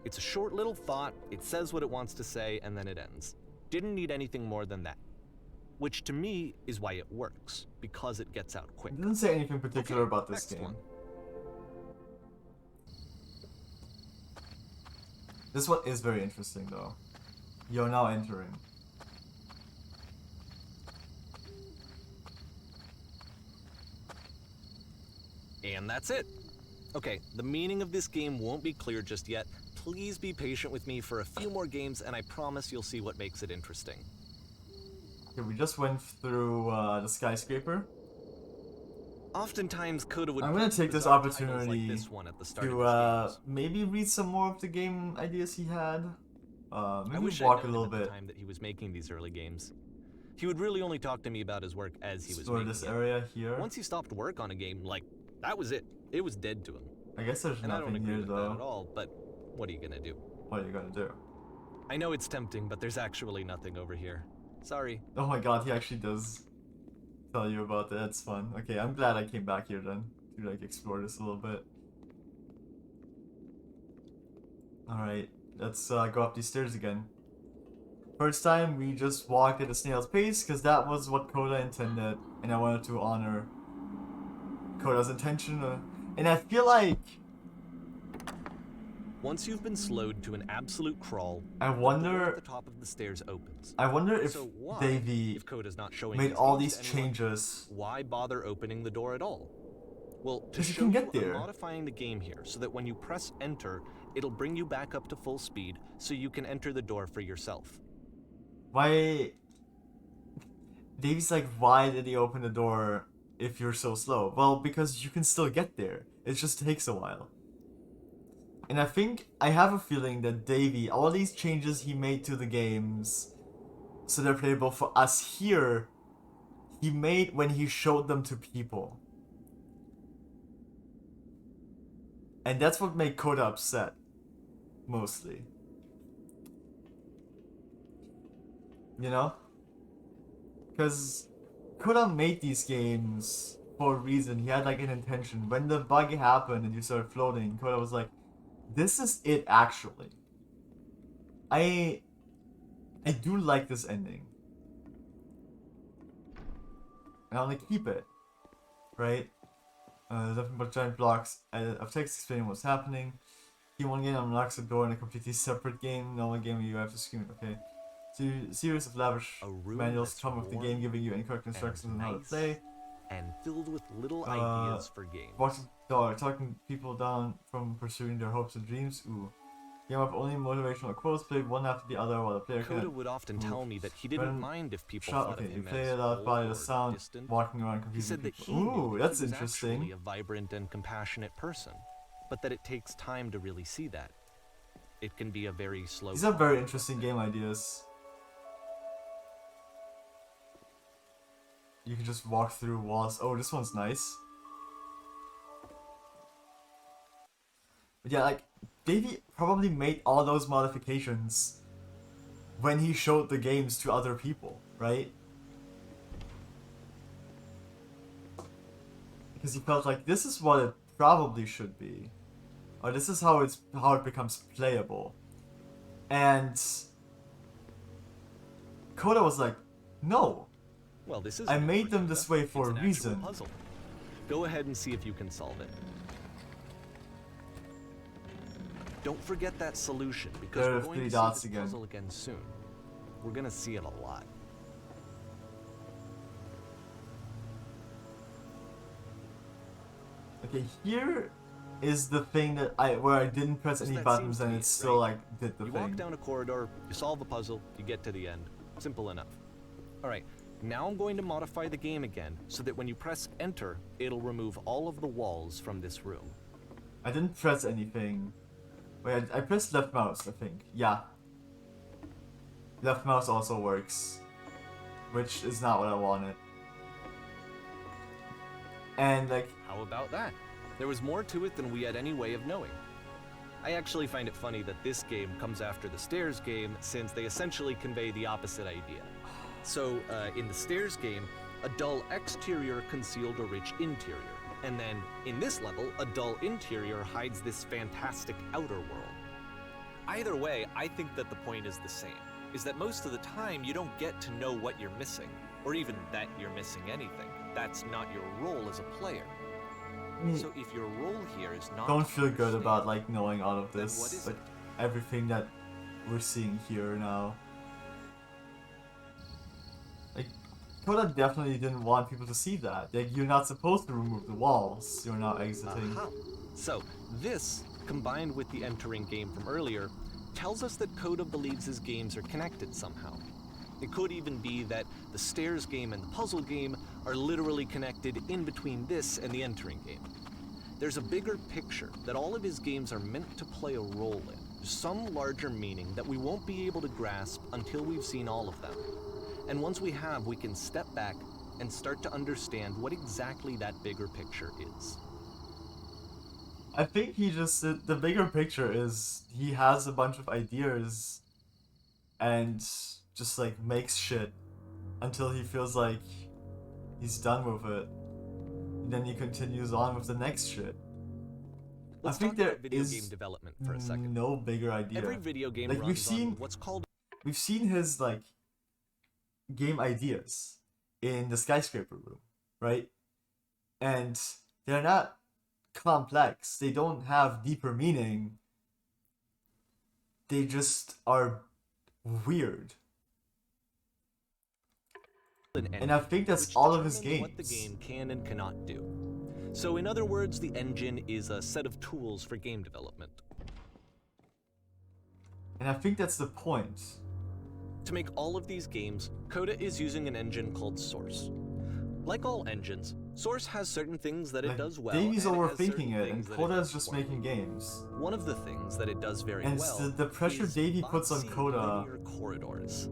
It's a short little thought, it says what it wants to say, and then it ends. Didn't need anything more than that. Which to me is why it works, because it gets out quick.
It doesn't say anything particular
Okay,
about this
next
game.
one.
This one is very interesting though. You're now entering.
And that's it. Okay, the meaning of this game won't be clear just yet. Please be patient with me for a few more games, and I promise you'll see what makes it interesting.
Okay, we just went through the skyscraper.
Oftentimes, Coda would
I'm gonna
put
take this
bizarre titles
opportunity
like this one at the start
to
of his games.
maybe read some more of the game ideas he had.
I
Maybe
wish
walk
I'd
a
known
little
him at
bit.
the time that he was making these early games. He would really only talk to me about his work as he was
Explore
making
this
it.
area here.
Once he stopped work on a game, like, that was it. It was dead to him.
I guess there's
And I don't
nothing
agree
here
with that at
though.
all, but what are you gonna do?
What are you gonna do?
I know it's tempting, but there's actually nothing over here. Sorry.
Oh my god, he actually does tell you about that. It's fun. Okay, I'm glad I came back here then to like explore this a little bit. Alright, let's go up these stairs again. First time we just walked at a snail's pace because that was what Coda intended, and I wanted to honor Coda's intention. And I feel like
Once you've been slowed to an absolute crawl,
I
the door
wonder
at the top of the stairs opens.
I wonder if
So why,
Davey
if Coda's not showing
made
these
all
games
these
to anyone,
changes.
why bother opening the door at all? Well, to
'Cause you
show
can
you,
get there.
I'm modifying the game here so that when you press enter, it'll bring you back up to full speed so you can enter the door for yourself.
Why? Davey's like, why did he open the door if you're so slow? Well, because you can still get there. It just takes a while. And I have a feeling that Davey, all these changes he made to the games, so they're playable for us here, he made when he showed them to people. And that's what made Coda upset, mostly. You know? Because Coda made these games for a reason. He had like an intention. When the bug happened and you started floating, Coda was like, this is it actually. I do like this ending. And I'm gonna keep it. Right? Nothing but giant blocks of text explaining what's happening. Game one game unlocks a door in a completely separate game. Normal game you have to scream. Okay. Series of lavish manuals come with the game, giving you incorrect instructions on how to play.
And filled with little ideas for games.
Watching dog, talking people down from pursuing their hopes and dreams. Ooh. Game up only motivational quotes, played one after the other while the player
Coda would often tell me that he didn't mind if people thought of
you
him
play
as
it out by
old
the
or
sound,
distant.
walking around
He
confusing
said that he
people. Ooh,
knew
that's
he was
interesting.
actually a vibrant and compassionate person, but that it takes time to really see that. It can be a very slow
These are very interesting game ideas. You can just walk through walls. Oh, this one's nice. But yeah, like, Davey probably made all those modifications when he showed the games to other people, right? Because he felt like this is what it probably should be. Or this is how it becomes playable. And Coda was like, no.
Well, this is
I made them this way for a
it's an actual
reason.
puzzle. Go ahead and see if you can solve it. Don't forget that solution, because
There are
we're going
3
to
dots
see the
again.
puzzle again soon. We're gonna see it a lot.
Okay, here is the thing that where I didn't press
As
any
that
buttons
seems to
and
be
it
it,
still
right?
like did the
You
thing.
walk down a corridor, you solve a puzzle, you get to the end. Simple enough. Alright, now I'm going to modify the game again, so that when you press enter, it'll remove all of the walls from this room.
I didn't press anything. Wait, I pressed left mouse, I think. Yeah. Left mouse also works. Which is not what I wanted. And like,
How about that? There was more to it than we had any way of knowing. I actually find it funny that this game comes after the Stairs game, since they essentially convey the opposite idea. So, in the Stairs game, a dull exterior concealed a rich interior. And then, in this level, a dull interior hides this fantastic outer world. Either way, I think that the point is the same, is that most of the time you don't get to know what you're missing, or even that you're missing anything. That's not your role as a player. So if your role here is not
don't
to
feel good
understand,
about like knowing all of
then
this.
what is
Like
it?
everything that we're seeing here now. Like, Coda definitely didn't want people to see that. Like, you're not supposed to remove the walls. You're not exiting.
Aha. So, this, combined with the entering game from earlier, tells us that Coda believes his games are connected somehow. It could even be that the Stairs game and the puzzle game are literally connected in between this and the entering game. There's a bigger picture that all of his games are meant to play a role in, some larger meaning that we won't be able to grasp until we've seen all of them. And once we have, we can step back and start to understand what exactly that bigger picture is.
I think he just the bigger picture is he has a bunch of ideas and just like makes shit until he feels like he's done with it. And then he continues on with the next shit.
Let's
I think
talk
there
about video
is
game development for a second.
no bigger idea.
Every video game
like
runs on what's called
we've seen his like game ideas in the skyscraper room, right? And they're not complex. They don't have deeper meaning. They just are weird. And I think that's all of his games.
What the game can and cannot do. So in other words, the engine is a set of tools for game development.
And I think that's the point.
To make all of these games, Coda is using an engine called Source. Like all engines, Source has certain things that it does well.
Davy's
and
overthinking it, and Coda is just making games.
One of the things that it does very
and
well
the pressure
is
Davy puts on
boxy
Coda.
linear corridors.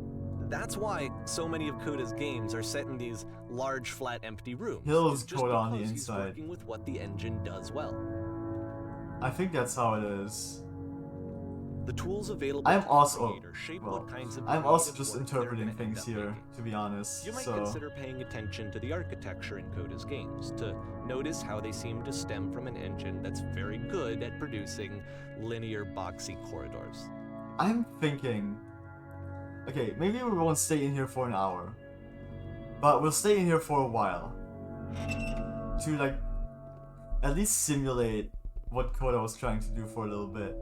That's why so many of Coda's games are set in these large, flat, empty rooms.
Kills
It's just
Coda on the
because
inside.
He's working with what the engine does well.
I think that's how it is.
The tools available
I'm
to
also
the creator shape
well,
what kinds of
I'm also
creative
just
work they're
interpreting
gonna end
things
up
here,
making.
to be honest.
You might
so
consider paying attention to the architecture in Coda's games to notice how they seem to stem from an engine that's very good at producing linear, boxy corridors.
I'm thinking, okay, maybe we won't stay in here for an hour, but we'll stay in here for a while to like at least simulate what Coda was trying to do for a little bit,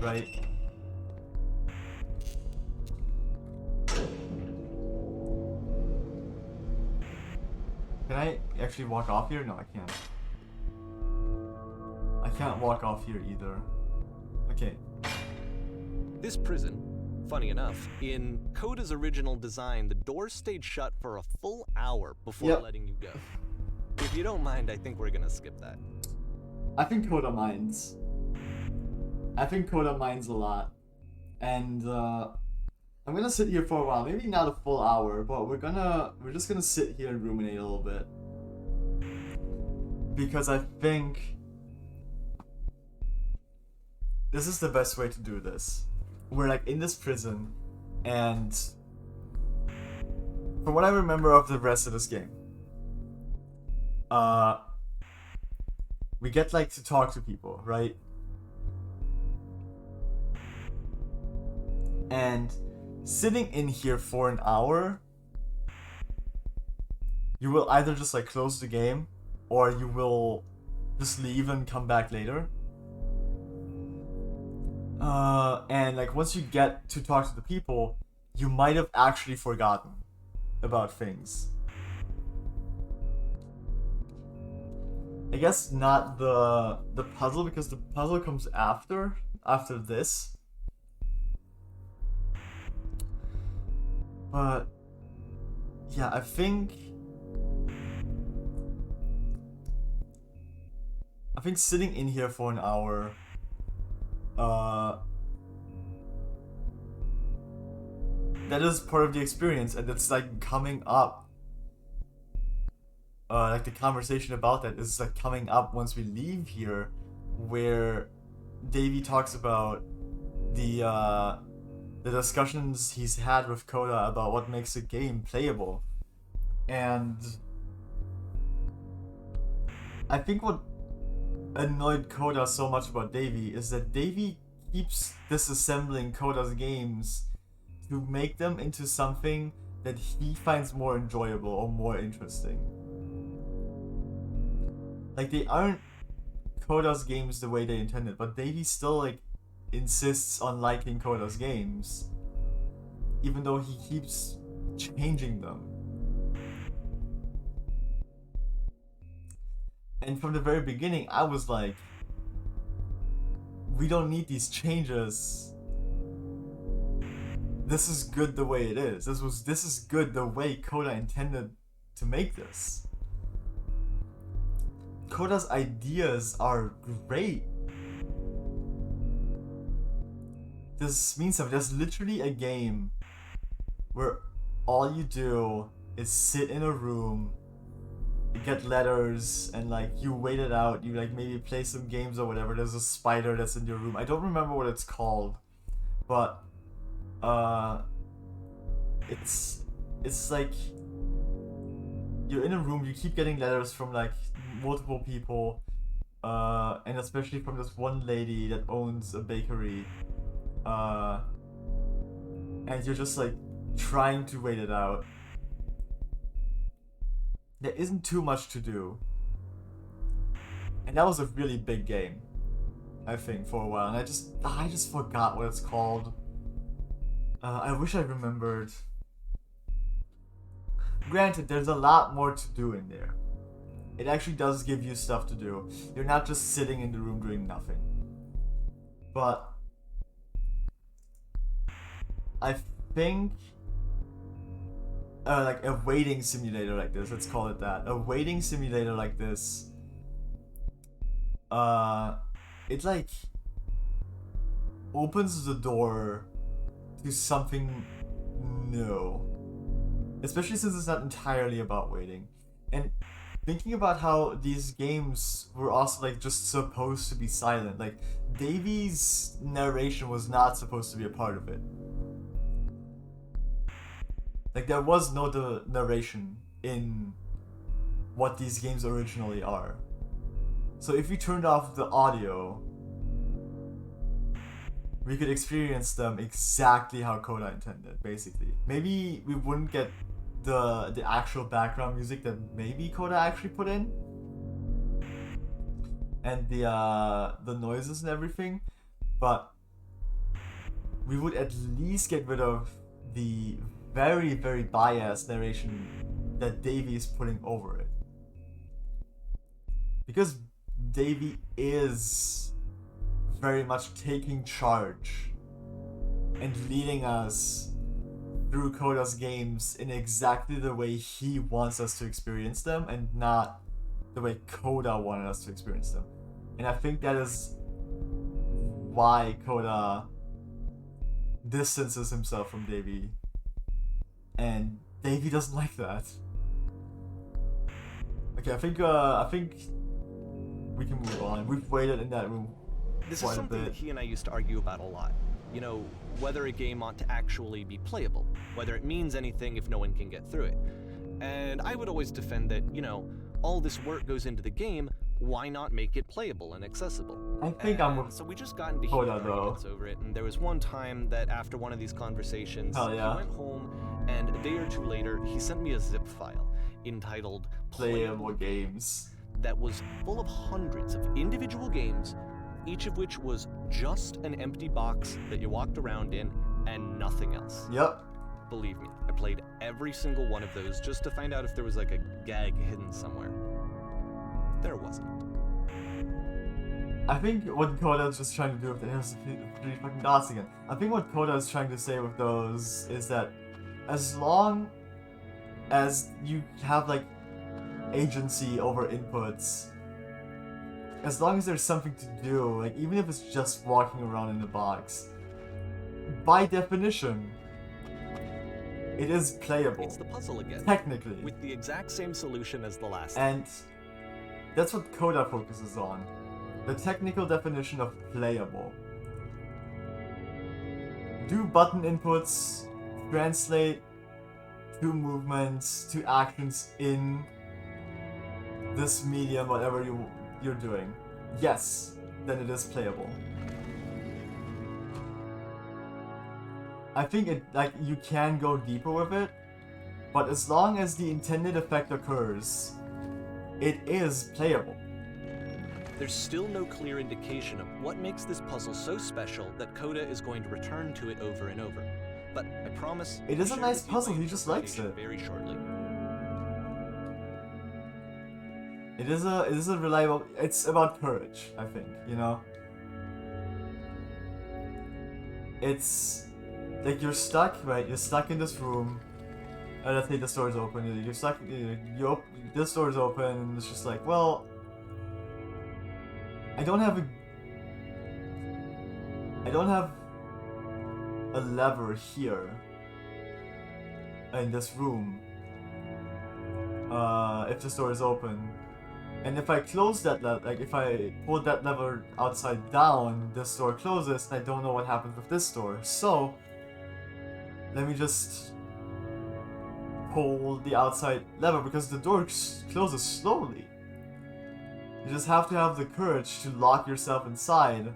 right? Can I actually walk off here? No, I can't. I can't walk off here either. Okay.
This prison, funny enough, in Coda's original design, the doors stayed shut for a full hour before letting you go. If you don't mind, I think we're gonna skip that.
I think Coda minds. I think Coda minds a lot. And I'm gonna sit here for a while, maybe not a full hour, but we're just gonna sit here and ruminate a little bit. Because I think this is the best way to do this. We're like in this prison, and from what I remember of the rest of this game, we get like to talk to people, right? And sitting in here for an hour, you will either just like close the game, or you will just leave and come back later. And like once you get to talk to the people, you might have actually forgotten about things. I guess not the puzzle, because the puzzle comes after this. But yeah, I think sitting in here for an hour that is part of the experience, and it's like coming up, like the conversation about that is like coming up once we leave here, where Davy talks about the discussions he's had with Coda about what makes a game playable. And I think what annoyed Coda so much about Davy is that Davy keeps disassembling Coda's games to make them into something that he finds more enjoyable or more interesting. Like, they aren't Coda's games the way they intended, but Davy still like insists on liking Coda's games, even though he keeps changing them. And from the very beginning, I was like, we don't need these changes. This is good the way it is. This is good the way Coda intended to make this. Coda's ideas are great. This means something. There's literally a game where all you do is sit in a room, you get letters, and like you wait it out, you like maybe play some games or whatever. There's a spider that's in your room. I don't remember what it's called, but it's like you're in a room, you keep getting letters from like multiple people, and especially from this one lady that owns a bakery, and you're just like trying to wait it out. There isn't too much to do, and that was a really big game, I think, for a while, and I just forgot what it's called. I wish I remembered. Granted, there's a lot more to do in there. It actually does give you stuff to do. You're not just sitting in the room doing nothing. But I think like a waiting simulator like this, let's call it that. A waiting simulator like this, it like opens the door to something new. Especially since it's not entirely about waiting. And thinking about how these games were also like just supposed to be silent. Like Davy's narration was not supposed to be a part of it. Like there was no narration in what these games originally are. So if we turned off the audio, we could experience them exactly how Coda intended, basically. Maybe we wouldn't get the actual background music that maybe Coda actually put in, and the noises and everything, but we would at least get rid of the very, very biased narration that Davy is putting over it. Because Davy is very much taking charge and leading us through Coda's games in exactly the way he wants us to experience them and not the way Coda wanted us to experience them. And I think that is why Coda distances himself from Davy, and Davy doesn't like that. Okay, I think we can move on. We've waited in that room
This
quite
is
a
something
bit.
that he and I used to argue about a lot. You know, whether a game ought to actually be playable, whether it means anything if no one can get through it. And I would always defend that, you know, all this work goes into the game, why not make it playable and accessible?
I think I'm with
So we just got into
Coda,
heated
though.
arguments over it, and there was one time that after one of these conversations,
Hell yeah.
he went home, and a day or two later, he sent me a zip file entitled
playable games.
that was full of hundreds of individual games, each of which was just an empty box that you walked around in and nothing else.
Yep.
Believe me, I played every single one of those just to find out if there was like a gag hidden somewhere. There wasn't.
I think what Coda is just trying to do with there's three fucking dots again. I think what Coda is trying to say with those is that as long as you have like agency over inputs, as long as there's something to do, like even if it's just walking around in the box, by definition, it is playable.
It's the puzzle again.
Technically.
With the exact same solution as the last.
And that's what Coda focuses on. The technical definition of playable. Do button inputs translate to movements, to actions in this medium, whatever you're doing? Yes, then it is playable. I think it you can go deeper with it, but as long as the intended effect occurs, it is playable.
There's still no clear indication of what makes this puzzle so special that Coda is going to return to it over and over. But I promise
It is
I'll
a
share
nice
with you
puzzle,
my
he just likes
interpretation
it.
very shortly.
It is a reliable. It's about courage, I think. You know. It's like you're stuck, right? You're stuck in this room. Let's say the door is open. You're stuck. This door is open, and it's just like, well, I don't have a lever here in this room. If this door is open. And if I close that like if I pull that lever outside down, this door closes, and I don't know what happens with this door. So, let me just pull the outside lever because the door closes slowly. You just have to have the courage to lock yourself inside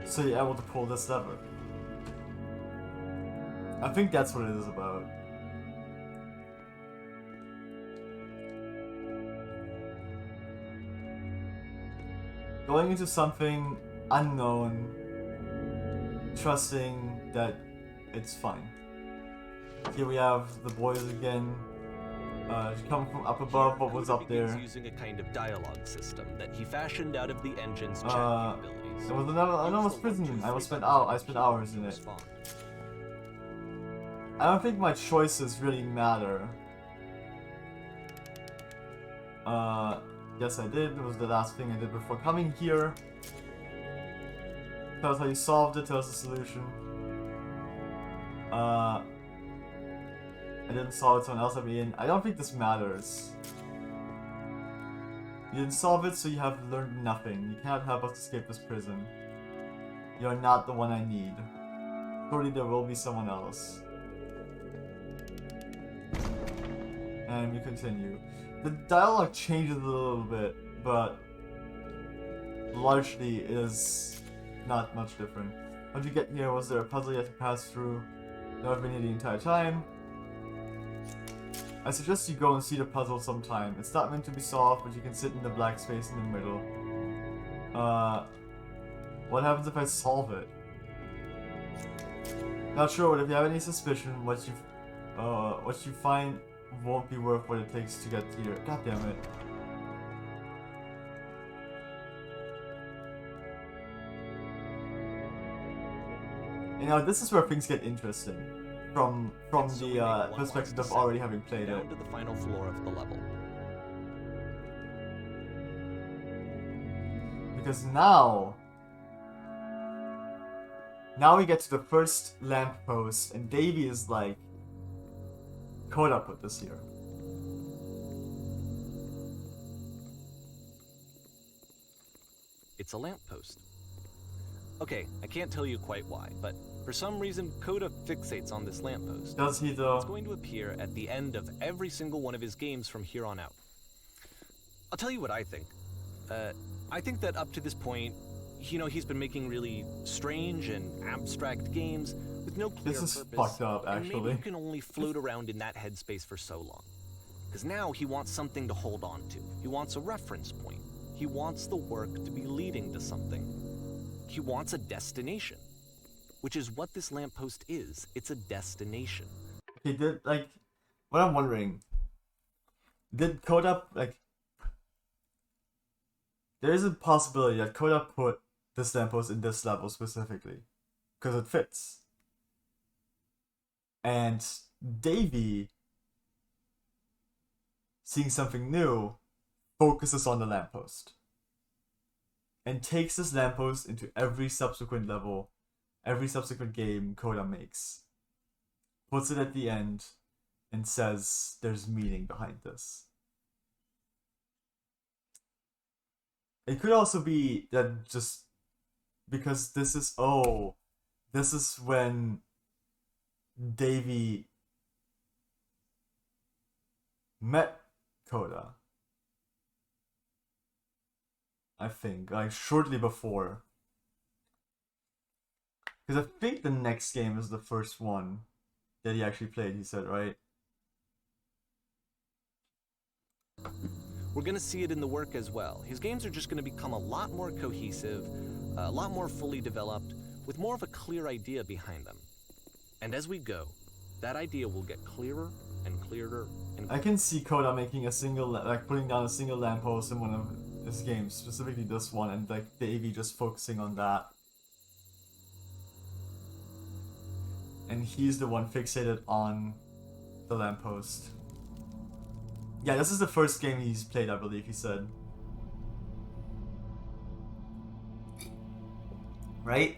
so you're able to pull this lever. I think that's what it is about. Going into something unknown, trusting that it's fine. Here we have the boys again. Come from up above. What was up there?
Using a kind of dialogue system that he fashioned out of the engine's chat capabilities.
It was another enormous prison. I spent hours in it. I don't think my choices really matter. Yes I did. It was the last thing I did before coming here. Tell us how you solved it, tell us the solution. I didn't solve it, someone else let me in. I don't think this matters. You didn't solve it, so you have learned nothing. You cannot help us escape this prison. You're not the one I need. Surely there will be someone else. And we continue. The dialogue changes a little bit, but largely it is not much different. How'd you get here? Was there a puzzle you had to pass through? No, I've been here the entire time. I suggest you go and see the puzzle sometime. It's not meant to be solved, but you can sit in the black space in the middle. What happens if I solve it? Not sure, but if you have any suspicion, what you find won't be worth what it takes to get here. God damn it. You know, this is where things get interesting. From the perspective of already having played it.
Down to the final floor of the level.
Because now we get to the first lamppost, and Davey is like, Coda put this here.
It's a lamppost. Okay, I can't tell you quite why, but for some reason, Coda fixates on this lamppost.
Does he though?
It's going to appear at the end of every single one of his games from here on out. I'll tell you what I think. I think that up to this point, you know, he's been making really strange and abstract games with no clear purpose.
This is fucked up, actually.
And maybe you can only float around in that headspace for so long. Because now he wants something to hold on to. He wants a reference point. He wants the work to be leading to something. He wants a destination. Which is what this lamppost is. It's a destination.
He did, like, what I'm wondering, did Coda, like, there is a possibility that Coda put this lamppost in this level specifically. Because it fits. And Davey, seeing something new, focuses on the lamppost. And takes this lamppost into every subsequent level, every subsequent game Coda makes. Puts it at the end, and says there's meaning behind this. It could also be that just because this is when Davey met Coda. I think, like, shortly before. Because I think the next game is the first one that he actually played, he said, right?
We're going to see it in the work as well. His games are just going to become a lot more cohesive, a lot more fully developed, with more of a clear idea behind them. And as we go, that idea will get clearer and clearer and clearer.
I can see Coda making a single, like, putting down a single lamppost in one of his games, specifically this one, and like Davey just focusing on that. And he's the one fixated on the lamppost. Yeah, this is the first game he's played, I believe he said. Right?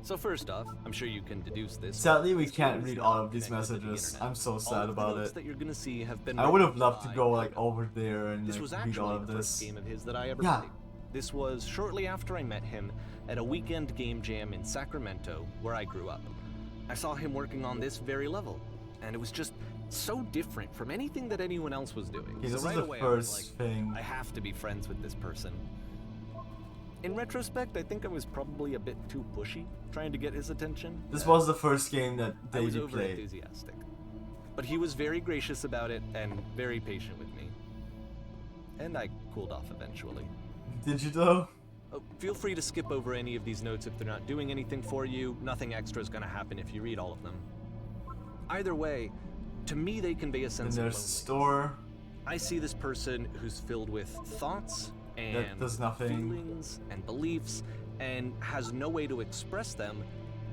So first off, I'm sure you can deduce this.
Sadly, we
this
can't
game is
read
not
all of these
connected to the
messages.
internet.
I'm so
All
sad
of the
about
notes
it.
that you're gonna see have been
I would have
written
loved to
by
go like
Coda.
over there and
This
like
was
read all
actually
of
the first
this.
game of his that I ever
Yeah.
played. This was shortly after I met him at a weekend game jam in Sacramento, where I grew up. I saw him working on this very level, and it was just so different from anything that anyone else was doing.
Okay,
So
this
right
is the
away I was
first
like,
thing.
I have to be friends with this person. In retrospect, I think I was probably a bit too pushy, trying to get his attention.
This was the first game that
I was
Davey
over
played.
enthusiastic. But he was very gracious about it and very patient with me. And I cooled off eventually.
Did you though?
Feel free to skip over any of these notes if they're not doing anything for you. Nothing extra is going to happen if you read all of them. Either way, to me they convey a sense
Then
of
there's
loneliness.
the store.
I see this person who's filled with thoughts and
That does nothing.
feelings and beliefs and has no way to express them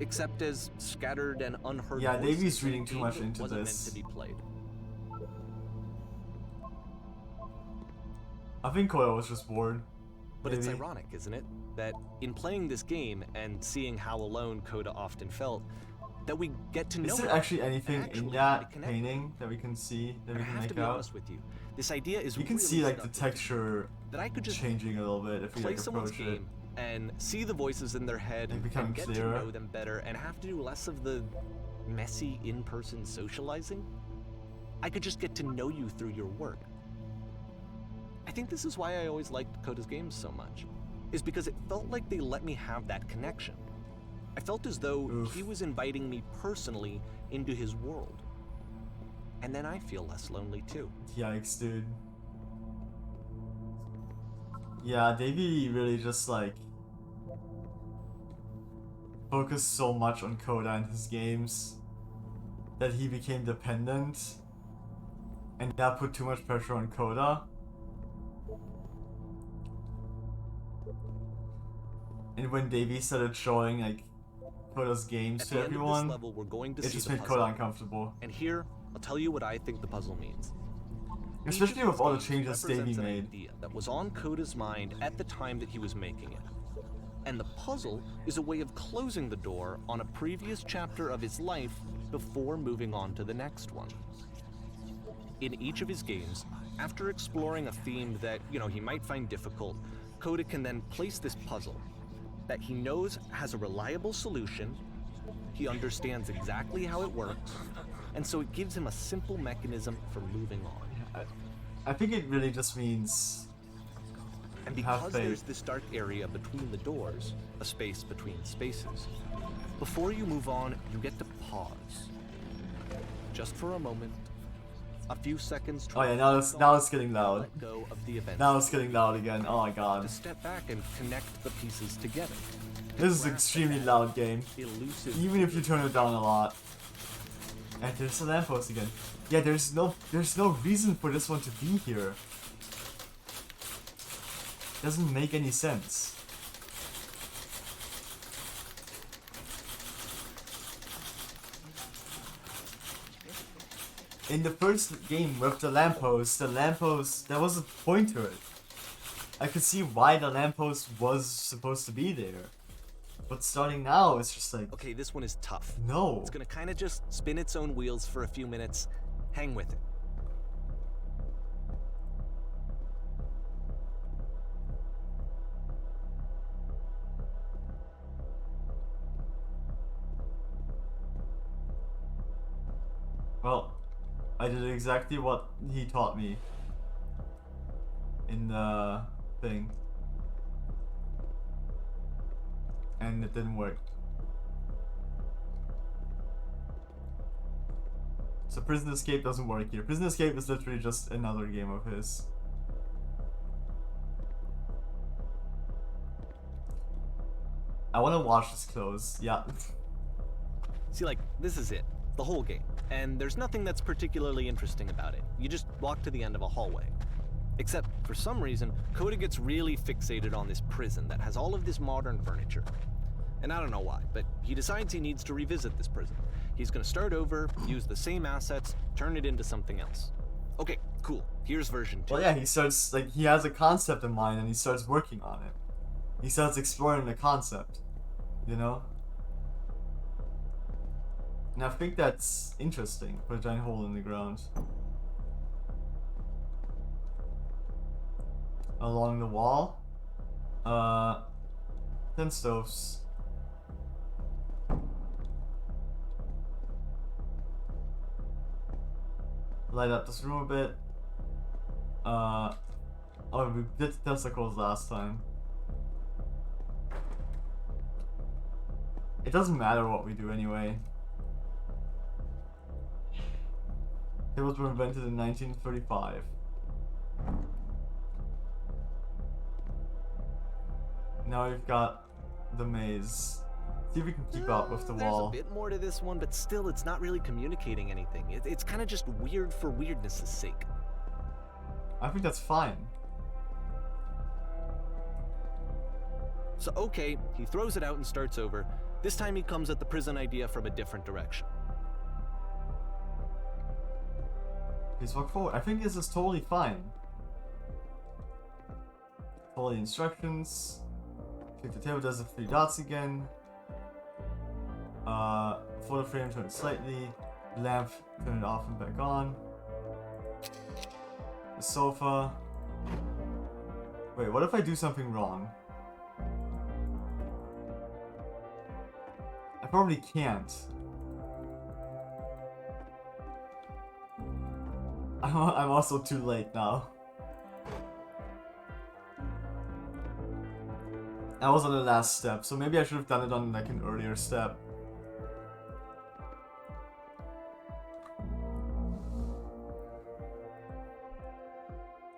except as scattered and unheard
Yeah,
voices
Davey's
in a
reading too
game
much
that
into
wasn't
this.
meant to be played.
I think Koya was just bored.
But it's
Maybe.
ironic, isn't it, that in playing this game and seeing how alone Coda often felt, that we get to know
Is there
him
actually
and
anything in
actually
that
connect.
painting that we can see, that
And
we
I
can
have to
make
be
out?
honest with you, this idea is
You can
really
see like the
stuck with me,
texture
that I could just
changing a little bit if we
play
like
someone's
approach it.
game and see the voices in their head
They become
and get
clearer.
to know them better and have to do less of the messy in-person socializing. I could just get to know you through your work. I think this is why I always liked Coda's games so much, is because it felt like they let me have that connection. I felt as though
Oof.
he was inviting me personally into his world. And then I feel less lonely too.
Yikes, dude. Yeah, Davey really just like focused so much on Coda and his games that he became dependent, and that put too much pressure on Coda. And when Davey started showing like Coda's games
At
to
the end of
everyone,
this level, we're going to
it
see
just
the
made
puzzle.
Coda uncomfortable.
And here, I'll tell you what I think the puzzle means.
Especially
Each of
with all the
these
changes Davey
represents an
made.
idea that was on Coda's mind at the time that he was making it. And the puzzle is a way of closing the door on a previous chapter of his life before moving on to the next one. In each of his games, after exploring a theme that, he might find difficult, Coda can then place this puzzle that he knows has a reliable solution, he understands exactly how it works, and so it gives him a simple mechanism for moving on.
I think it really just means
And
have
because
faith.
there's this dark area between the doors, a space between spaces, before you move on, you get to pause. Just for a moment, a few seconds to
Oh yeah, now it's getting loud.
let go of the event.
Now it's getting loud again. Oh my
To
god.
step back and connect the pieces together.
This is an extremely loud game.
Elusive.
Even if you turn it down a lot. And there's the lamppost again. Yeah, there's no reason for this one to be here. Doesn't make any sense. In the first game with the lamppost, there was a point to it. I could see why the lamppost was supposed to be there. But starting now, it's just like,
Okay, this one is tough.
no.
It's gonna kind of just spin its own wheels for a few minutes. Hang with it.
Well, I did exactly what he taught me in the thing. And it didn't work. So Prison Escape doesn't work here. Prison Escape is literally just another game of his. I want to watch this close. Yeah.
See, like, this is it. The whole game. And there's nothing that's particularly interesting about it. You just walk to the end of a hallway. Except, for some reason, Coda gets really fixated on this prison that has all of this modern furniture. And I don't know why, but he decides he needs to revisit this prison. He's gonna start over, use the same assets, turn it into something else. Okay, cool. Here's version 2.
Well, yeah, he starts, like, he has a concept in mind and he starts working on it. He starts exploring the concept, you know? And I think that's interesting. Put a giant hole in the ground. Along the wall. 10 stoves. Light up this room a bit. Oh, we did testicles last time. It doesn't matter what we do anyway. Tables were invented in 1935. Now we've got the maze. See if we can keep up with the wall.
There's a bit more to this one, but still, it's not really communicating anything. It's kind of just weird for weirdness' sake.
I think that's fine.
So, okay, he throws it out and starts over. This time he comes at the prison idea from a different direction.
Please walk forward. I think this is totally fine. Follow the instructions. Click the table, does the 3 dots again. Photo frame, turn it slightly. Lamp, turn it off and back on. The sofa. Wait, what if I do something wrong? I probably can't. I'm also too late now. I was on the last step, so maybe I should have done it on like an earlier step.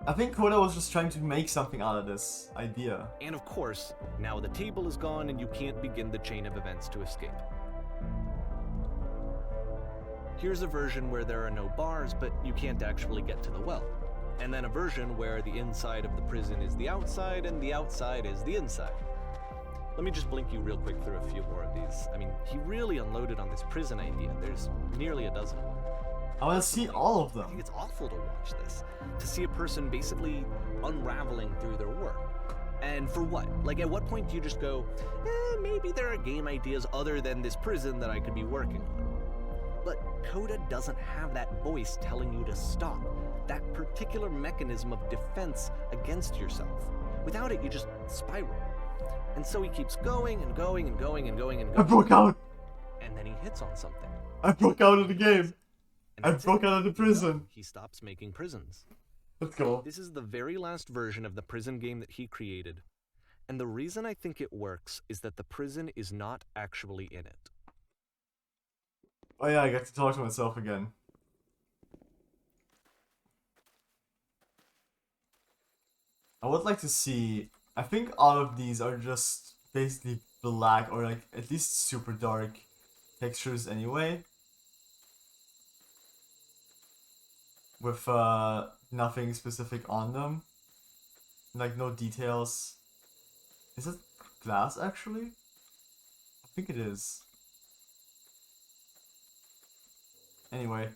I think Coda was just trying to make something out of this idea.
And of course, now the table is gone and you can't begin the chain of events to escape. Here's a version where there are no bars, but you can't actually get to the well. And then a version where the inside of the prison is the outside and the outside is the inside. Let me just blink you real quick through a few more of these. I mean, he really unloaded on this prison idea. There's nearly a dozen of them.
I want to see all of
I think
them.
it's awful to watch this. To see a person basically unraveling through their work. And for what? Like, at what point do you just go, maybe there are game ideas other than this prison that I could be working on? But Coda doesn't have that voice telling you to stop. That particular mechanism of defense against yourself. Without it, you just spiral. And so he keeps going and going and going and going and going.
I broke out!
And then he hits on something.
I broke out of the game!
And
I
that's
broke
it.
out of the prison!
He stops making prisons.
Let's go.
This is the very last version of the prison game that he created. And the reason I think it works is that the prison is not actually in it.
Oh yeah, I get to talk to myself again. I would like to see... I think all of these are just basically black or like at least super dark textures anyway. With nothing specific on them. Like no details. Is it glass actually? I think it is. Anyway.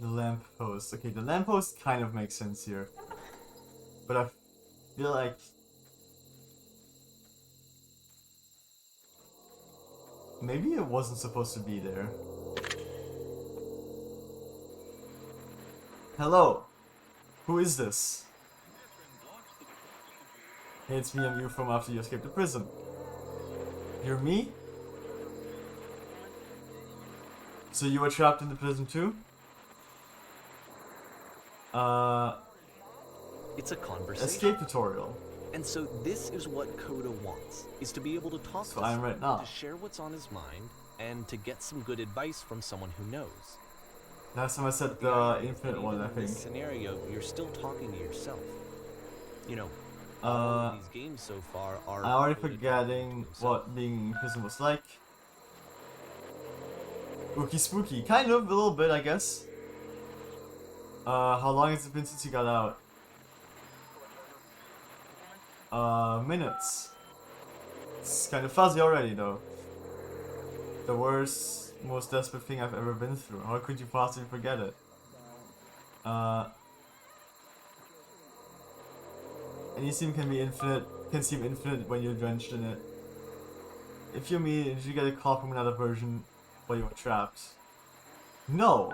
The lamppost. Okay, the lamppost kind of makes sense here. But I feel like... maybe it wasn't supposed to be there. Hello. Who is this? Hey, it's me and you from after you escaped the prison. You're me? So you were trapped in the prison too?
It's a conversation.
Escape tutorial.
And so this is what Coda wants, is to be able to talk
So
to
I am
someone,
right now.
to share what's on his mind, and to get some good advice from someone who knows.
Last time I said the infinite one, I
In this
think.
scenario, you're still talking to yourself. You know, all of these games so far are...
I'm already
really
forgetting
talking to yourself.
what being in prison was like. Spooky spooky. Kind of, a little bit, I guess. How long has it been since you got out? Minutes. It's kind of fuzzy already, though. The worst, most desperate thing I've ever been through. How could you possibly forget it? Any seam can seem infinite when you're drenched in it. If you're me, did you get a call from another version while you were trapped? No!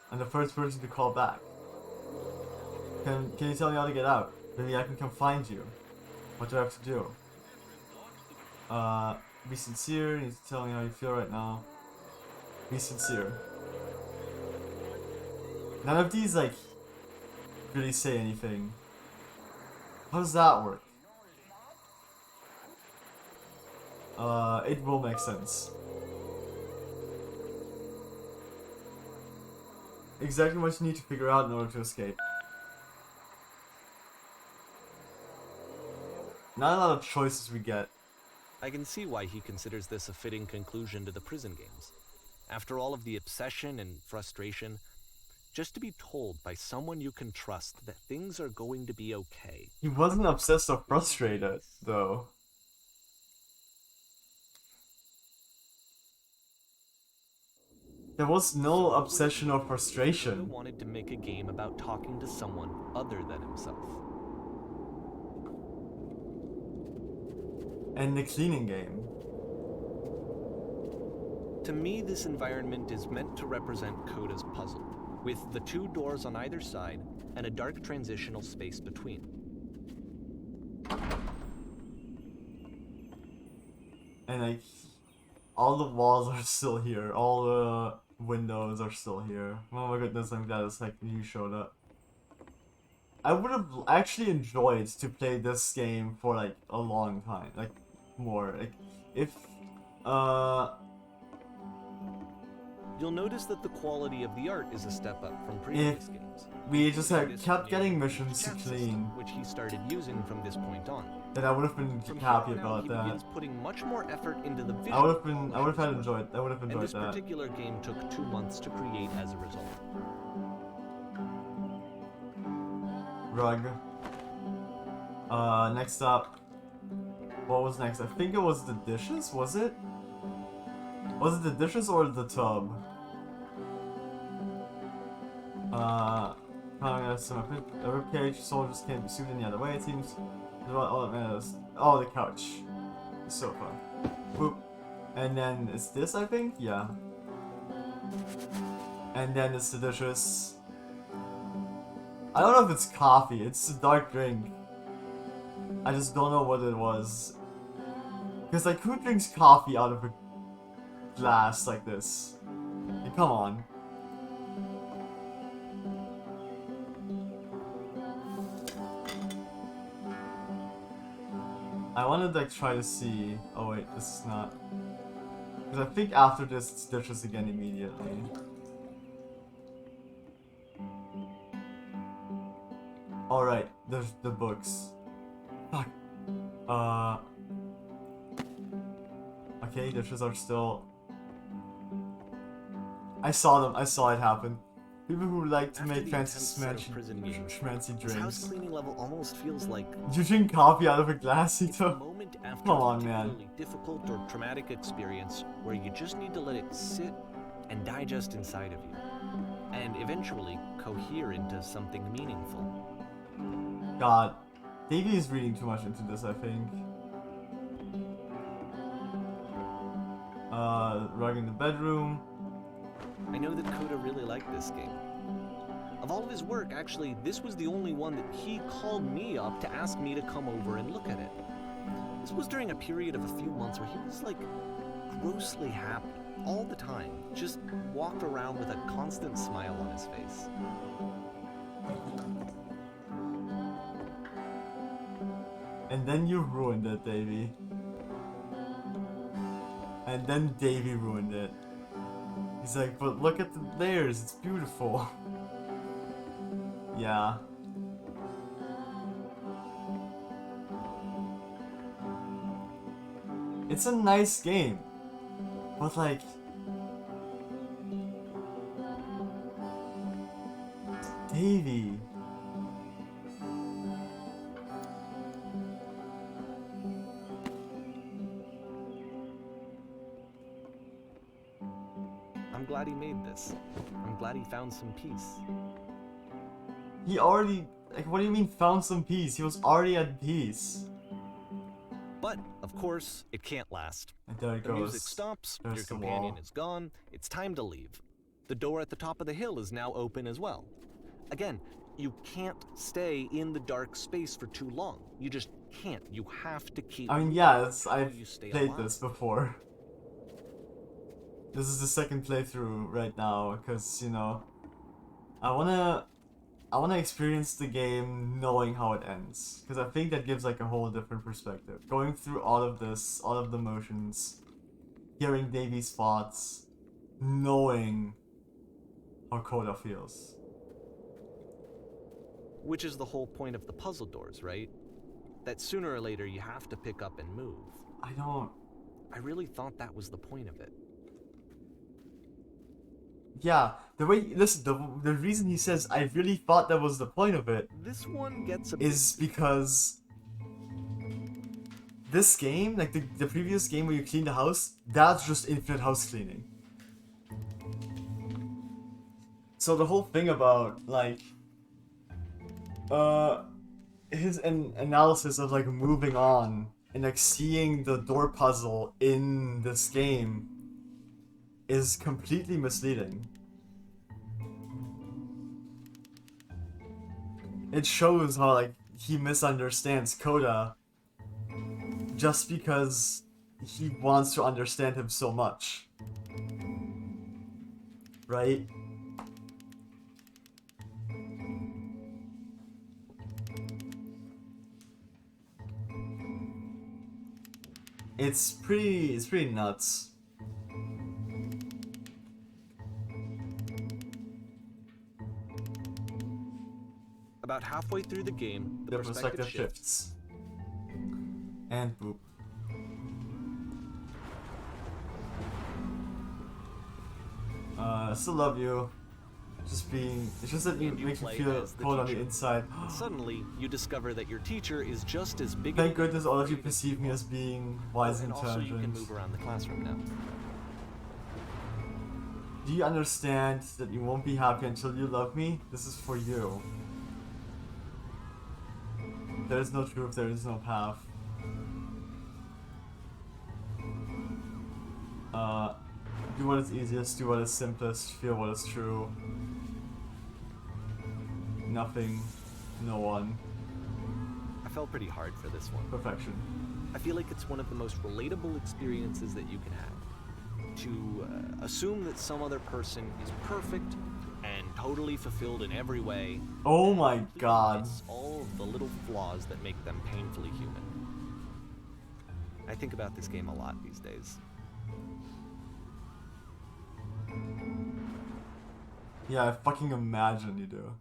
I'm the first person to call back. Can you tell me how to get out? Maybe I can come find you. What do I have to do? Be sincere. You need to tell me how you feel right now. Be sincere. None of these, like, really say anything. How does that work? It will make sense. Exactly what you need to figure out in order to escape. Not a lot of choices we get.
I can see why he considers this a fitting conclusion to the prison games. After all of the obsession and frustration, just to be told by someone you can trust that things are going to be okay.
He wasn't obsessed or frustrated, though. There was no obsession or frustration.
He wanted to make a game about talking to someone other than himself.
And the cleaning game.
To me, this environment is meant to represent Coda's puzzle, with the two doors on either side and a dark transitional space between.
And like, all the walls are still here, all the windows are still here. Oh my goodness, I'm glad it's like you showed up. I would have actually enjoyed to play this game for like a long time, like more. Like if
You'll notice that the quality of the art is a step up from previous games.
We just kept getting missions to clean,
which he started using from this point on.
Then I would have been happy about that.
He begins putting much more effort into the visual.
I would have enjoyed
and this
that.
particular game took 2 months to create as a result.
Rug. Next up. What was next? I think it was the dishes, was it? Was it the dishes or the tub? A ribcage, soldiers can't be sued any other way, it seems. All that matters. Oh, the couch. The sofa. Boop. And then it's this, I think? Yeah. And then it's the dishes. I don't know if it's coffee, it's a dark drink. I just don't know what it was. Because, like, who drinks coffee out of a glass like this? Like, come on. I wanted to like try to see. Oh wait, this is not. Because I think after this it's dishes again immediately. Alright, there's the books. Fuck. Okay, dishes are still. I saw them. I saw it happen. People who like to make fancy schmancy
His house
drinks.
cleaning level almost feels like
You drink coffee out of a glass,
it's a
Ito?
moment after
Come
a
on, man.
particularly difficult or traumatic experience where you just need to let it sit and digest inside of you, and eventually cohere into something meaningful.
God, Davey is reading too much into this, I think. Rug in the bedroom.
I know that Coda really liked this game. Of all of his work, actually, this was the only one that he called me up to ask me to come over and look at it. This was during a period of a few months where he was like grossly happy all the time, just walked around with a constant smile on his face.
And then you ruined it, Davey. And then Davey ruined it. He's like, but look at the layers, it's beautiful. Yeah. It's a nice game. But like... Davey.
I'm glad he made this. I'm glad he found some peace.
He already Like, what do you mean found some peace? He was already at peace.
But, of course, it can't last.
And there it
The
goes.
music stops,
There's
your
the
companion
wall.
is gone, it's time to leave. The door at the top of the hill is now open as well. Again, you can't stay in the dark space for too long. You just can't. You have to keep.
I mean, yeah, I've
you stay
played
alive.
this before. This is the second playthrough right now, because, you know, I wanna experience the game knowing how it ends, because I think that gives like a whole different perspective. Going through all of this, all of the motions, hearing Davy's thoughts, knowing how Coda feels.
Which is the whole point of the puzzle doors, right? That sooner or later you have to pick up and move. I really thought that was the point of it.
Yeah, the way, listen, the reason he says I really thought that was the point of it
This one gets a
is because this game, like the previous game where you clean the house, that's just infinite house cleaning. So the whole thing about, like, his analysis of, like, moving on and, like, seeing the door puzzle in this game is completely misleading. It shows how, like, he misunderstands Coda just because he wants to understand him so much. Right? It's pretty nuts.
About halfway through the game, the perspective shifts.
And boop. I still love you. It's just that it
And you
makes you
play
feel
as the
cold on the
teacher.
inside.
Suddenly, you discover that your teacher is just as big.
Thank goodness all of you perceive me as being wise
and
and
also you can
intelligent.
move around the classroom now.
Do you understand that you won't be happy until you love me? This is for you. There is no truth, there is no path. Do what is easiest, do what is simplest, feel what is true. Nothing, no one,
I felt pretty hard for this one.
perfection.
I feel like it's one of the most relatable experiences that you can have. To assume that some other person is perfect and totally fulfilled in every way.
Oh my
completely
god.
miss all of the little flaws that make them painfully human. I think about this game a lot these days.
Yeah, I fucking imagine you do.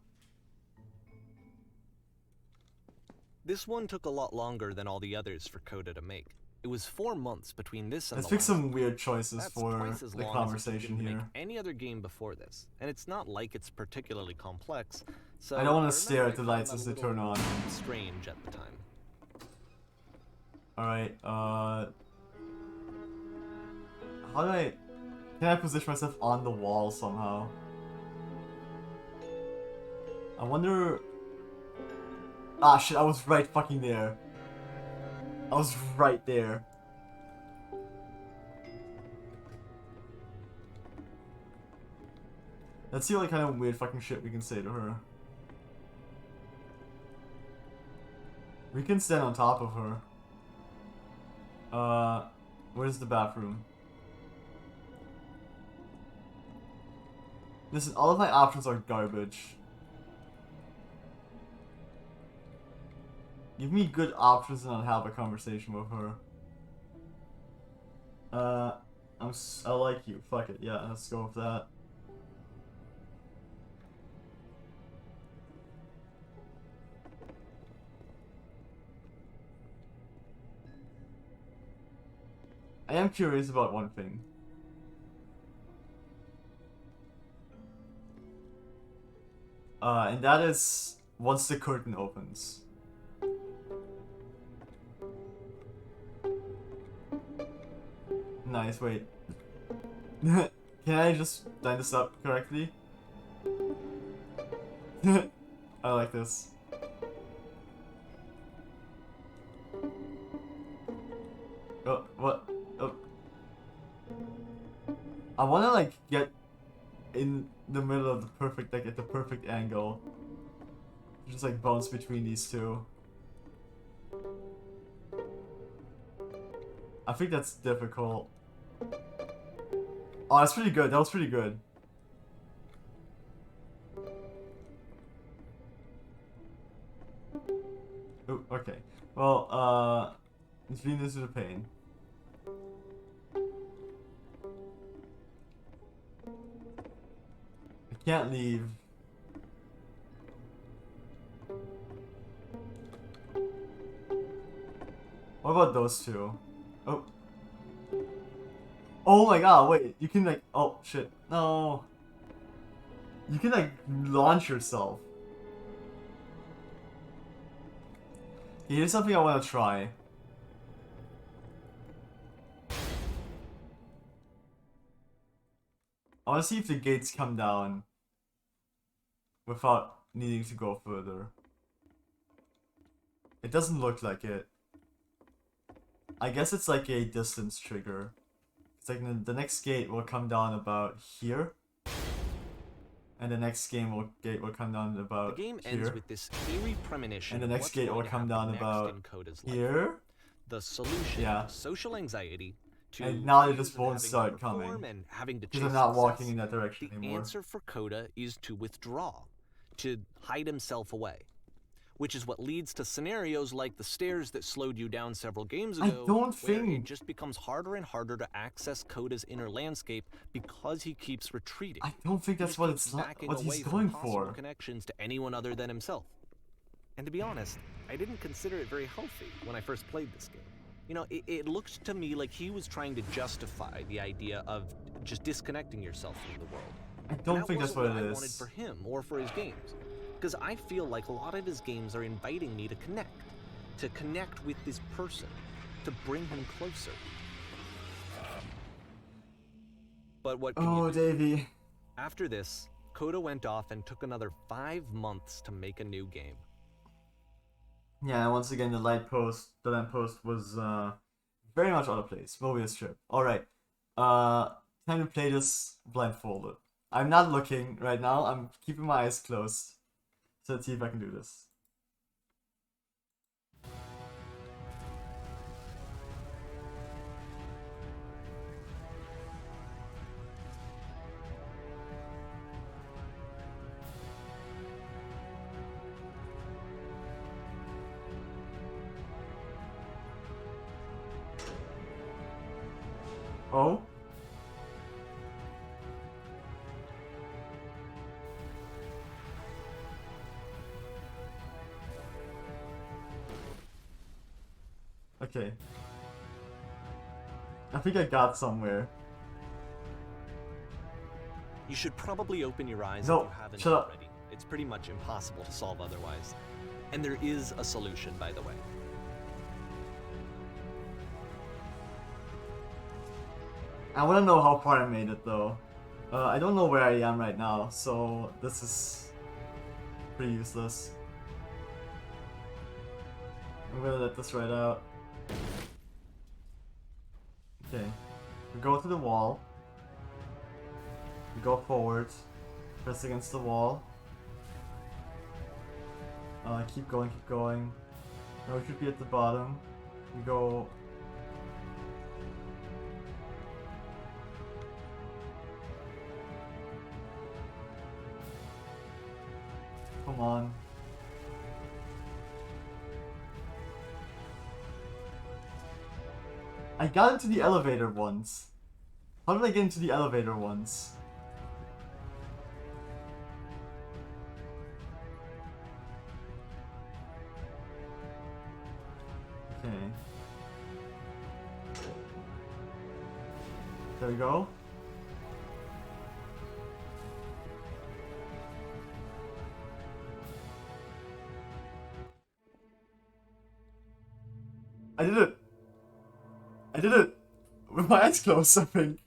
This one took a lot longer than all the others for Coda to make. It was 4 months between this and
Let's
the
pick
last.
some weird choices
That's
for
twice as
the
long
conversation
as it took him to
here.
make any other game before this, and it's not like it's particularly complex. So
I don't want
I
to stare at the
remember I
lights
found
as
that
they
a
turn
little
on.
strange at the time.
Alright, how do I... Can I position myself on the wall somehow? I wonder... Ah shit, I was right fucking there. I was right there. Let's see what kind of weird fucking shit we can say to her. We can stand on top of her. Where's the bathroom? Listen, all of my options are garbage. Give me good options and I'll have a conversation with her. I like you. Fuck it. Yeah, let's go with that. I am curious about one thing. And that is once the curtain opens. Nice, wait. Can I just line this up correctly? I like this. what? Oh. I wanna like get in the middle of the perfect, like at the perfect angle. Just like bounce between these two. I think that's difficult. Oh, that's pretty good. That was pretty good. Ooh, okay. Well, it's leading this to the pain. I can't leave. What about those two? Oh. Oh my god, wait. You can like... Oh, shit. No. You can like launch yourself. Here's something I want to try. I want to see if the gates come down without needing to go further. It doesn't look like it. I guess it's like a distance trigger. It's like the next gate will come down about here. And the next gate will come down about
The game
here.
ends with this eerie premonition.
And the
of
next
what's
gate
going
will
to
come
happen
down
next
about
in Coda's life.
here.
The solution
Yeah.
of social anxiety to
And now they
fears
just
of
won't
having to
start
perform
coming.
and having to
Because
chase
I'm not
success.
walking in that direction
The
anymore.
answer for Coda is to withdraw, to hide himself away. Which is what leads to scenarios like the stairs that slowed you down several games ago,
don't
where
think-
it just becomes harder and harder to access Coda's inner landscape because he keeps retreating.
I don't think
He
that's
just
what
keeps
it's not,
backing
what
away
he's
from
going
possible
for.
connections to anyone other than himself. And to be honest, I didn't consider it very healthy when I first played this game. You know, it looked to me like he was trying to justify the idea of just disconnecting yourself from the world.
I don't think that's what it
I wanted
is.
for him or for his games. Because I feel like a lot of his games are inviting me to connect with this person, to bring him closer. But what can
Oh,
you do?
Davey.
After this, Coda went off and took another 5 months to make a new game.
Yeah, once again, the lamppost was very much out of place. Mobius strip. Alright. Time to play this blindfolded. I'm not looking right now. I'm keeping my eyes closed. So let's see if I can do this. Oh? Okay. I think I got somewhere.
You should probably open your eyes
No,
if you haven't
shut up.
already. It's pretty much impossible to solve otherwise. And there is a solution, by the way.
I want to know how far I made it though. I don't know where I am right now, so this is pretty useless. I'm gonna let this right out. Okay, we go to the wall. We go forward, press against the wall. Keep going, keep going. No, we should be at the bottom. We go. Come on. I got into the elevator once. How did I get into the elevator once? Okay. There we go. I did it! I did it! With my eyes closed, I think.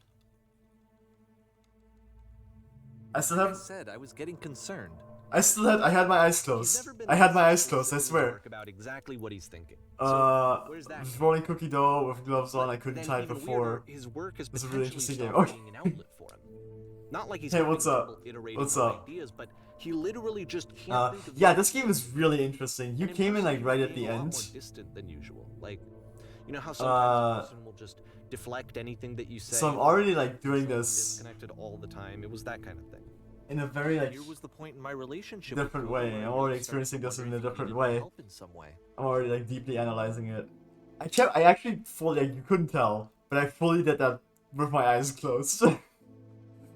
I still
Like I
have...
said, I was getting concerned.
I had my eyes
He's
closed.
never been
I had my eyes
explicit
closed, I
in his
swear.
work about exactly what he's thinking. So, where's that?
Rolling cookie dough with gloves on,
But
I couldn't
then
type
even
before.
weirder, his work has
This is a really
potentially
interesting game.
stopped
Okay.
being an outlet for him. Not like he's
Hey,
having
what's up?
trouble iterating
What's
on
up?
ideas, but he literally just can't think of
yeah, this game is really interesting. You
And in
came in
person,
like
he
right at
became
the
a lot
end.
more distant than usual. Like, you know how sometimes a person will just deflect anything that you say.
So I'm already like doing
so
this
disconnected all the time. It was that kind of thing.
in a very like
Here was the point in my relationship
different
with Cody
way.
where I
I'm
really
already
started
experiencing
to
this in
wonder
a
if he
different
needed my
way.
help in some way.
I'm already like deeply analyzing it. I actually fully, like, you couldn't tell, but I fully did that with my eyes closed.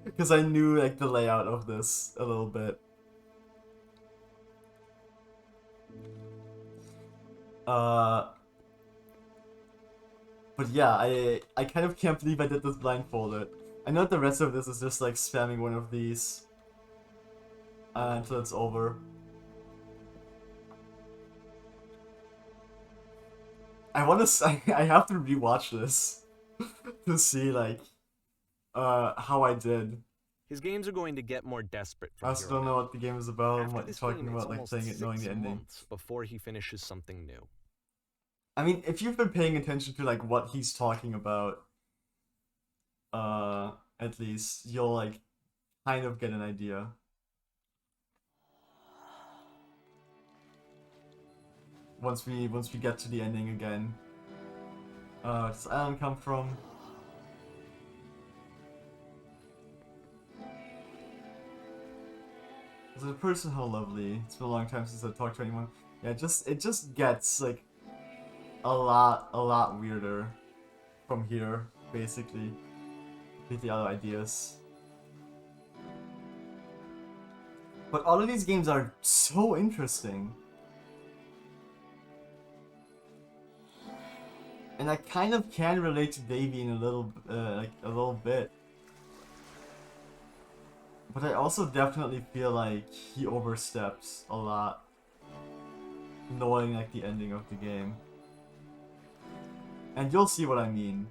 Because I knew like the layout of this a little bit. But yeah, I kind of can't believe I did this blindfolded. I know that the rest of this is just like spamming one of these until it's over. I have to rewatch this to see like how I did.
His games are going to get more desperate
I
from
also
here
don't
on
know
out.
what the game is about and
After
what you're
this
talking
game,
about,
it's
like
almost
playing it, knowing
6
the ending.
months before he finishes something new.
I mean, if you've been paying attention to like what he's talking about, at least you'll like kind of get an idea. Once we get to the ending again. Does Alan come from? As a person, how lovely. It's been a long time since I talked to anyone. Yeah, it just gets like a lot weirder from here, basically. Completely other ideas. But all of these games are so interesting. And I kind of can relate to Davey in a little bit. But I also definitely feel like he oversteps a lot, knowing like the ending of the game. And you'll see what I mean.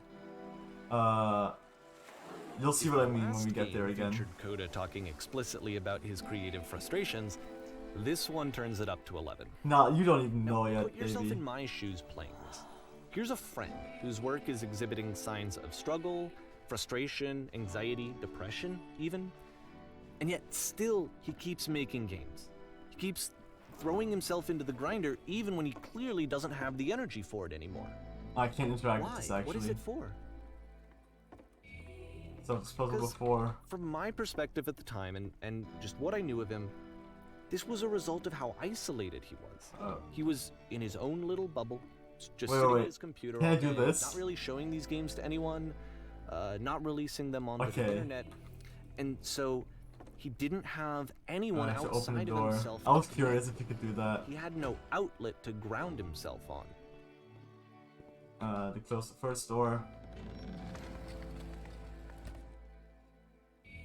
You'll see what I mean when we get there again.
Featured Coda talking explicitly about his creative frustrations. This one turns it up to 11.
Nah, you don't even
Now,
know yet,
put yourself
baby.
in my shoes playing this. Here's a friend whose work is exhibiting signs of struggle, frustration, anxiety, depression, even. And yet, still, he keeps making games. He keeps throwing himself into the grinder even when he clearly doesn't have the energy for it anymore.
I can't interact with
Why?
this actually.
What is it for?
So it's puzzle
Because
before.
From my perspective at the time, and just what I knew of him, this was a result of how isolated he was. He was in his own little bubble, just sitting at his computer
Can
all
I do
day,
this?
not really showing these games to anyone, not releasing them onto the internet, and so he didn't have anyone outside of himself.
I was curious if you could do that.
He had no outlet to ground himself on.
To close the first door.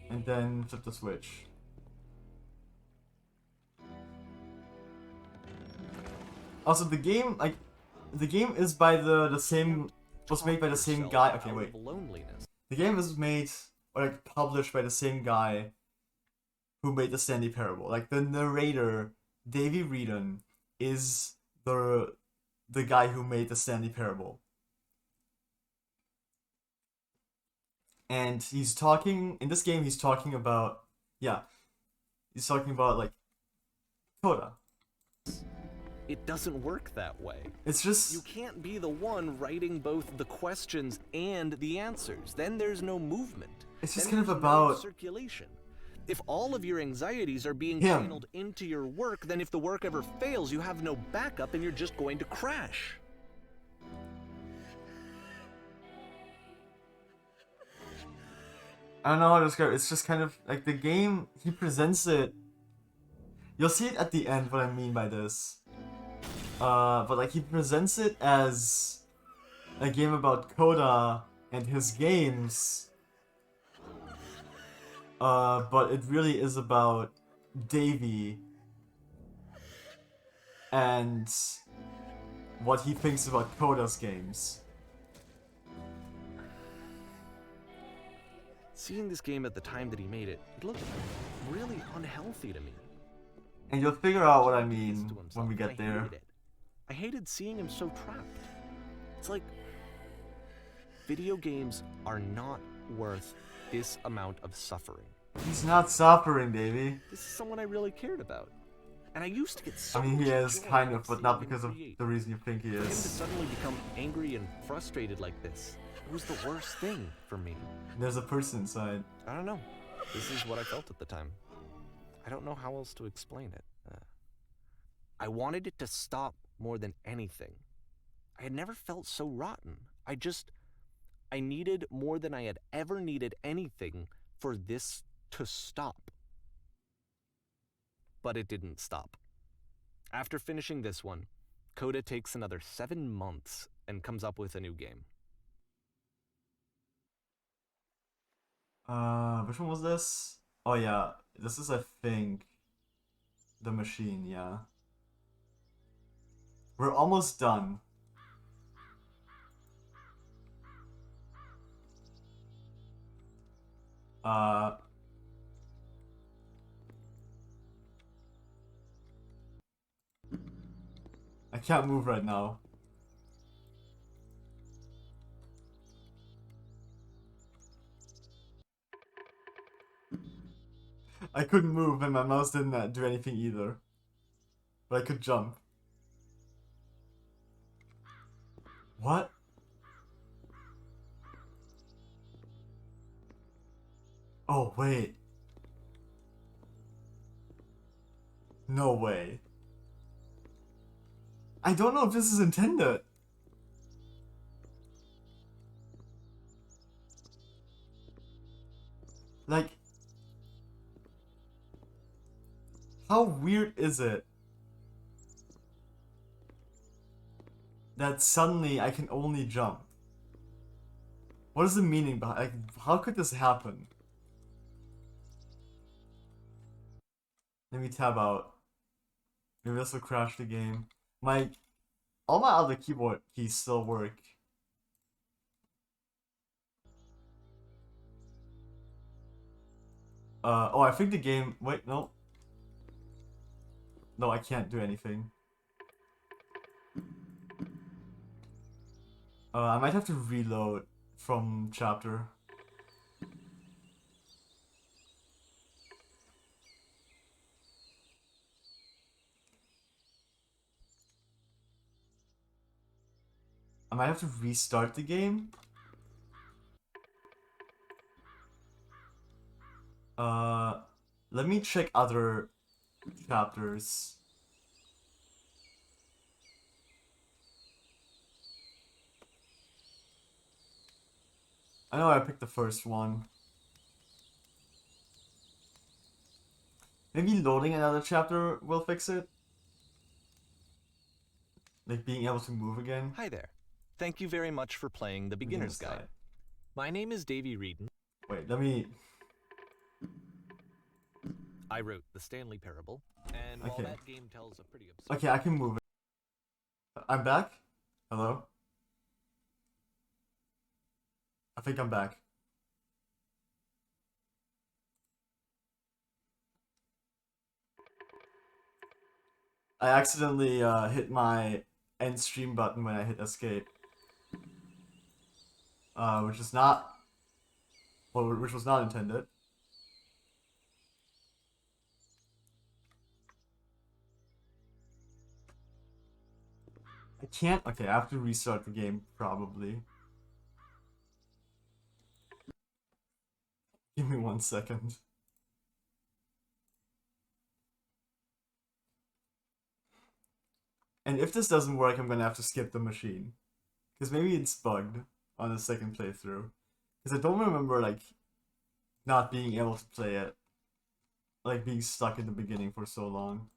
And then flip the switch. Also, the game is by the same, was made by the same guy. Okay, wait. The game is made, or like published by the same guy who made the Stanley Parable. Like the narrator, Davey Reedon, is the guy who made the Stanley Parable. And he's talking, in this game, he's talking about like Coda.
It doesn't work that way.
It's just...
You can't be the one writing both the questions and the answers. Then there's no movement.
It's just
then
kind of
there's
about...
no circulation. If all of your anxieties are being channeled into your work, then if the work ever fails, you have no backup and you're just going to crash.
I don't know how to describe it. It's just kind of like the game, he presents it. You'll see it at the end what I mean by this. But like he presents it as a game about Coda and his games. But it really is about Davey and what he thinks about Coda's games.
Seeing this game at the time that he made it, it looked really unhealthy to me.
And you'll figure out what I
This
mean
to
when
himself,
we
and
get there.
hated it. I hated seeing him so trapped. It's like video games are not worth this amount of suffering.
He's not suffering, baby.
This is someone I really cared about. And I used to get so
I mean, he
much
is
joy
kind
out
of, but
seeing
not
him
because of
create.
the reason you think he
For him to
is.
suddenly become angry and frustrated like this, it was the worst thing for me.
There's a person inside.
I don't know. This is what I felt at the time. I don't know how else to explain it. I wanted it to stop more than anything. I had never felt so rotten. I needed more than I had ever needed anything for this to stop. But it didn't stop. After finishing this one, Coda takes another 7 months and comes up with a new game.
Which one was this? Oh yeah, this is, I think, the machine, yeah. We're almost done. I can't move right now. I couldn't move and my mouse didn't do anything either. But I could jump. What? Oh, wait. No way. I don't know if this is intended. Like, how weird is it that suddenly I can only jump? What is the meaning behind, like, how could this happen? Let me tab out. Maybe this will crash the game. All my other keyboard keys still work. Oh, I think the game, wait, no. No, I can't do anything. I might have to reload from chapter. I might have to restart the game. Let me check other chapters. I know I picked the first one. Maybe loading another chapter will fix it. Like being able to move again.
Hi there. Thank you very much for playing the Beginner's Guide. My name is Davey Reedon.
Wait, let me...
I wrote The Stanley Parable, and while
Okay.
that game tells a pretty absurd...
Okay, I can move it. I'm back? Hello? I think I'm back. I accidentally hit my end stream button when I hit escape. Which is not... Well, which was not intended. I can't... Okay, I have to restart the game, probably. Give me 1 second. And if this doesn't work, I'm gonna have to skip the machine. Because maybe it's bugged on the second playthrough. Because I don't remember, like, not being able to play it. Like, being stuck in the beginning for so long.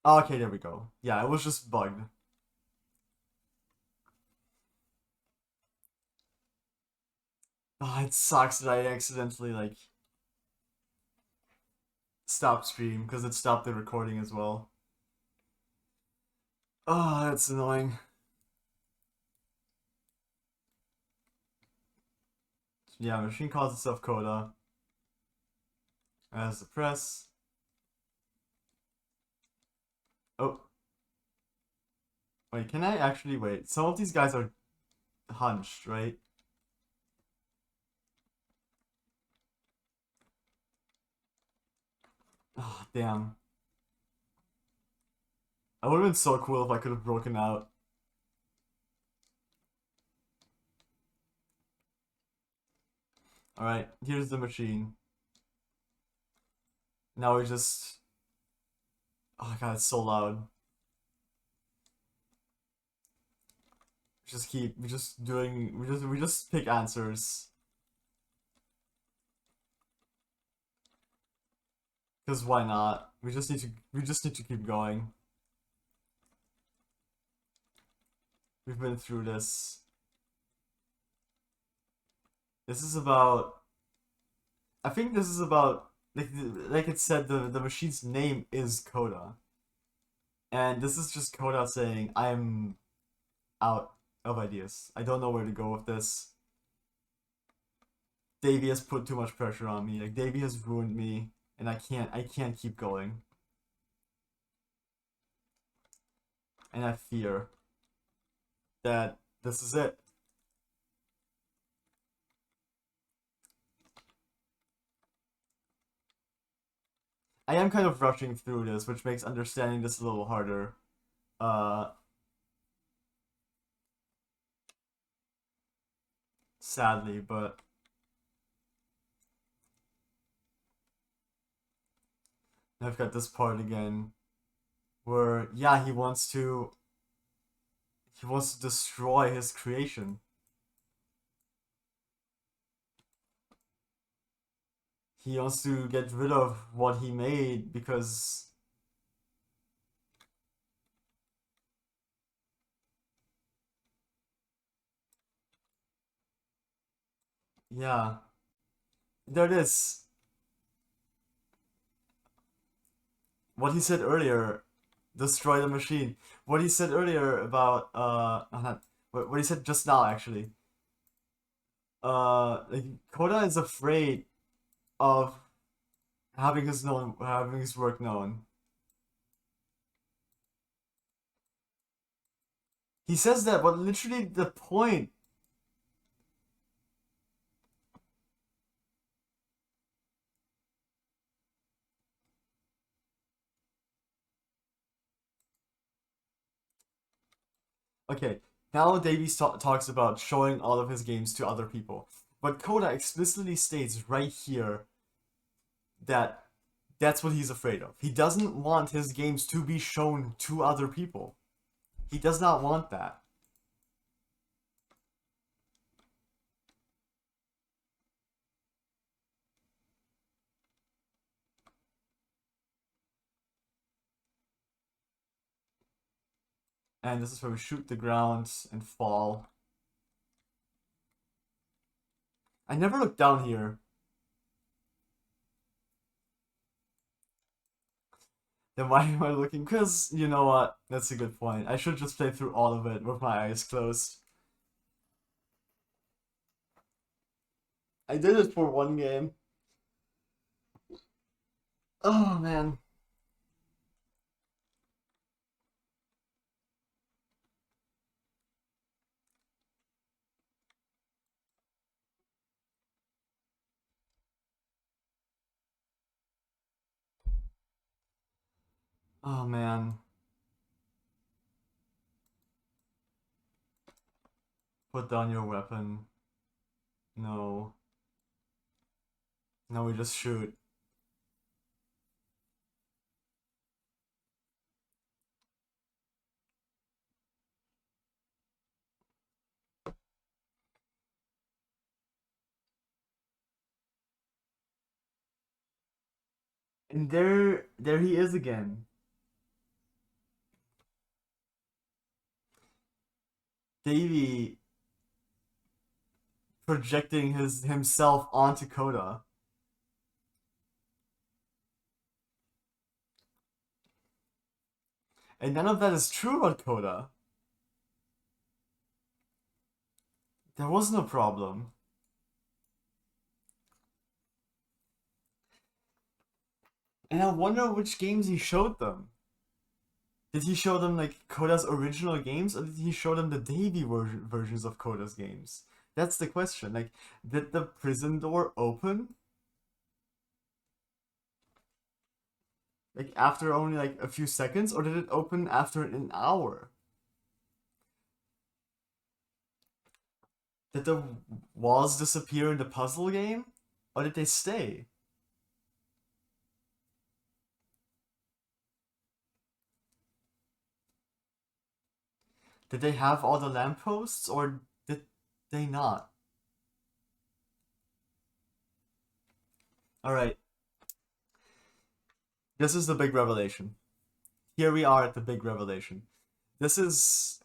Okay, there we go. Yeah, it was just bugged. Oh, it sucks that I accidentally, like, stopped stream because it stopped the recording as well. Oh, that's annoying. machine calls itself Coda. As the press. Oh. Wait, can I actually wait? Some of these guys are hunched, right? Oh, damn. That would have been so cool if I could have broken out. Alright, here's the machine. Now we just... Oh god, it's so loud. We just pick answers. Because why not? We just need to keep going. We've been through this. This is about... I think this is about... Like it said, the machine's name is Coda. And this is just Coda saying, I'm out of ideas. I don't know where to go with this. Davey has put too much pressure on me. Like, Davey has ruined me. And I can't keep going. And I fear that this is it. I am kind of rushing through this, which makes understanding this a little harder. Sadly, but I've got this part again where, yeah, he wants to destroy his creation. He wants to get rid of what he made because yeah. There it is. What he said earlier, destroy the machine. What he said earlier about not, what he said just now actually. Like, Koda is afraid of having his work known. He says that, but literally the point. Okay, now Davies talks about showing all of his games to other people, but Koda explicitly states right here that that's what he's afraid of. He doesn't want his games to be shown to other people. He does not want that. And this is where we shoot the ground and fall. I never looked down here. Then why am I looking? Because, you know what? That's a good point. I should just play through all of it with my eyes closed. I did it for one game. Oh, man. Oh, man. Put down your weapon. No. No, we just shoot. And there he is again. Davey projecting himself onto Coda. And none of that is true about Coda. There was no problem. And I wonder which games he showed them. Did he show them like Koda's original games, or did he show them the Davy versions of Koda's games? That's the question. Like, did the prison door open? Like after only like a few seconds, or did it open after an hour? Did the walls disappear in the puzzle game? Or did they stay? Did they have all the lampposts, or did they not? Alright. This is the big revelation. Here we are at the big revelation. This is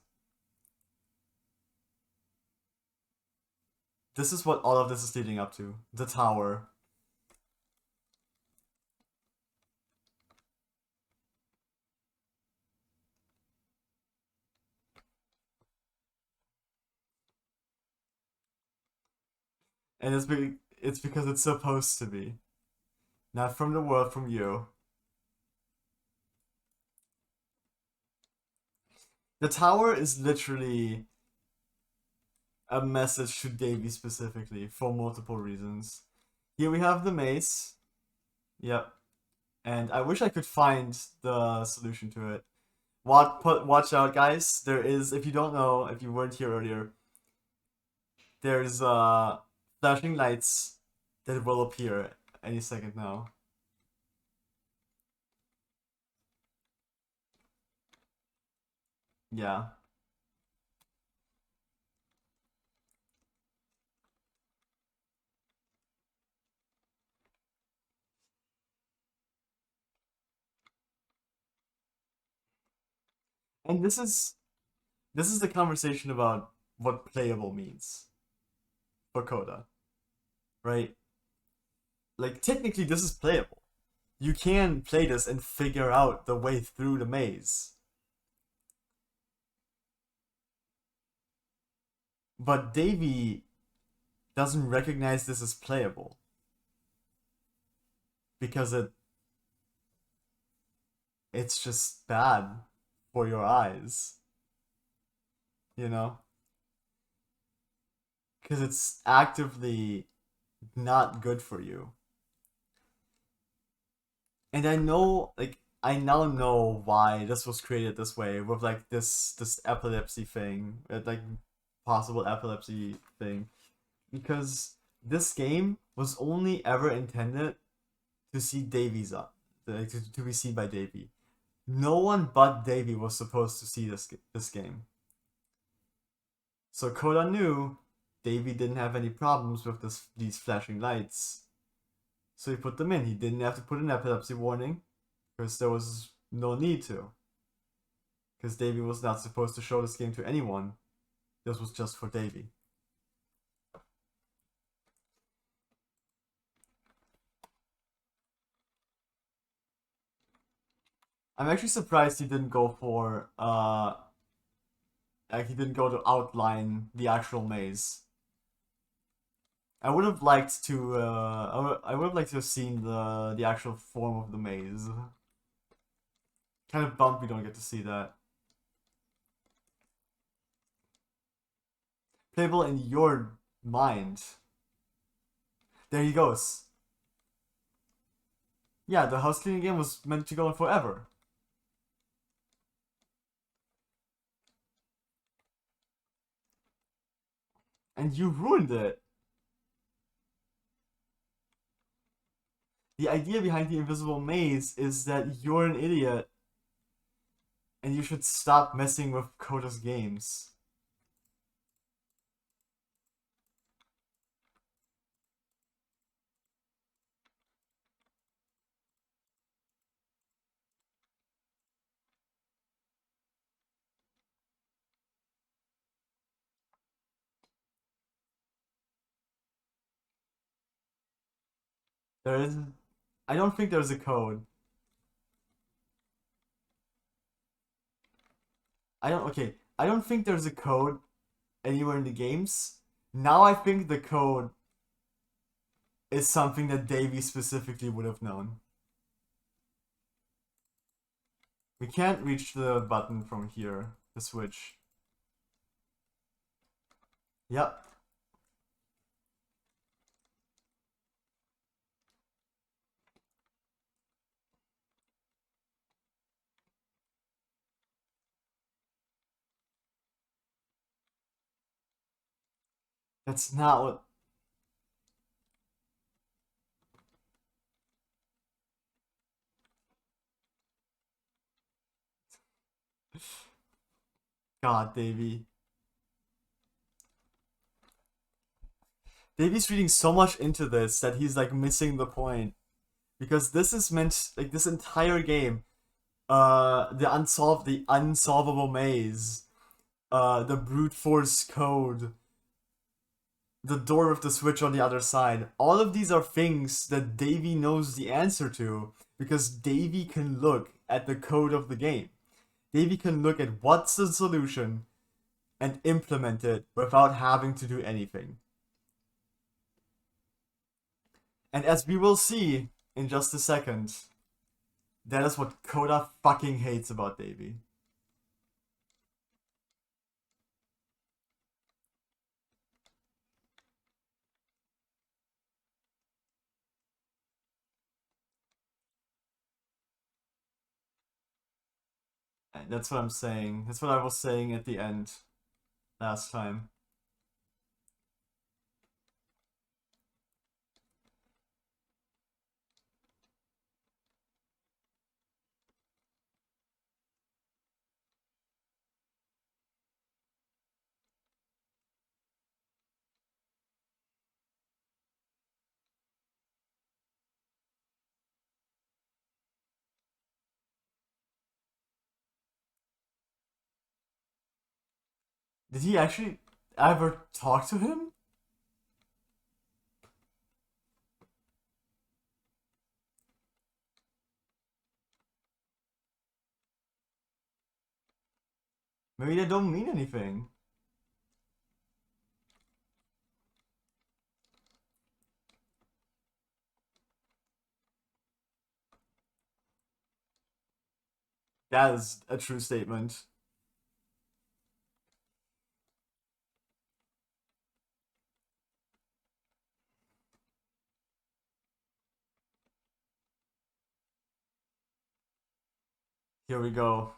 what all of this is leading up to. The tower. And it's because it's supposed to be. Not from the world, from you. The tower is literally a message to Davy specifically for multiple reasons. Here we have the maze. Yep. And I wish I could find the solution to it. Watch out, guys. There is, if you don't know, if you weren't here earlier, there's flashing lights that will appear any second now. Yeah. And this is the conversation about what playable means for Coda, right? Like technically this is playable. You can play this and figure out the way through the maze. But Davy doesn't recognize this as playable. Because it's just bad for your eyes. You know? Because it's actively not good for you. And I know, like, I now know why this was created this way, with like this epilepsy thing, like possible epilepsy thing, because this game was only ever intended to see Davy's up, like, to be seen by Davy. No one but Davy was supposed to see this game. So Coda knew Davy didn't have any problems with these flashing lights. So he put them in. He didn't have to put an epilepsy warning, because there was no need to. Because Davy was not supposed to show this game to anyone. This was just for Davy. I'm actually surprised he didn't go for like he didn't go to outline the actual maze. I would have liked to I would have liked to have seen the actual form of the maze. Kind of bummed we don't get to see that. Playable in your mind. There he goes. Yeah, the house cleaning game was meant to go on forever. And you ruined it. The idea behind the invisible maze is that you're an idiot and you should stop messing with Coda's games. There is... I don't think there's a code. Okay. I don't think there's a code anywhere in the games. Now I think the code is something that Davy specifically would have known. We can't reach the button from here, the switch. Yep. That's not what... God, Davey. Davey's reading so much into this that he's like missing the point. Because this is meant, like this entire game, the unsolvable maze, the brute force code, the door with the switch on the other side. All of these are things that Davey knows the answer to because Davey can look at the code of the game. Davey can look at what's the solution and implement it without having to do anything. And as we will see in just a second, that is what Coda fucking hates about Davey. And that's what I'm saying. That's what I was saying at the end last time. Did he actually ever talk to him? Maybe they don't mean anything. That is a true statement. Here we go.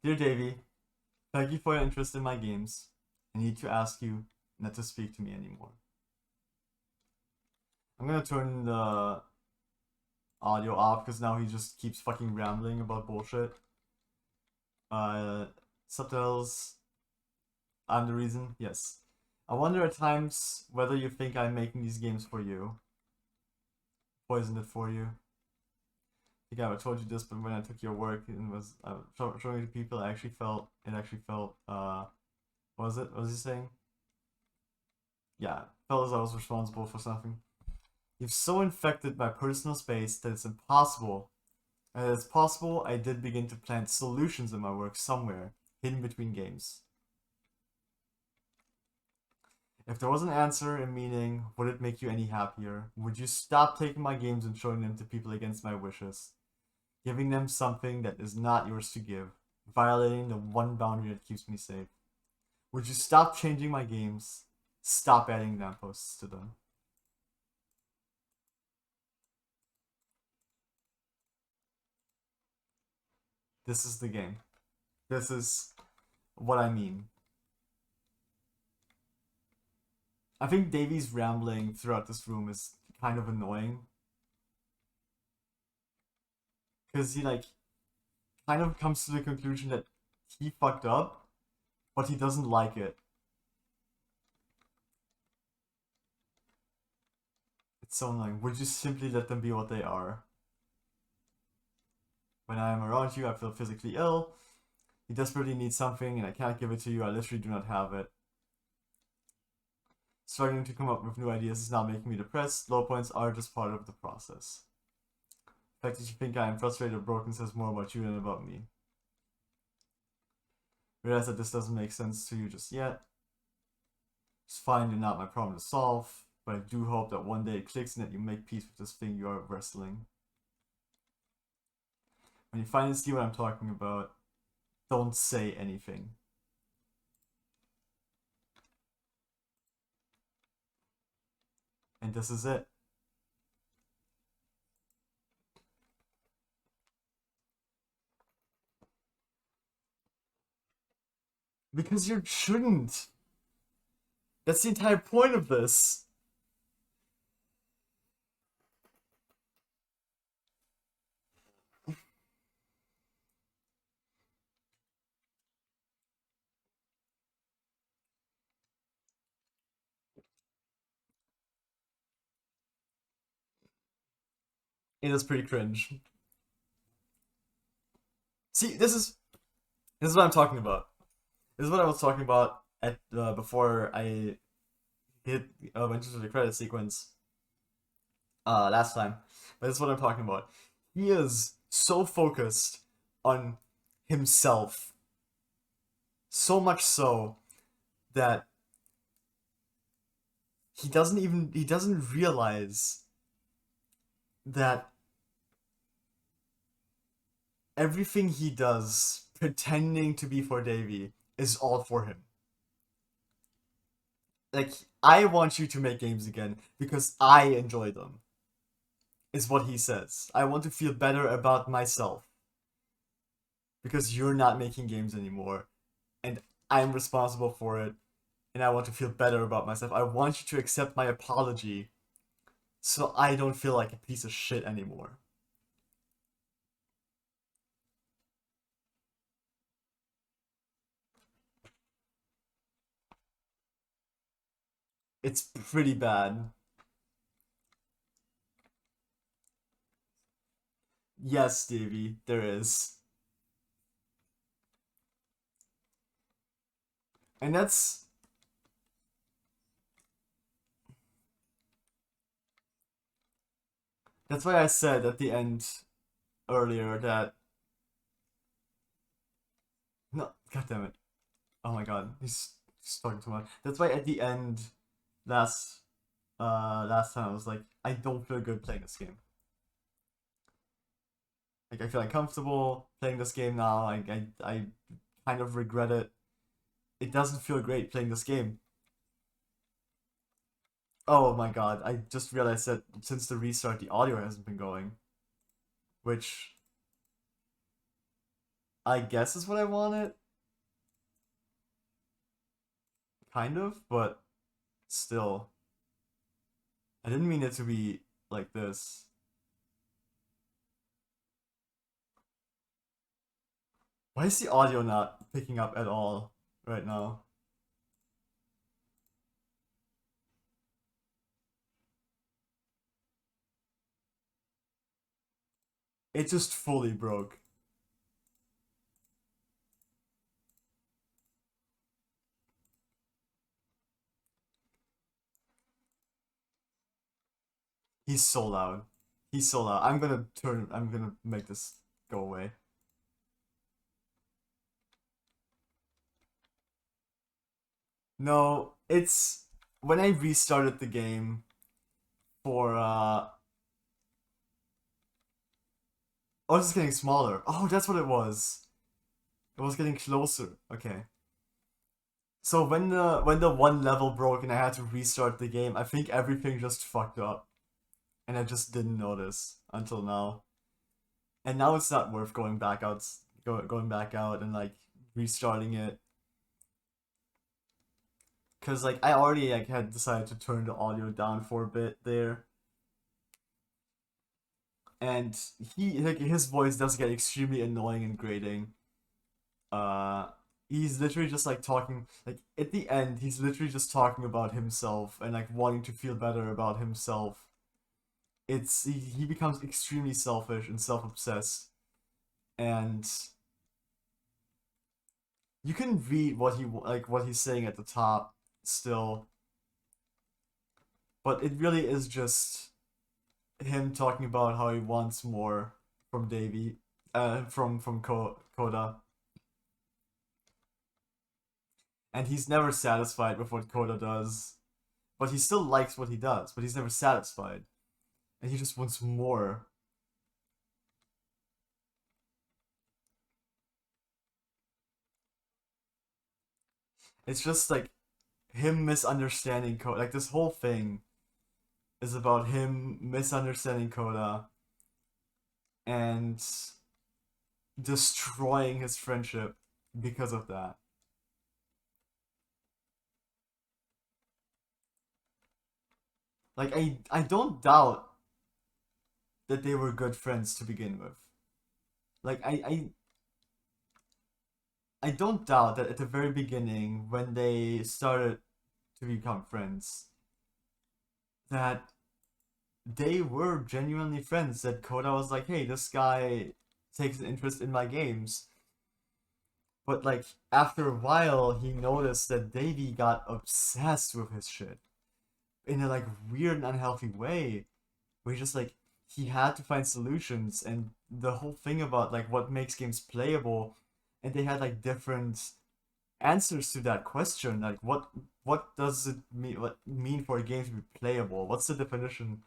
Dear Davey, thank you for your interest in my games. I need to ask you not to speak to me anymore. I'm gonna turn the audio off because now he just keeps fucking rambling about bullshit. Subtitles. I'm the reason? Yes. I wonder at times whether you think I'm making these games for you. Poisoned it for you. I think I told you this, but when I took your work and was showing it to people, it actually felt, what was it? What was he saying? Yeah, felt as I was responsible for something. You've so infected my personal space that it's impossible. And it's possible I did begin to plant solutions in my work somewhere, hidden between games. If there was an answer and meaning, would it make you any happier? Would you stop taking my games and showing them to people against my wishes? Giving them something that is not yours to give, violating the one boundary that keeps me safe. Would you stop changing my games? Stop adding lampposts to them. This is the game. This is what I mean. I think Davey's rambling throughout this room is kind of annoying. Because he, like, kind of comes to the conclusion that he fucked up, but he doesn't like it. It's so annoying. Would you simply let them be what they are? When I am around you, I feel physically ill. You desperately need something, and I can't give it to you. I literally do not have it. Struggling to come up with new ideas is not making me depressed. Low points are just part of the process. The fact that you think I am frustrated or broken says more about you than about me. Realize that this doesn't make sense to you just yet. It's finally not my problem to solve, but I do hope that one day it clicks and that you make peace with this thing you are wrestling. When you finally see what I'm talking about, don't say anything. And this is it. Because you shouldn't. That's the entire point of this. It is pretty cringe. See, this is what I'm talking about. This is what I was talking about at before I went into the credit sequence last time. But this is what I'm talking about. He is so focused on himself, so much so that he doesn't realize that everything he does pretending to be for Davey is all for him. Like, I want you to make games again because I enjoy them, is what he says. I want to feel better about myself because you're not making games anymore and I'm responsible for it, and I want to feel better about myself. I want you to accept my apology so I don't feel like a piece of shit anymore. It's pretty bad. Yes, Davey, there is. And that's why I said at the end earlier that no, god damn it. Oh my god, he's talking too much. That's why at the end last last time I was like, I don't feel good playing this game. Like, I feel uncomfortable playing this game now. I kind of regret it. It doesn't feel great playing this game. Oh my god, I just realized that since the restart, the audio hasn't been going. Which I guess is what I wanted. Kind of, but still. I didn't mean it to be like this. Why is the audio not picking up at all right now? It just fully broke. He's so loud. He's so loud. I'm gonna make this go away. No, it's when I restarted the game for oh, it's just getting smaller. Oh, that's what it was. It was getting closer. Okay. So when the one level broke and I had to restart the game, I think everything just fucked up. And I just didn't notice until now. And now it's not worth going back out going back out and like restarting it. Cause like I already like had decided to turn the audio down for a bit there. And his voice does get extremely annoying and grating. Uh he's literally just like talking like at the end he's literally just talking about himself and like wanting to feel better about himself. He becomes extremely selfish and self-obsessed, and you can read what he's saying at the top still, but it really is just him talking about how he wants more from Davey, from Coda. And he's never satisfied with what Koda does. But he still likes what he does, but he's never satisfied. And he just wants more. It's just like him misunderstanding Koda. Like this whole thing is about him misunderstanding Koda and destroying his friendship because of that. Like I don't doubt that they were good friends to begin with. Like I don't doubt that at the very beginning when they started to become friends that they were genuinely friends, that Koda was like, hey, this guy takes an interest in my games. But like after a while he noticed that Davey got obsessed with his shit in a like weird and unhealthy way. Where he just like he had to find solutions, and the whole thing about like what makes games playable, and they had like different answers to that question. Like what does it mean for a game to be playable? What's the definition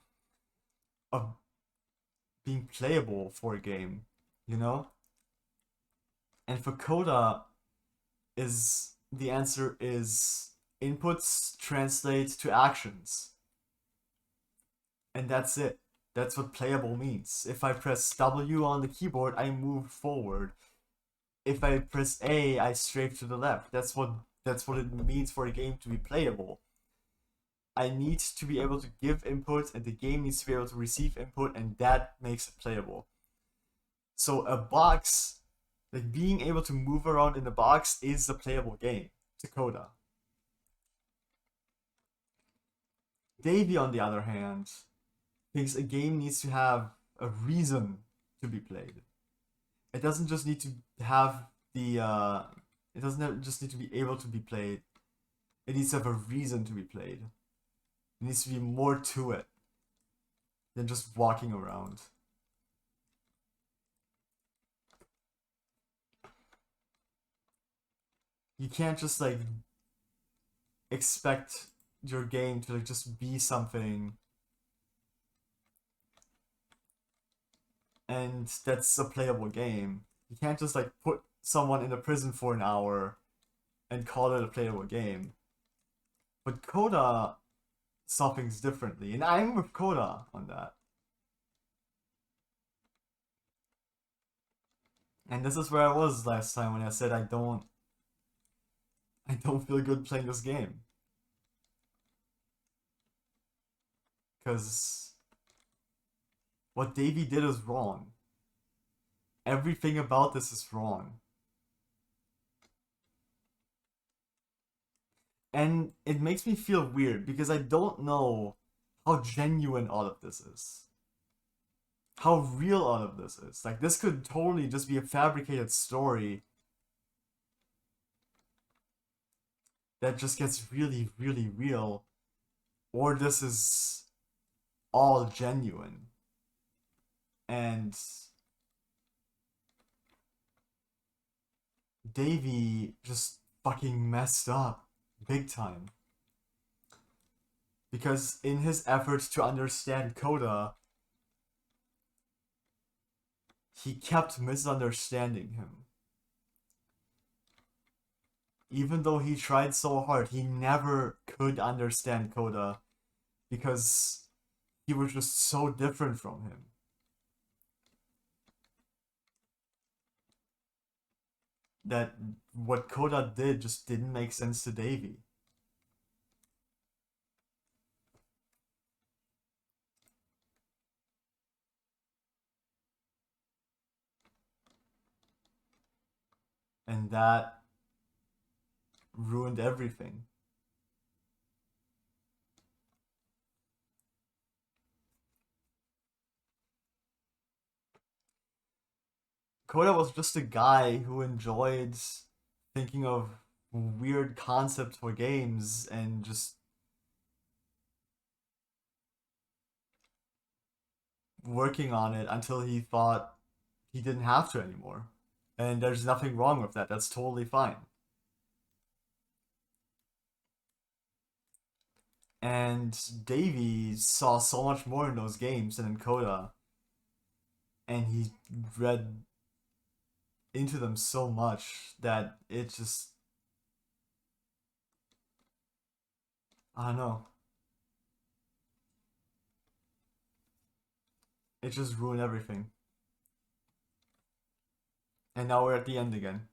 of being playable for a game, you know? And for Coda, is the answer is inputs translate to actions. And that's it. That's what playable means. If I press W on the keyboard, I move forward. If I press A, I strafe to the left. That's what it means for a game to be playable. I need to be able to give input, and the game needs to be able to receive input, and that makes it playable. So a box, like being able to move around in the box, is a playable game to Coda. Davey, on the other hand, thinks a game needs to have a reason to be played. It doesn't just need to have it doesn't just need to be able to be played. It needs to have a reason to be played. There needs to be more to it than just walking around. You can't just like expect your game to like just be something and that's a playable game. You can't just like put someone in a prison for an hour and call it a playable game. But Coda saw things differently, and I'm with Coda on that. And this is where I was last time when I said I don't feel good playing this game. Because what Davey did is wrong. Everything about this is wrong. And it makes me feel weird because I don't know how genuine all of this is. How real all of this is. Like, this could totally just be a fabricated story that just gets really, really real. Or this is all genuine. And Davey just fucking messed up big time. Because in his efforts to understand Coda, he kept misunderstanding him. Even though he tried so hard, he never could understand Coda because he was just so different from him. That what Coda did just didn't make sense to Davey. And that ruined everything. Coda was just a guy who enjoyed thinking of weird concepts for games and just working on it until he thought he didn't have to anymore. And there's nothing wrong with that. That's totally fine. And Davey saw so much more in those games than in Coda, and he read into them so much that it just, I don't know, it just ruined everything. And now we're at the end again.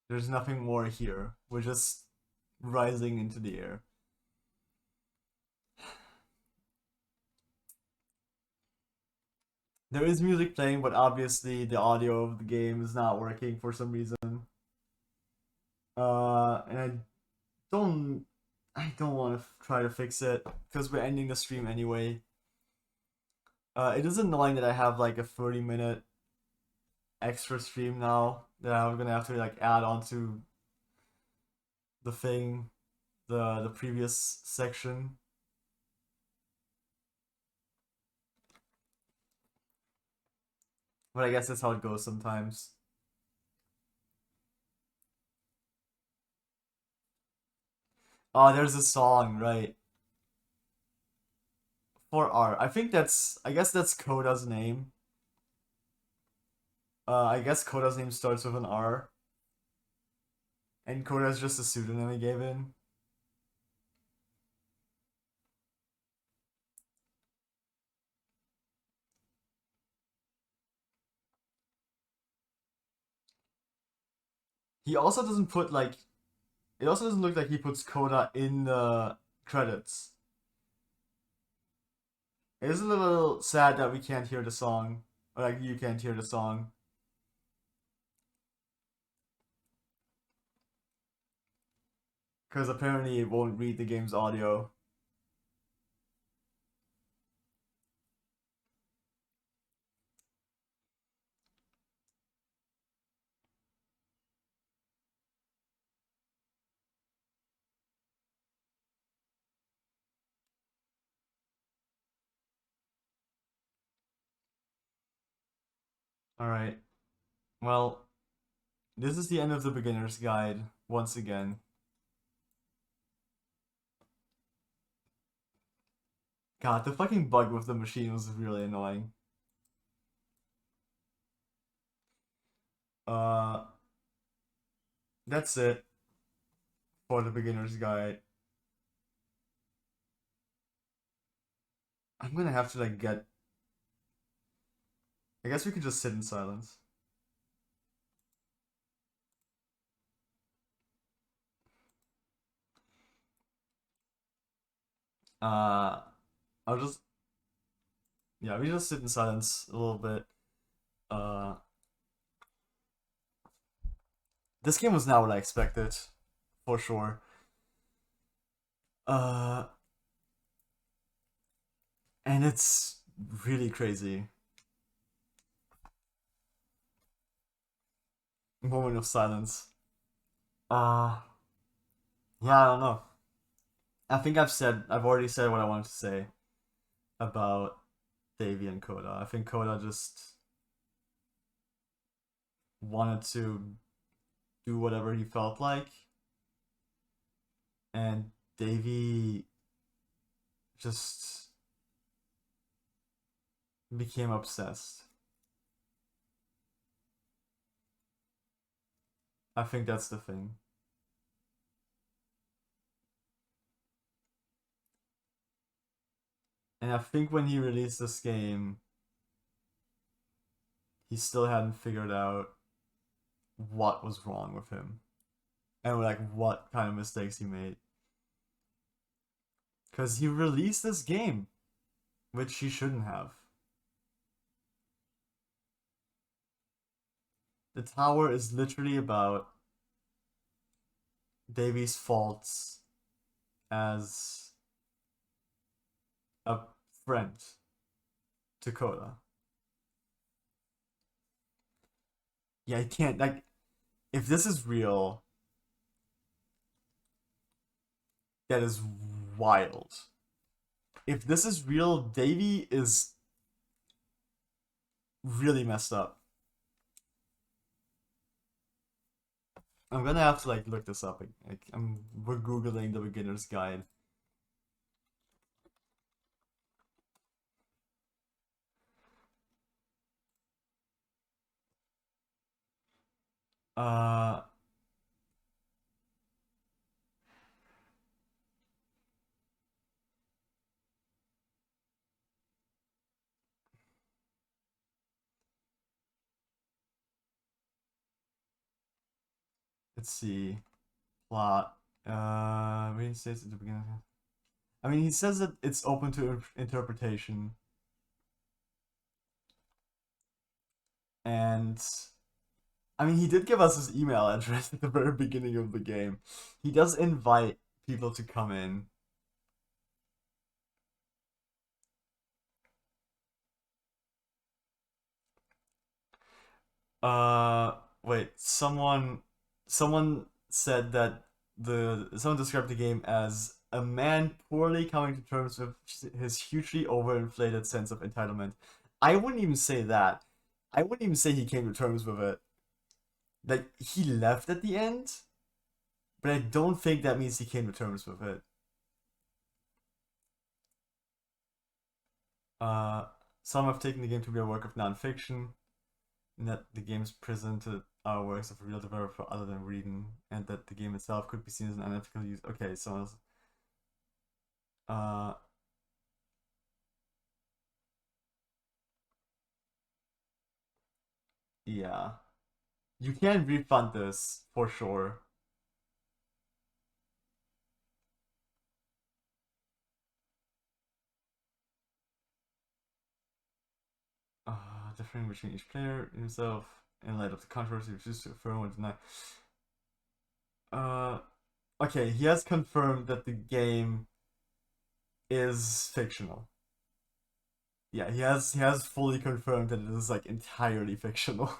There's nothing more here. We're just rising into the air. There is music playing, but obviously the audio of the game is not working for some reason. And don't, I don't want to try to fix it because we're ending the stream anyway. It is annoying that I have like a 30-minute extra stream now that I'm gonna have to like add onto the thing, the previous section. But I guess that's how it goes sometimes. Oh, there's a song, right? For R. I guess that's Coda's name. I guess Coda's name starts with an R. And Coda's just a pseudonym he gave in. He also doesn't put like, it also doesn't look like he puts Coda in the credits. It is a little sad that we can't hear the song, or like you can't hear the song. Because apparently it won't read the game's audio. Alright. Well, this is the end of the beginner's guide, once again. God, the fucking bug with the machine was really annoying. Uh, that's it for the beginner's guide. I'm gonna have to like get. I guess we could just sit in silence. Uh, I'll just. Yeah, we just sit in silence a little bit. Uh, this game was not what I expected, for sure. Uh, and it's really crazy. Moment of silence. Uh, yeah, I don't know. I think I've already said what I wanted to say about Davy and Coda. I think Coda just wanted to do whatever he felt like, and Davy just became obsessed. I think that's the thing. And I think when he released this game, he still hadn't figured out what was wrong with him and like what kind of mistakes he made. Because he released this game, which he shouldn't have. The tower is literally about Davy's faults as a friend to Coda. Yeah, I can't, like, if this is real, that is wild. If this is real, Davy is really messed up. I'm gonna have to like look this up. We're googling the beginner's guide. Uh, let's see. Plot. Reinstates at the beginning. I mean, he says that it's open to interpretation, and I mean, he did give us his email address at the very beginning of the game. He does invite people to come in. Wait, someone said that someone described the game as a man poorly coming to terms with his hugely overinflated sense of entitlement. I wouldn't even say that. I wouldn't even say he came to terms with it. Like, he left at the end, but I don't think that means he came to terms with it. Uh, some have taken the game to be a work of nonfiction, and that the games presented are works of a real developer other than reading, and that the game itself could be seen as an unethical use. Okay, so uh, yeah, you can refund this for sure. Differing between each player himself in light of the controversy, refused to affirm or deny. Uh, okay, he has confirmed that the game is fictional. Yeah, he has fully confirmed that it is like entirely fictional,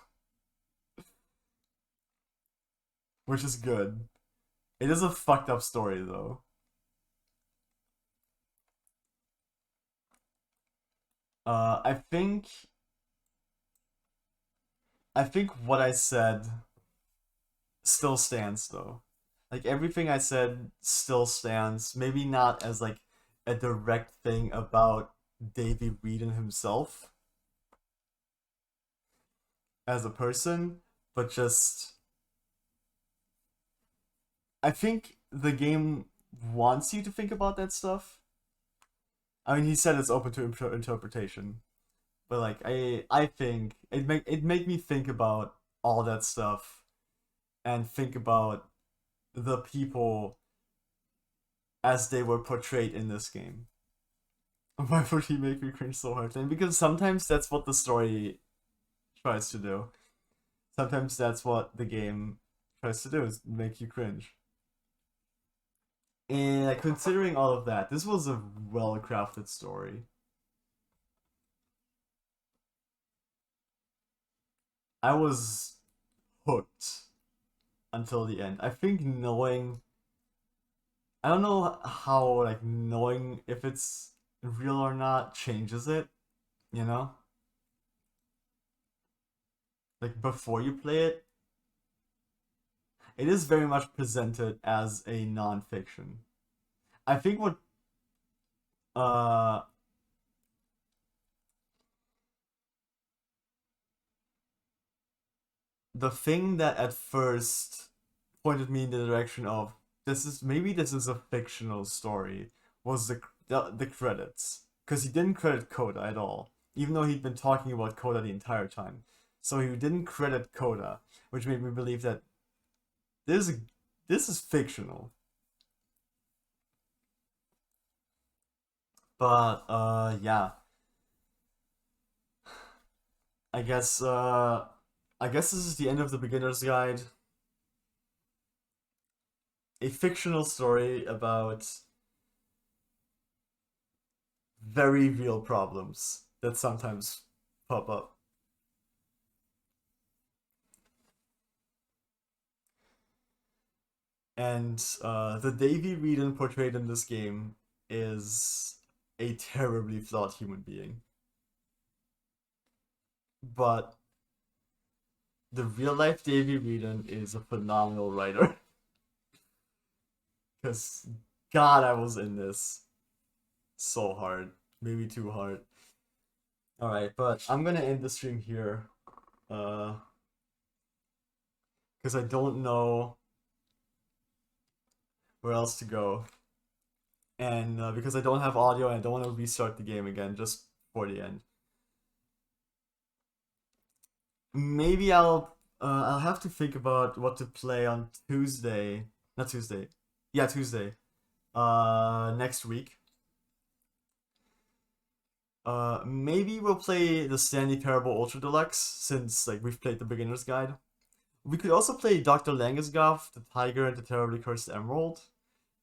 which is good. It is a fucked up story though. Uh, I think I think what I said still stands though. Like everything I said still stands. Maybe not as like a direct thing about Davy Whedon himself as a person, but just I think the game wants you to think about that stuff. I mean, he said it's open to interpretation, but like I think it made me think about all that stuff and think about the people as they were portrayed in this game. Why would he make me cringe so hard? And because sometimes that's what the story tries to do. Sometimes that's what the game tries to do is make you cringe. And like, considering all of that, this was a well crafted story. I was hooked until the end. I think knowing I don't know how like knowing if it's real or not changes it, you know? Like before you play it, it is very much presented as a non-fiction. I think what uh the thing that at first pointed me in the direction of this is a fictional story was the credits, because he didn't credit Coda at all, even though he'd been talking about Coda the entire time. So he didn't credit Coda, which made me believe that this this is fictional. But yeah, I guess uh I guess this is the end of the beginner's guide. A fictional story about very real problems that sometimes pop up. And the Davy Reedon portrayed in this game is a terribly flawed human being. But the real life Davy Reedon is a phenomenal writer. Because, God, I was in this so hard. Maybe too hard. Alright, but I'm gonna end the stream here. Because I don't know where else to go. And because I don't have audio and I don't want to restart the game again just for the end. Maybe I'll have to think about what to play on Tuesday. Not Tuesday. Yeah, Tuesday. Next week. Maybe we'll play the Stanley Parable Ultra Deluxe since like we've played the beginner's guide. We could also play Dr. Langosgoth, the Tiger and the Terribly Cursed Emerald,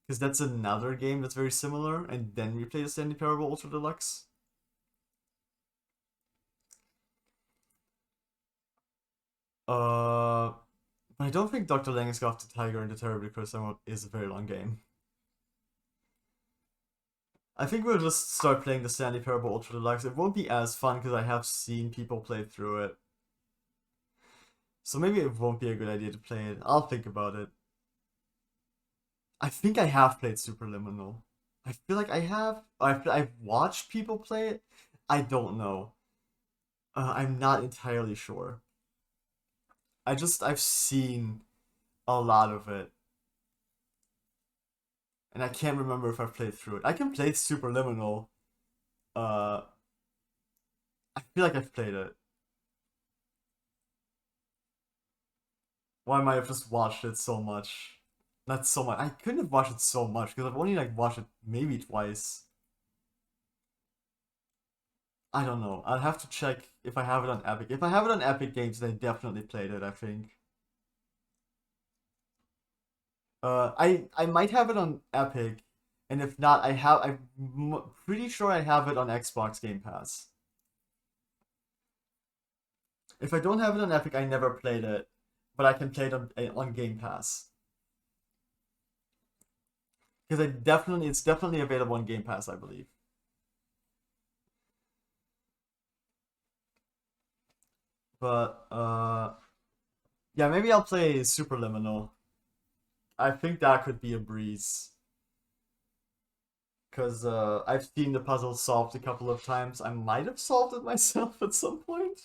because that's another game that's very similar, and then we play the Stanley Parable Ultra Deluxe. But I don't think Dr. Langosgoth, the Tiger and the Terribly Cursed Emerald is a very long game. I think we'll just start playing the Stanley Parable Ultra Deluxe. It won't be as fun because I have seen people play through it. So maybe it won't be a good idea to play it. I'll think about it. I think I have played Superliminal. I feel like I have. I've watched people play it. I don't know. I'm not entirely sure. I've seen a lot of it. And I can't remember if I've played through it. I can play Superliminal. I feel like I've played it. Why might I have just watched it so much? Not so much. I couldn't have watched it so much because I've only like watched it maybe twice. I don't know. I'll have to check if I have it on Epic. If I have it on Epic Games, then I definitely played it, I think. I might have it on Epic, and if not, I'm pretty sure I have it on Xbox Game Pass. If I don't have it on Epic, I never played it, but I can play it on Game Pass. Because it's definitely available on Game Pass, I believe. But yeah, maybe I'll play Superliminal. I think that could be a breeze. Because I've seen the puzzle solved a couple of times. I might have solved it myself at some point.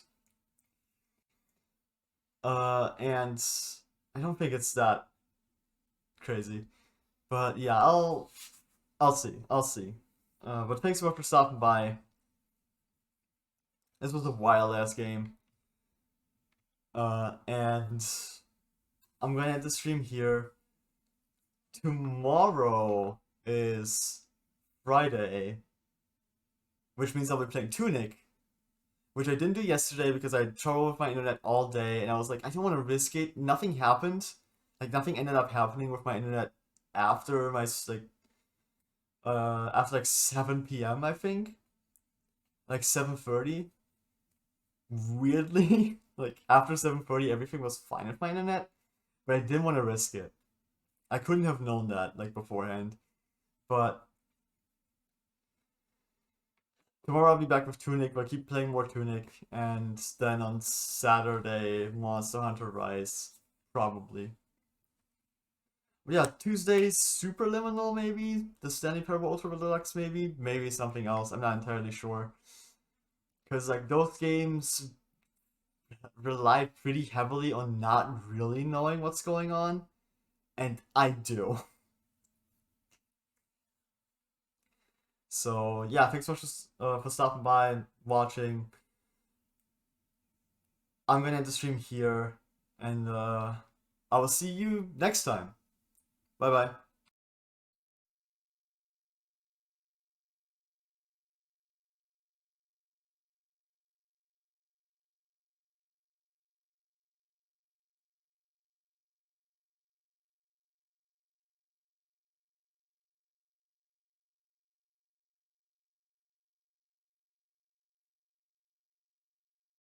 And I don't think it's that crazy. But yeah, I'll see. I'll see. But thanks so much for stopping by. This was a wild ass game. And I'm gonna end the stream here. Tomorrow is Friday, which means I'll be playing Tunic, which I didn't do yesterday because I had trouble with my internet all day, and I was like, I don't want to risk it. Nothing happened. Like, nothing ended up happening with my internet after my, after like 7 p.m., I think. Like 7:30. Weirdly, like, after 7:30, everything was fine with my internet, but I didn't want to risk it. I couldn't have known that, like, beforehand. But tomorrow I'll be back with Tunic, but keep playing more Tunic, and then on Saturday, Monster Hunter Rise, probably. But yeah, Tuesday's Superliminal, maybe? The Stanley Parable Ultra Deluxe, maybe? Maybe something else, I'm not entirely sure. Because, like, those games rely pretty heavily on not really knowing what's going on, and I do. So yeah, thanks so much for stopping by and watching. I'm gonna end the stream here, and I will see you next time. Bye bye.